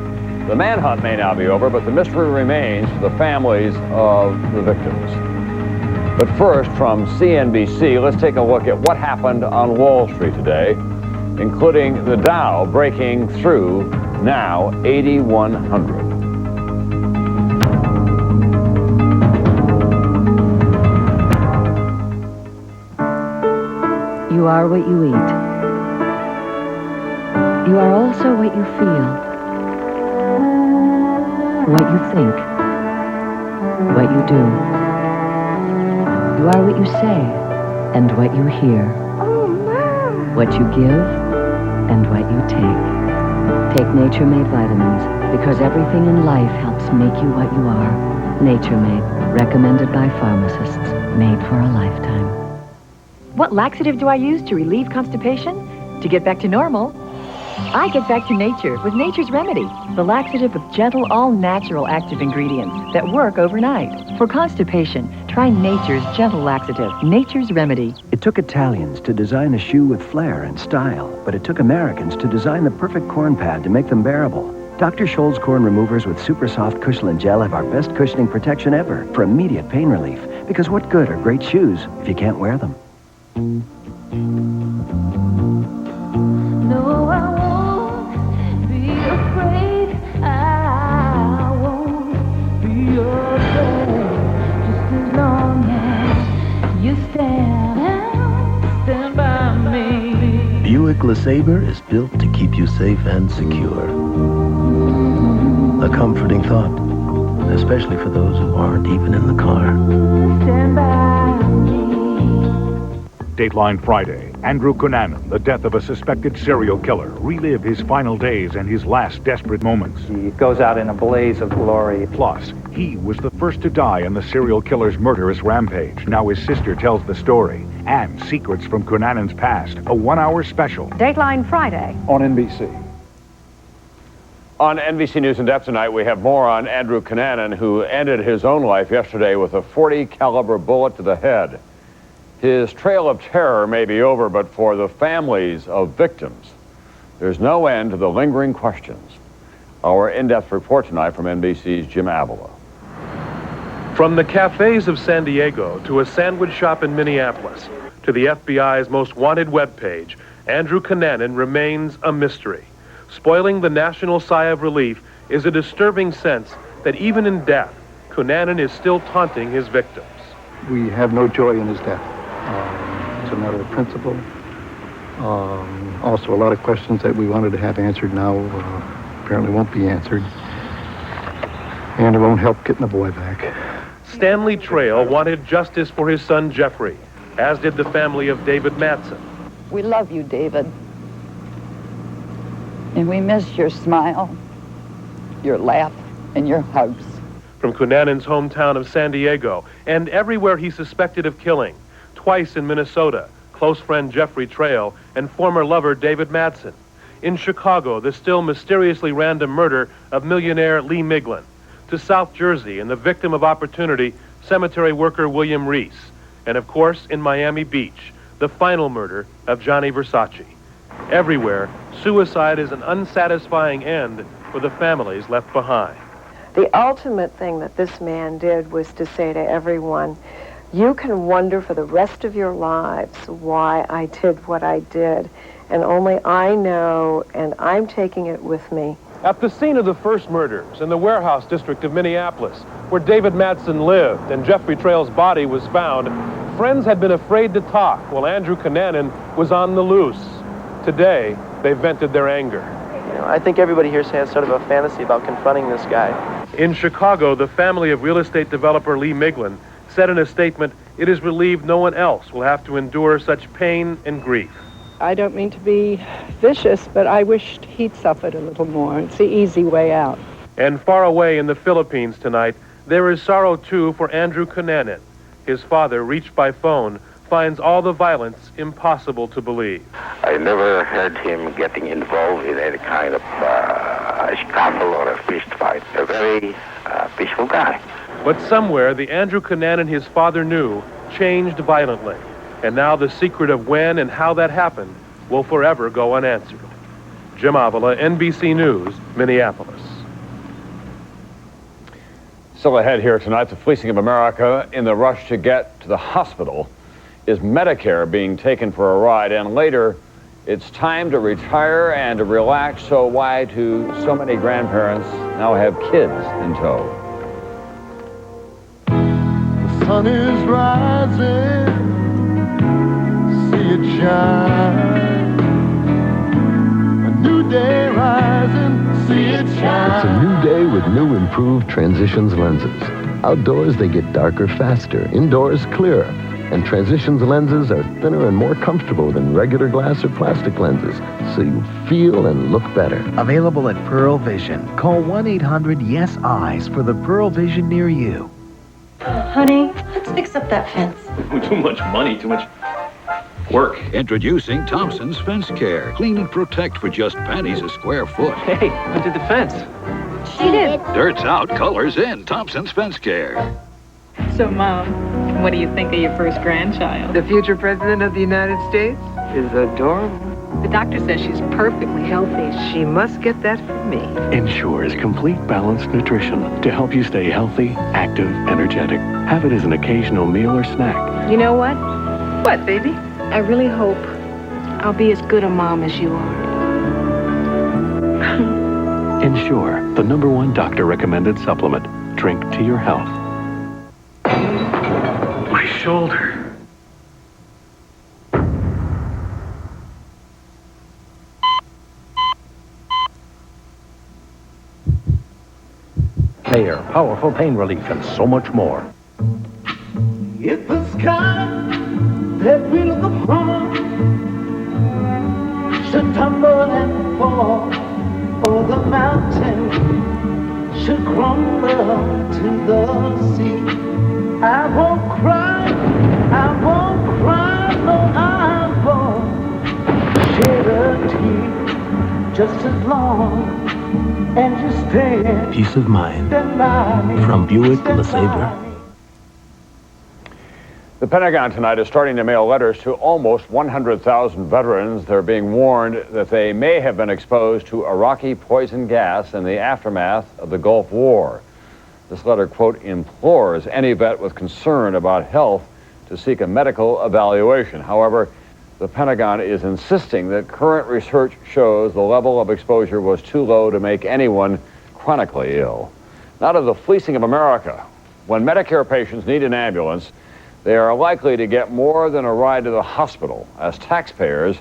The manhunt may now be over, but the mystery remains for the families of the victims. But first, from CNBC, let's take a look at what happened on Wall Street today, including the Dow breaking through now 8,100. You are what you eat. You are also what you feel, what you think, what you do. You are what you say and what you hear, what you give and what you take. Take Nature Made vitamins because everything in life helps make you what you are. Nature Made, recommended by pharmacists, made for a lifetime. What laxative do I use to relieve constipation? To get back to normal, I get back to nature with Nature's Remedy, the laxative with gentle, all-natural active ingredients that work overnight. For constipation, try Nature's gentle laxative, Nature's Remedy. It took Italians to design a shoe with flair and style, but it took Americans to design the perfect corn pad to make them bearable. Dr. Scholl's corn removers with super soft Cushioned gel have our best cushioning protection ever for immediate pain relief. Because what good are great shoes if you can't wear them? No, I won't be afraid. I won't be afraid. Just as long as you stand by me. Buick LeSabre is built to keep you safe and secure. A comforting thought, especially for those who aren't even in the car. Stand by me. Dateline Friday. Andrew Cunanan, the death of a suspected serial killer, relived his final days and his last desperate moments. He goes out in a blaze of glory. Plus, he was the first to die in the serial killer's murderous rampage. Now his sister tells the story. And secrets from Cunanan's past. A 1-hour special. Dateline Friday. On NBC. On NBC News in depth tonight, we have more on Andrew Cunanan, who ended his own life yesterday with a .40 caliber bullet to the head. His trail of terror may be over, but for the families of victims, there's no end to the lingering questions. Our in-depth report tonight from NBC's Jim Avila. From the cafes of San Diego to a sandwich shop in Minneapolis to the FBI's most wanted webpage, Andrew Cunanan remains a mystery. Spoiling the national sigh of relief is a disturbing sense that even in death, Cunanan is still taunting his victims. We have no joy in his death. It's a matter of principle. Also, a lot of questions that we wanted to have answered now apparently won't be answered. And it won't help getting the boy back. Stanley Trail wanted justice for his son Jeffrey, as did the family of David Mattson. We love you, David. And we miss your smile, your laugh, and your hugs. From Cunanan's hometown of San Diego and everywhere he suspected of killing, twice in Minnesota, close friend Jeffrey Trail and former lover David Mattson. In Chicago, the still mysteriously random murder of millionaire Lee Miglin. To South Jersey and the victim of opportunity, cemetery worker William Reese. And of course, in Miami Beach, the final murder of Johnny Versace. Everywhere, suicide is an unsatisfying end for the families left behind. The ultimate thing that this man did was to say to everyone, you can wonder for the rest of your lives why I did what I did, and only I know, and I'm taking it with me. At the scene of the first murders in the warehouse district of Minneapolis, where David Madsen lived and Jeffrey Trail's body was found, friends had been afraid to talk while Andrew Cunanan was on the loose. Today, they vented their anger. I think everybody here has sort of a fantasy about confronting this guy. In Chicago, the family of real estate developer Lee Miglin said in a statement, it is relieved no one else will have to endure such pain and grief. I don't mean to be vicious, but I wished he'd suffered a little more. It's the easy way out. And far away in the Philippines tonight, there is sorrow too for Andrew Cunanan. His father, reached by phone, finds all the violence impossible to believe. I never heard him getting involved in any kind of a scuffle or a fist fight. A very peaceful guy. But somewhere, the Andrew Cunanan his father knew changed violently. And now the secret of when and how that happened will forever go unanswered. Jim Avila, NBC News, Minneapolis. Still ahead here tonight, the fleecing of America in the rush to get to the hospital. Is Medicare being taken for a ride? And later, it's time to retire and to relax, so why do so many grandparents now have kids in tow? The sun is rising, see it shine. A new day rising, see it shine. It's a new day with new improved Transitions lenses. Outdoors, they get darker faster. Indoors, clearer. And Transitions lenses are thinner and more comfortable than regular glass or plastic lenses, so you feel and look better. Available at Pearl Vision. Call 1-800-YES-EYES for the Pearl Vision near you. Honey, let's fix up that fence. Too much money, too much work. Introducing Thompson's Fence Care. Clean and protect for just pennies a square foot. Hey, who did the fence? She did. Dirt's out, color's in. Thompson's Fence Care. So, Mom, what do you think of your first grandchild? The future president of the United States is adorable. The doctor says she's perfectly healthy. She must get that from me. Ensure is complete balanced nutrition to help you stay healthy, active, energetic. Have it as an occasional meal or snack. You know what? What, baby? I really hope I'll be as good a mom as you are. Ensure, the #1 doctor-recommended supplement. Drink to your health. My shoulder. Hair, powerful pain relief, and so much more. If the sky that we look upon should tumble and fall, or the mountain should crumble to the sea, I won't cry, no, I won't shed a tear just as long as you stand. Peace of mind from Buick LeSabre. The Pentagon tonight is starting to mail letters to almost 100,000 veterans. They're being warned that they may have been exposed to Iraqi poison gas in the aftermath of the Gulf War. This letter, quote, implores any vet with concern about health to seek a medical evaluation. However, the Pentagon is insisting that current research shows the level of exposure was too low to make anyone chronically ill. Now to the fleecing of America. When Medicare patients need an ambulance, they are likely to get more than a ride to the hospital. As taxpayers,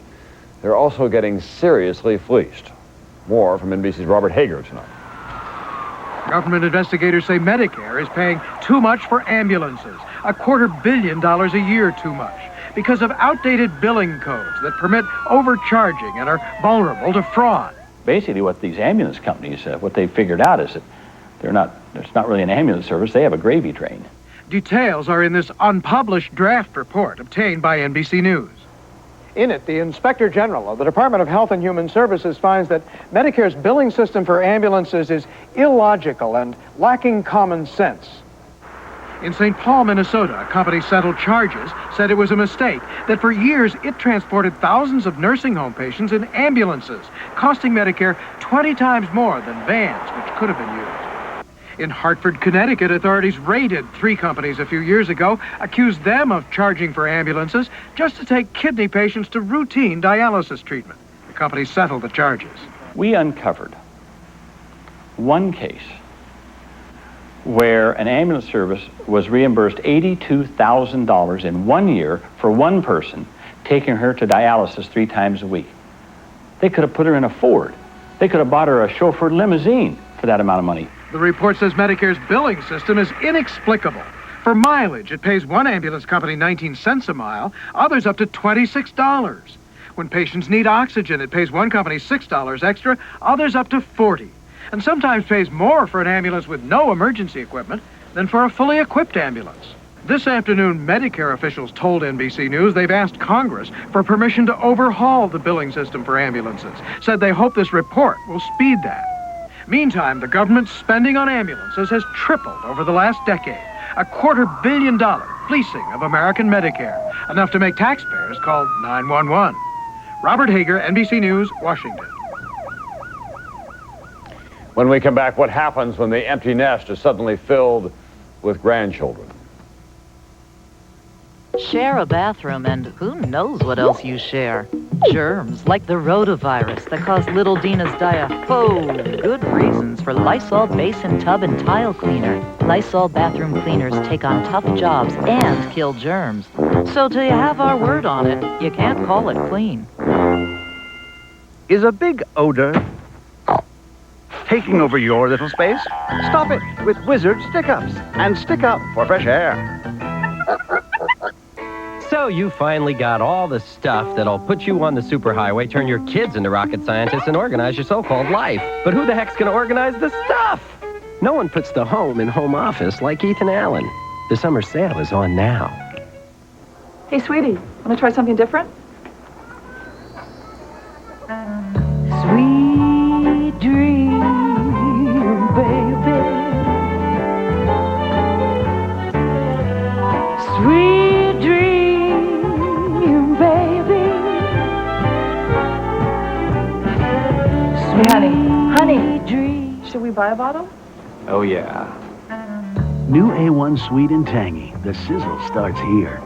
they're also getting seriously fleeced. More from NBC's Robert Hager tonight. Government investigators say Medicare is paying too much for ambulances, $250 million a year too much, because of outdated billing codes that permit overcharging and are vulnerable to fraud. Basically, what these ambulance companies, what they figured out is that it's not really an ambulance service, they have a gravy train. Details are in this unpublished draft report obtained by NBC News. In it, the Inspector General of the Department of Health and Human Services finds that Medicare's billing system for ambulances is illogical and lacking common sense. In St. Paul, Minnesota, a company settled charges, said it was a mistake, that for years it transported thousands of nursing home patients in ambulances, costing Medicare 20 times more than vans, which could have been used. In Hartford, Connecticut, authorities raided 3 companies a few years ago, accused them of charging for ambulances just to take kidney patients to routine dialysis treatment. The company settled the charges. We uncovered one case where an ambulance service was reimbursed $82,000 in 1 year for one person, taking her to dialysis 3 times a week. They could have put her in a Ford. They could have bought her a chauffeured limousine for that amount of money. The report says Medicare's billing system is inexplicable. For mileage, it pays one ambulance company 19 cents a mile, others up to $26. When patients need oxygen, it pays one company $6 extra, others up to $40. And sometimes pays more for an ambulance with no emergency equipment than for a fully equipped ambulance. This afternoon, Medicare officials told NBC News they've asked Congress for permission to overhaul the billing system for ambulances. Said they hope this report will speed that. Meantime, the government's spending on ambulances has tripled over the last decade. $250 million fleecing of American Medicare, enough to make taxpayers call 911. Robert Hager, NBC News, Washington. When we come back, what happens when the empty nest is suddenly filled with grandchildren? Share a bathroom and who knows what else you share. Germs like the rotavirus that caused little Dina's die. Oh, good reasons for Lysol basin tub and tile cleaner. Lysol bathroom cleaners take on tough jobs and kill germs. So till you have our word on it, you can't call it clean. Is a big odor taking over your little space? Stop it with Wizard Stick-Ups and Stick Up for fresh air. So you finally got all the stuff that'll put you on the superhighway, turn your kids into rocket scientists, and organize your so-called life. But who the heck's going to organize the stuff? No one puts the home in home office like Ethan Allen. The summer sale is on now. Hey, sweetie, want to try something different? Sweet dream, baby. Sweet dream, baby. Hey, honey, should we buy a bottle? Oh, yeah. New A1 Sweet and Tangy. The sizzle starts here.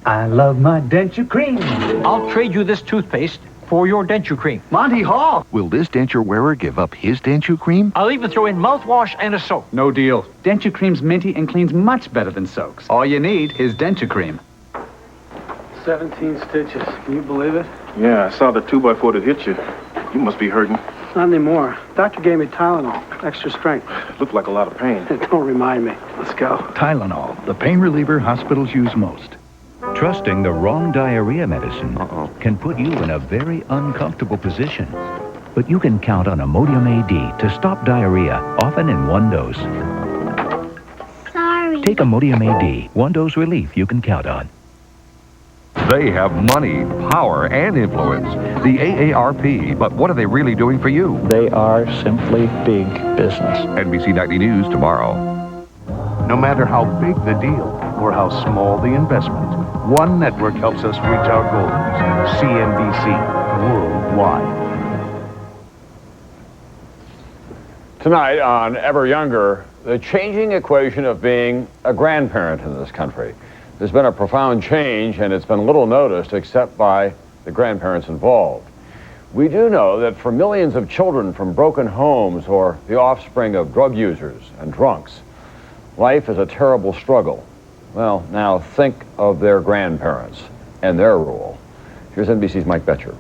I love my denture cream. I'll trade you this toothpaste for your denture cream. Monty Hall. Will this denture wearer give up his denture cream? I'll even throw in mouthwash and a soap. No deal. Denture cream's minty and cleans much better than soaks. All you need is denture cream. 17 stitches. Can you believe it? Yeah, I saw the 2x4 that hit you. You must be hurting. Not anymore. Doctor gave me Tylenol, extra strength. Looked like a lot of pain. Don't remind me. Let's go. Tylenol, the pain reliever hospitals use most. Trusting the wrong diarrhea medicine can put you in a very uncomfortable position. But you can count on Imodium AD to stop diarrhea, often in one dose. Sorry. Take Imodium AD, one dose relief you can count on. They have money, power, and influence. The AARP, but what are they really doing for you? They are simply big business. NBC Nightly News tomorrow. No matter how big the deal or how small the investment, one network helps us reach our goals. CNBC, worldwide. Tonight on Ever Younger, the changing equation of being a grandparent in this country. There's been a profound change, and it's been little noticed except by the grandparents involved. We do know that for millions of children from broken homes or the offspring of drug users and drunks, life is a terrible struggle. Well, now think of their grandparents and their role. Here's NBC's Mike Betcher.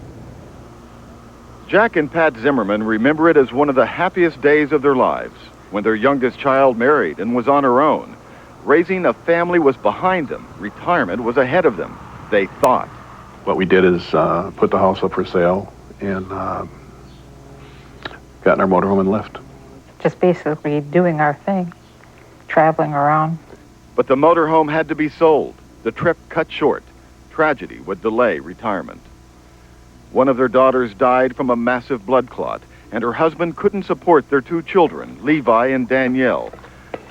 Jack and Pat Zimmerman remember it as one of the happiest days of their lives when their youngest child married and was on her own. Raising a family was behind them. Retirement was ahead of them, they thought. What we did is put the house up for sale and got in our motorhome and left. Just basically doing our thing, traveling around. But the motorhome had to be sold. The trip cut short. Tragedy would delay retirement. One of their daughters died from a massive blood clot, and her husband couldn't support their 2 children, Levi and Danielle.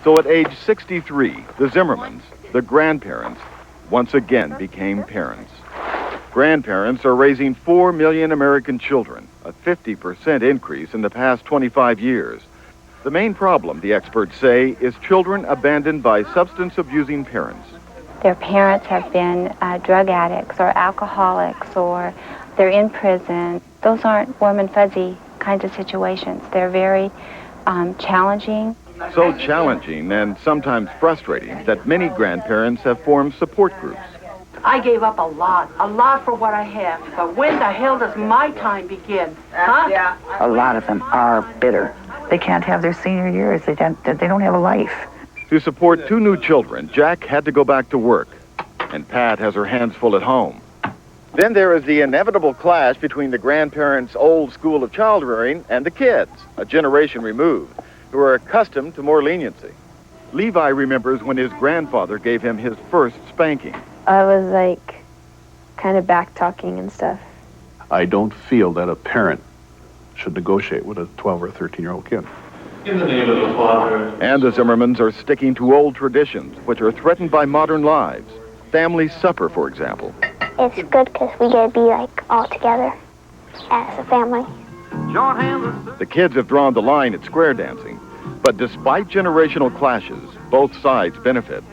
So at age 63, the Zimmermans, the grandparents, once again became parents. Grandparents are raising 4 million American children, a 50% increase in the past 25 years. The main problem, the experts say, is children abandoned by substance-abusing parents. Their parents have been drug addicts or alcoholics, or they're in prison. Those aren't warm and fuzzy kinds of situations. They're very challenging. So challenging and sometimes frustrating that many grandparents have formed support groups. I gave up a lot for what I have. But when the hell does my time begin? Huh? Yeah. A lot of them are bitter. They can't have their senior years. They don't have a life. To support 2 new children, Jack had to go back to work, and Pat has her hands full at home. Then there is the inevitable clash between the grandparents' old school of child rearing and the kids, a generation removed, who are accustomed to more leniency. Levi remembers when his grandfather gave him his first spanking. I was like kind of back-talking and stuff. I don't feel that a parent should negotiate with a 12 or 13-year-old kid. In the name of the Father. And the Zimmermans are sticking to old traditions, which are threatened by modern lives. Family supper, for example. It's good because we get to be like all together as a family. The kids have drawn the line at square dancing, but despite generational clashes, both sides benefit.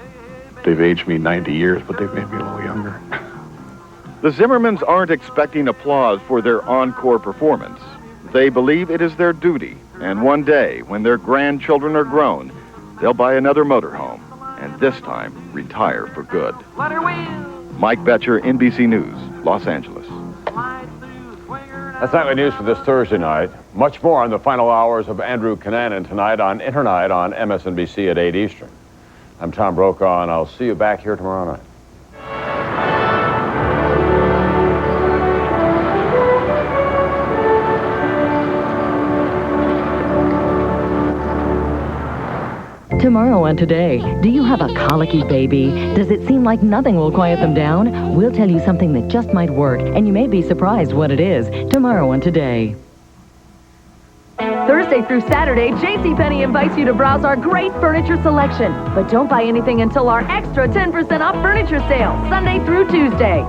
They've aged me 90 years, but they've made me a little younger. The Zimmermans aren't expecting applause for their encore performance. They believe it is their duty, and one day, when their grandchildren are grown, they'll buy another motorhome, and this time retire for good. Mike Betcher, NBC News, Los Angeles. That's nightly news for this Thursday night. Much more on the final hours of Andrew Cunanan tonight on Internight on MSNBC at 8 Eastern. I'm Tom Brokaw, and I'll see you back here tomorrow night. Tomorrow on Today, do you have a colicky baby? Does it seem like nothing will quiet them down? We'll tell you something that just might work, and you may be surprised what it is. Tomorrow on Today. Thursday through Saturday, JCPenney invites you to browse our great furniture selection. But don't buy anything until our extra 10% off furniture sale, Sunday through Tuesday.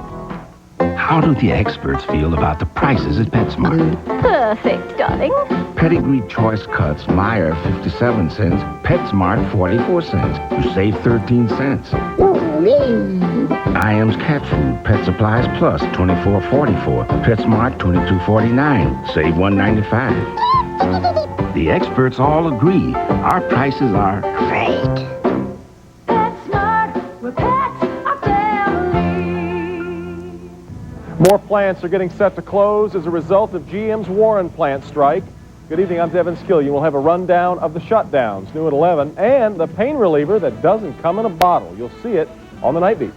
How do the experts feel about the prices at PetSmart? Perfect, darling. Pedigree Choice Cuts, Meyer, 57 cents. PetSmart, 44 cents. You save 13 cents. Iam's Cat Food, Pet Supplies Plus, $24.44. PetSmart, $22.49. Save $1.95. The experts all agree. Our prices are great. PetSmart, where pets are family. More plants are getting set to close as a result of GM's Warren plant strike. Good evening, I'm Devin Skillion. We'll have a rundown of the shutdowns, new at 11, and the pain reliever that doesn't come in a bottle. You'll see it on the Night Beat.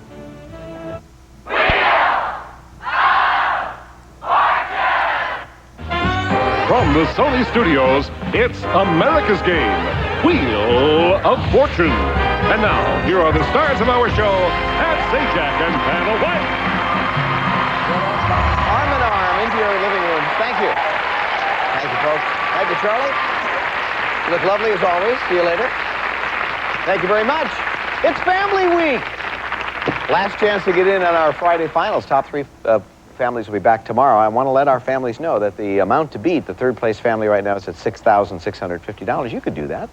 From the Sony Studios, it's America's Game, Wheel of Fortune. And now, here are the stars of our show, Pat Sajak and Pamela White. Arm in arm into your living room. Thank you. Thank you, folks. Thank you, Charlie. You look lovely as always. See you later. Thank you very much. It's Family Week. Last chance to get in on our Friday finals. Top 3 families will be back tomorrow. I want to let our families know that the amount to beat, the third place family right now is at $6,650. You could do that.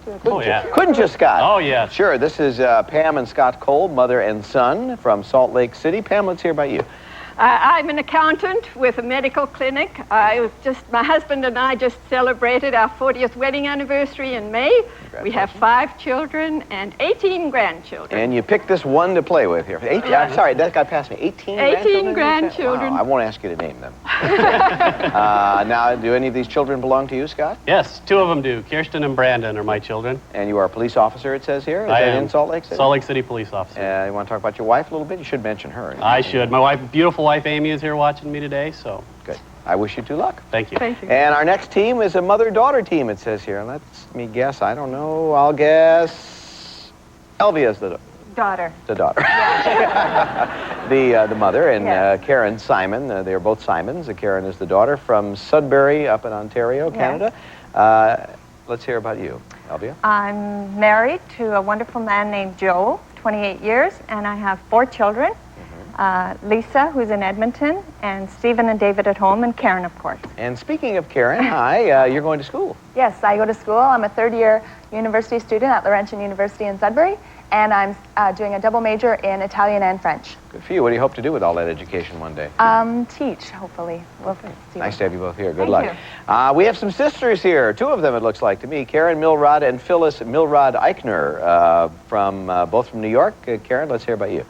Couldn't you, Scott? Oh, yeah. Sure. This is Pam and Scott Cole, mother and son from Salt Lake City. Pam, let's hear about you. I'm an accountant with a medical clinic. My husband and I just celebrated our 40th wedding anniversary in May. We have 5 children and 18 grandchildren. And you picked this one to play with here. Sorry, that got past me. 18 grandchildren. Wow, I won't ask you to name them. Now, do any of these children belong to you, Scott? Yes, 2 of them do. Kirsten and Brandon are my children. And you are a police officer, it says here? I am. In Salt Lake City? Salt Lake City police officer. You want to talk about your wife a little bit? You should mention her. I should. My wife, beautiful wife Amy, is here watching me today, so. Good. I wish you 2 luck. Thank you. Thank you. And our next team is a mother-daughter team, it says here. Let me guess. I don't know. I'll guess Elvia's the daughter. The daughter. the mother, and yes. Karen Simon. They're both Simons. Karen is the daughter from Sudbury up in Ontario, Canada. Let's hear about you, Elvia. I'm married to a wonderful man named Joe, 28 years, and I have 4 children. Lisa, who's in Edmonton, and Stephen and David at home, and Karen, of course. And speaking of Karen, hi, you're going to school. Yes, I go to school. I'm a 3rd-year university student at Laurentian University in Sudbury, and I'm doing a double major in Italian and French. Good for you. What do you hope to do with all that education one day? Teach, hopefully. We'll see. Nice to have you both here. Good Thank luck. We have some sisters here. Two of them, it looks like to me. Karen Milrod and Phyllis Milrod Eichner, both from New York. Karen, let's hear about you.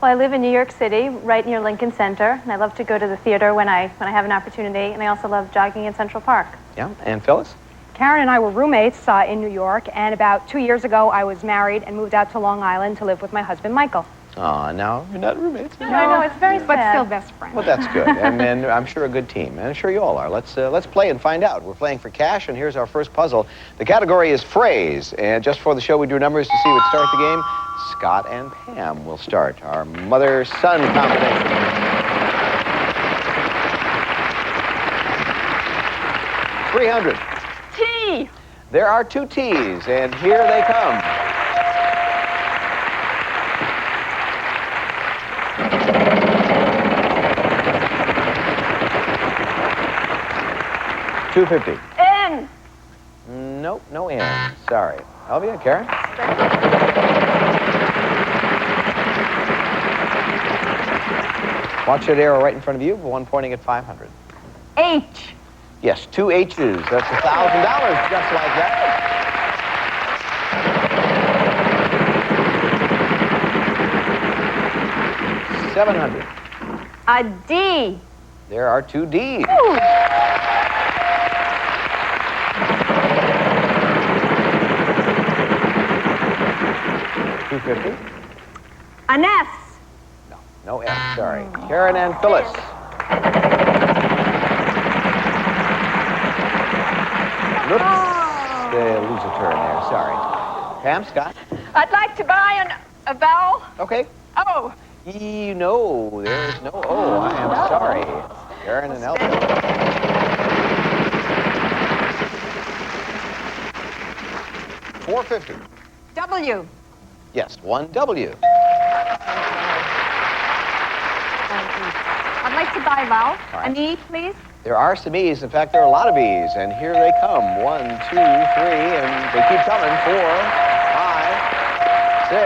Well, I live in New York City, right near Lincoln Center, and I love to go to the theater when I have an opportunity, and I also love jogging in Central Park. Yeah, and Phyllis? Karen and I were roommates in New York, and about 2 years ago, I was married and moved out to Long Island to live with my husband, Michael. Aw, now you're not roommates. No, I know, it's very sad. But still best friends. Well, that's good, and I'm sure a good team, and I'm sure you all are. Let's play and find out. We're playing for cash, and here's our first puzzle. The category is phrase, and just for the show, we do numbers to see who would start the game. Scott and Pam will start our mother-son combination. $300. T. There are 2 T's, and here they come. $250. N. Nope, no N. Sorry. Elvia, Karen? Watch that arrow right in front of you, the one pointing at 500. H. Yes, 2 H's. That's $1,000, just like that. $700. A D. There are 2 D's. Ooh. $250. An S. No S, sorry. Karen and Phyllis. Oops. They lose a turn there, sorry. Pam, Scott? I'd like to buy a vowel. Okay. O. No, there's no O. I am sorry. Karen and Elvia. $450. W. Yes, 1 W. I'd like to buy a vowel. Right. An E, please. There are some E's. In fact, there are a lot of E's, and here they come. 1, 2, 3, and they keep coming. 4, 5,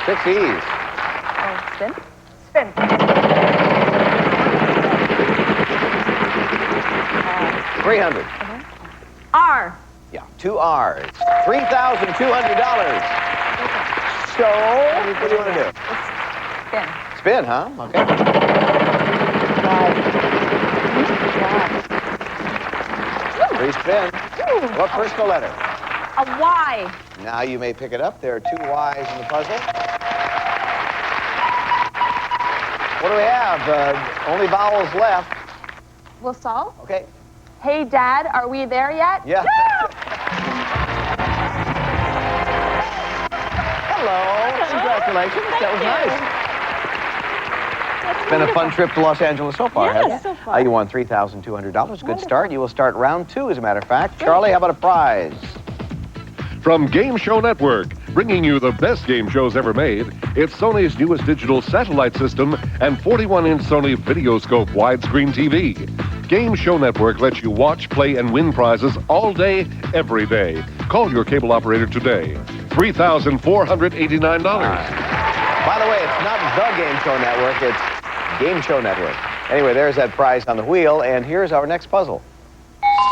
6 E's. Oh, spin. Spin. 300. R. Yeah, 2 R's. $3,200. So, what do you want to do? Spin. Spin, huh? Okay. Free spin. What personal letter? A Y. Now you may pick it up. There are 2 Y's in the puzzle. What do we have? Only vowels left. We'll solve. Okay. Hey, Dad, are we there yet? Yeah. Hello. Congratulations. That was nice. It's been a fun trip to Los Angeles so far, hasn't it? So far. You won $3,200. Good start. You will start round 2, as a matter of fact. Charlie, how about a prize? From Game Show Network, bringing you the best game shows ever made, it's Sony's newest digital satellite system and 41-inch Sony Videoscope widescreen TV. Game Show Network lets you watch, play, and win prizes all day, every day. Call your cable operator today. $3,489. By the way, it's not the Game Show Network, it's Game Show Network. Anyway, there's that prize on the wheel, and here's our next puzzle.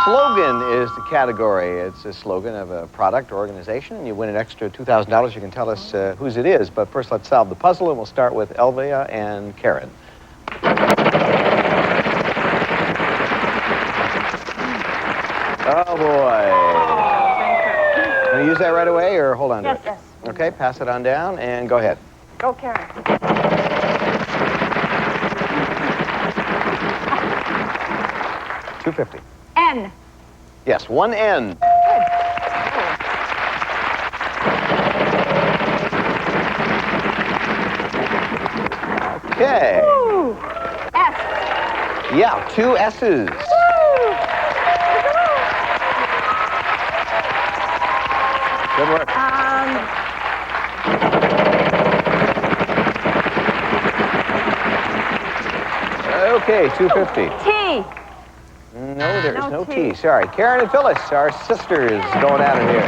Slogan is the category. It's a slogan of a product or organization, and you win an extra $2,000. You can tell us whose it is, but first let's solve the puzzle, and we'll start with Elvia and Karen. Oh, boy. Can you use that right away, or hold on to it? Yes. Okay, pass it on down, and go ahead. Go, Karen. $250. N. Yes, 1 N. Okay. Ooh. S. Yeah, 2 S's. Good work. Okay, $250. T. No, there's no T. Sorry. Karen and Phyllis, our sisters, going out of here.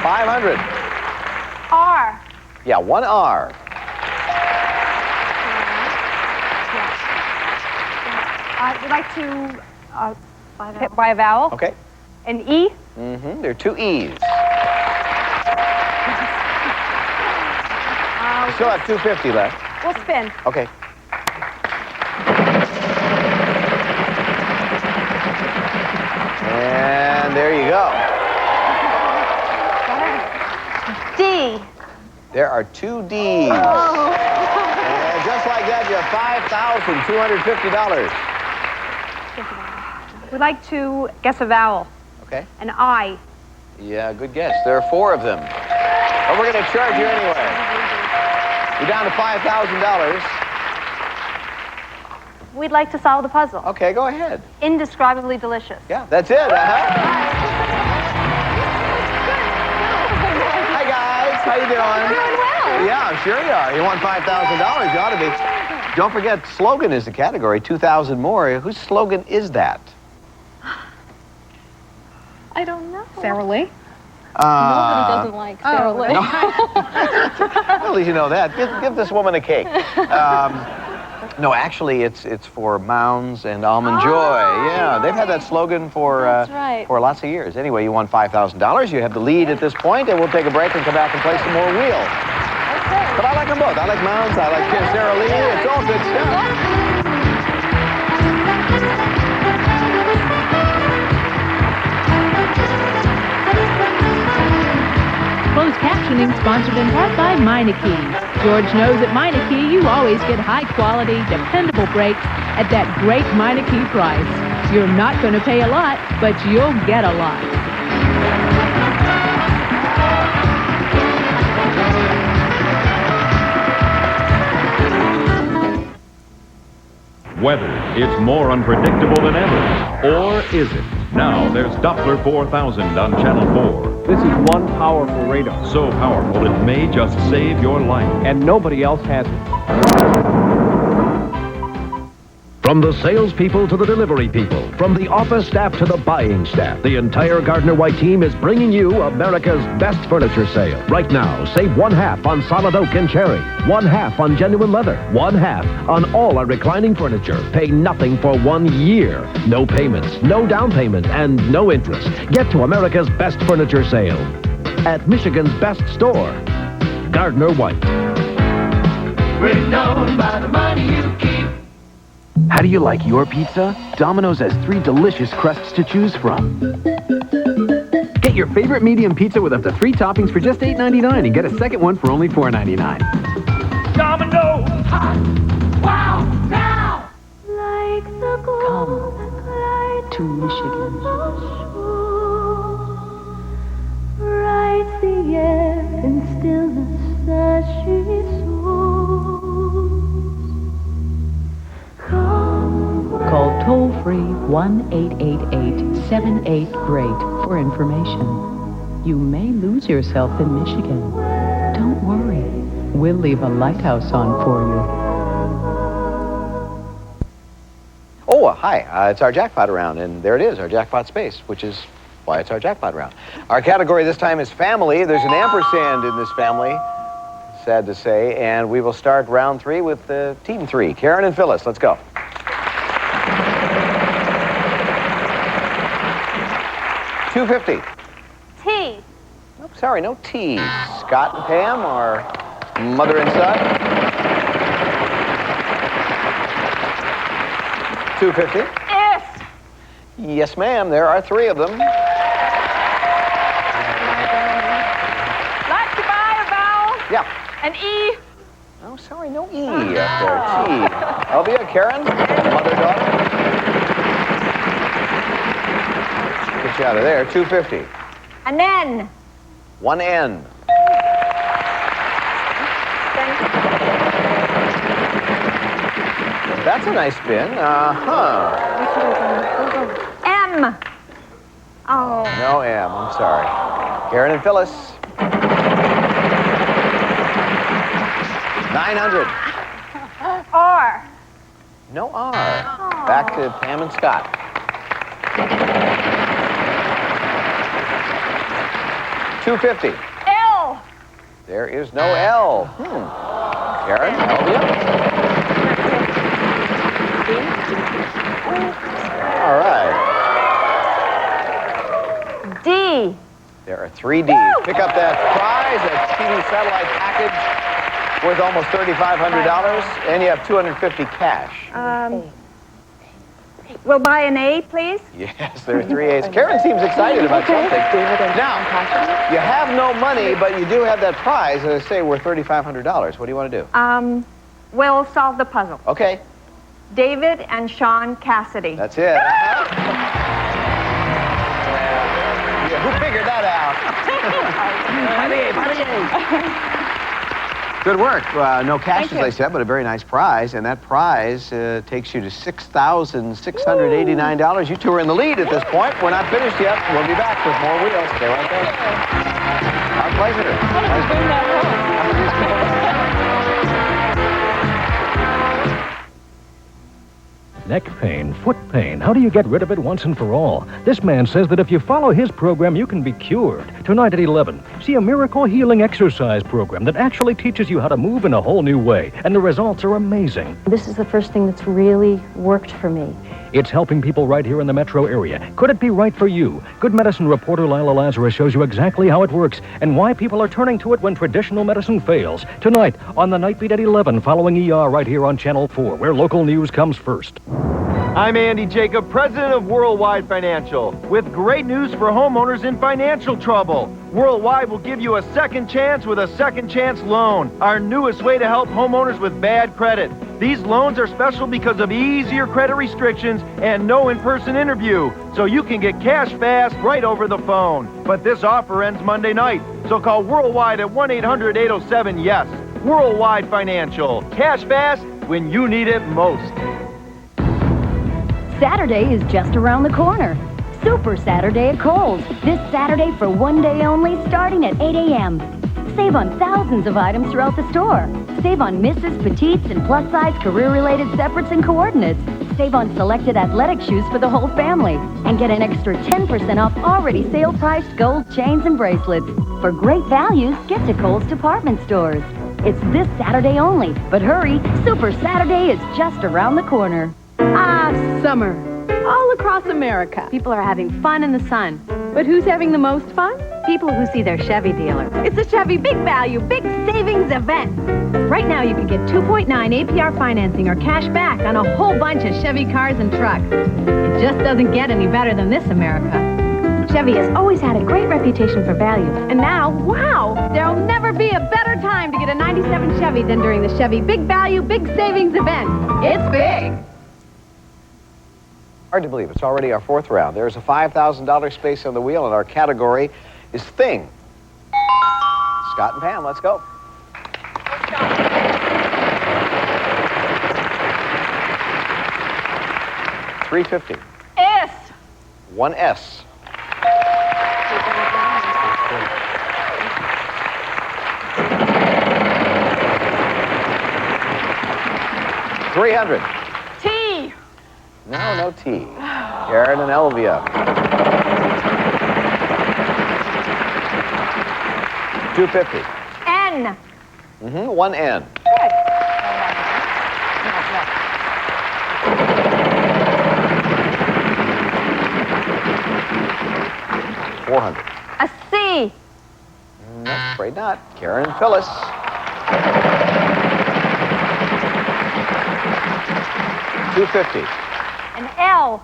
500. R. Yeah, one R. I would like to hit by a vowel. Okay. An E. Mm-hmm. There are two E's. You still have 250 left. We'll spin. Okay. And there you go. D. There are two D's. And just like that, you have $5,250. We'd like to guess a vowel. Okay. An I. Yeah, good guess. There are 4 of them. But we're going to charge you anyway. You're down to $5,000. We'd like to solve the puzzle. Okay, go ahead. Indescribably delicious. Yeah, that's it. Hi, guys. How you doing? Doing well. Yeah, I'm sure you are. You want $5,000. You ought to be. Don't forget, slogan is the category. 2,000 more. Whose slogan is that? I don't know. Sara Lee. Nobody doesn't like Sara Lee. No. Well, at least you know that. Give this woman a cake. No, actually, it's for Mounds and Almond Joy. Yeah, they've had that slogan for for lots of years. Anyway, you won $5,000. You have the lead at this point, and we'll take a break and come back and play some more wheel. Okay. But I like them both. I like Mounds. I like Sara Lee. It's all good stuff. Closed captioning sponsored in part by Meineke. George knows at Meineke you always get high-quality, dependable brakes at that great Meineke price. You're not going to pay a lot, but you'll get a lot. Weather, it's more unpredictable than ever. Or is it? Now there's Doppler 4000 on Channel 4. This is one powerful radar. So powerful it may just save your life. And nobody else has it. From the salespeople to the delivery people, from the office staff to the buying staff, the entire Gardner White team is bringing you America's best furniture sale. Right now, save 1/2 on solid oak and cherry, 1/2 on genuine leather, 1/2 on all our reclining furniture. Pay nothing for 1 year. No payments, no down payment, and no interest. Get to America's best furniture sale at Michigan's best store, Gardner White. We're known by the money you keep. How do you like your pizza? Domino's has 3 delicious crusts to choose from. Get your favorite medium pizza with up to 3 toppings for just $8.99 and get a second one for only $4.99. Domino's! Wow! Now! Come to Michigan. Writes the air in stillness that she Call toll-free 1-888-78-GREAT for information. You may lose yourself in Michigan. Don't worry. We'll leave a lighthouse on for you. Oh, hi. It's our jackpot round, and there it is, our jackpot space, which is why it's our jackpot round. Our category this time is family. There's an ampersand in this family, sad to say, and we will start round 3 with team 3. Karen and Phyllis, let's go. $250. T. Oh, sorry, no T. Scott and Pam or mother and son? $250. S. Yes, ma'am. There are 3 of them. Like to buy a vowel? Yeah. An E. Oh, sorry, no E up there. T. Elvia, Karen, mother, daughter. Get you out of there. $250. An N. 1 N. That's a nice spin. Uh-huh. M. Oh. No M. I'm sorry. Karen and Phyllis. 900. R. No R. Back to Pam and Scott. 250. L. There is no L. Karen, Elvia. All right. D. There are 3 Ds. Pick up that prize, that TV satellite package worth almost $3,500, and you have $250 cash. We'll buy an A, please. Yes, there are 3 A's. Karen seems excited about something. Now, you have no money, but you do have that prize, as I say, worth $3,500. What do you want to do? We'll solve the puzzle. Okay. David and Sean Cassidy. That's it. Yeah, who figured that out? Good work. No cash, as I said, but a very nice prize. And that prize takes you to $6,689. You two are in the lead at this point. We're not finished yet. We'll be back with more wheels. Stay right there. Our pleasure. Neck pain, foot pain, how do you get rid of it once and for all? This man says that if you follow his program, you can be cured. Tonight at 11, see a miracle healing exercise program that actually teaches you how to move in a whole new way, and the results are amazing. This is the first thing that's really worked for me. It's helping people right here in the metro area. Could it be right for you? Good Medicine reporter Lila Lazarus shows you exactly how it works and why people are turning to it when traditional medicine fails. Tonight on the Night Beat at 11, following ER right here on Channel 4, where local news comes first. I'm Andy Jacob, president of Worldwide Financial, with great news for homeowners in financial trouble. Worldwide will give you a second chance with a second chance loan, our newest way to help homeowners with bad credit. These loans are special because of easier credit restrictions and no in-person interview, so you can get cash fast right over the phone. But this offer ends Monday night, so call Worldwide at 1-800-807-YES. Worldwide Financial, cash fast when you need it most. Saturday is just around the corner. Super Saturday at Kohl's. This Saturday for one day only, starting at 8 a.m. Save on thousands of items throughout the store. Save on misses, petites, and plus-size career-related separates and coordinates. Save on selected athletic shoes for the whole family. And get an extra 10% off already sale-priced gold chains and bracelets. For great values, get to Kohl's department stores. It's this Saturday only, but hurry, Super Saturday is just around the corner. Ah, summer. All across America. People are having fun in the sun. But who's having the most fun? People who see their Chevy dealer. It's the Chevy Big Value, Big Savings event. Right now, you can get 2.9 APR financing or cash back on a whole bunch of Chevy cars and trucks. It just doesn't get any better than this, America. Chevy has always had a great reputation for value. And now, wow, there'll never be a better time to get a 97 Chevy than during the Chevy Big Value, Big Savings event. It's big. Hard to believe. It's already our 4th round. There's a $5,000 space on the wheel, and our category is Thing. Scott and Pam, let's go. $350. S. 1 S. $300. T. No T. Karen and Elvia. $250. N. 1 N. Good. $400. A C. No, afraid not. Karen and Phyllis. $250. An L.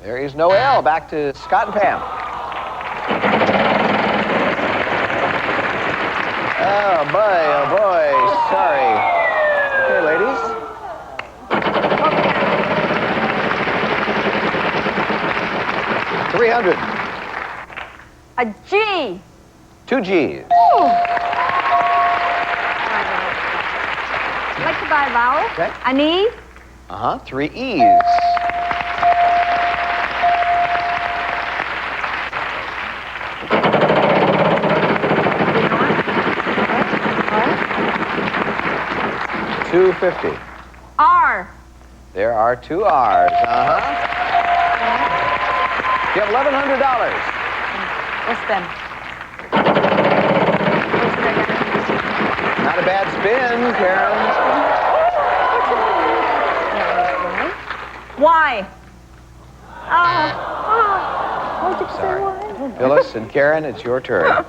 There is no L. Back to Scott and Pam. Oh boy. Sorry. Okay, ladies. $300. A G. 2 G's. Ooh. I'd like to buy a vowel. Okay. An E. 3 E's. $250. R. There are 2 R's. You have $1,100. We'll spend. Not a bad spin, Karen. Why? Why did you say why? Phyllis and Karen, it's your turn. Oh,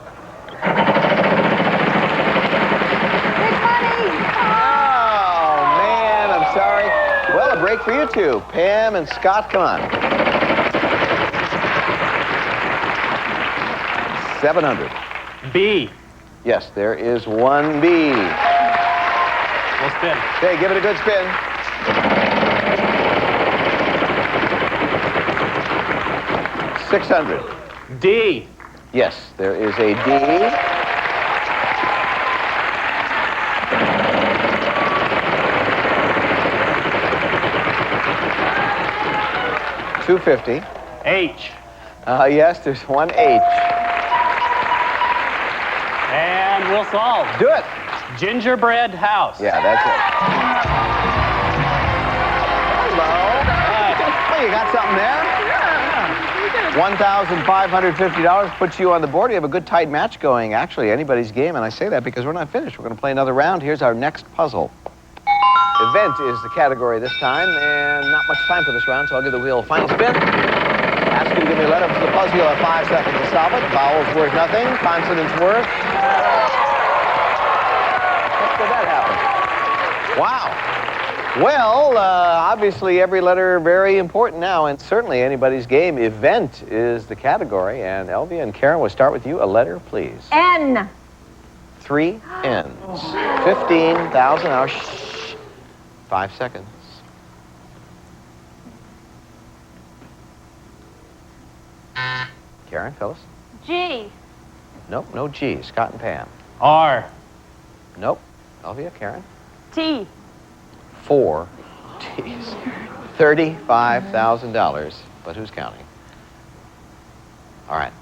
man, I'm sorry. Well, a break for you two. Pam and Scott, come on. 700. B. Yes, there is one B. We'll spin. Okay, give it a good spin. $600. D. Yes, there is a D. $250. H. Yes, there's one H. And we'll solve. Do it. Gingerbread house. Yeah, that's it. Hello. Oh, you got something there? $1,550 puts you on the board. You have a good tight match going. Actually, anybody's game, and I say that because we're not finished. We're going to play another round. Here's our next puzzle. Event is the category this time, and not much time for this round, so I'll give the wheel a final spin. Ask you to give me a letter for the puzzle. You'll have 5 seconds to solve it. Vowels worth nothing. Consonants worth. How did that happen? Wow. Well, obviously every letter very important now, and certainly anybody's game. Event is the category, and Elvia and Karen, we'll start with you. A letter, please. N. 3 N's. 15,000 hours. 5 seconds. Karen, Phyllis? G. Nope, no G. Scott and Pam. R. Nope. Elvia, Karen? T. 4 T's. $35,000. But who's counting? All right.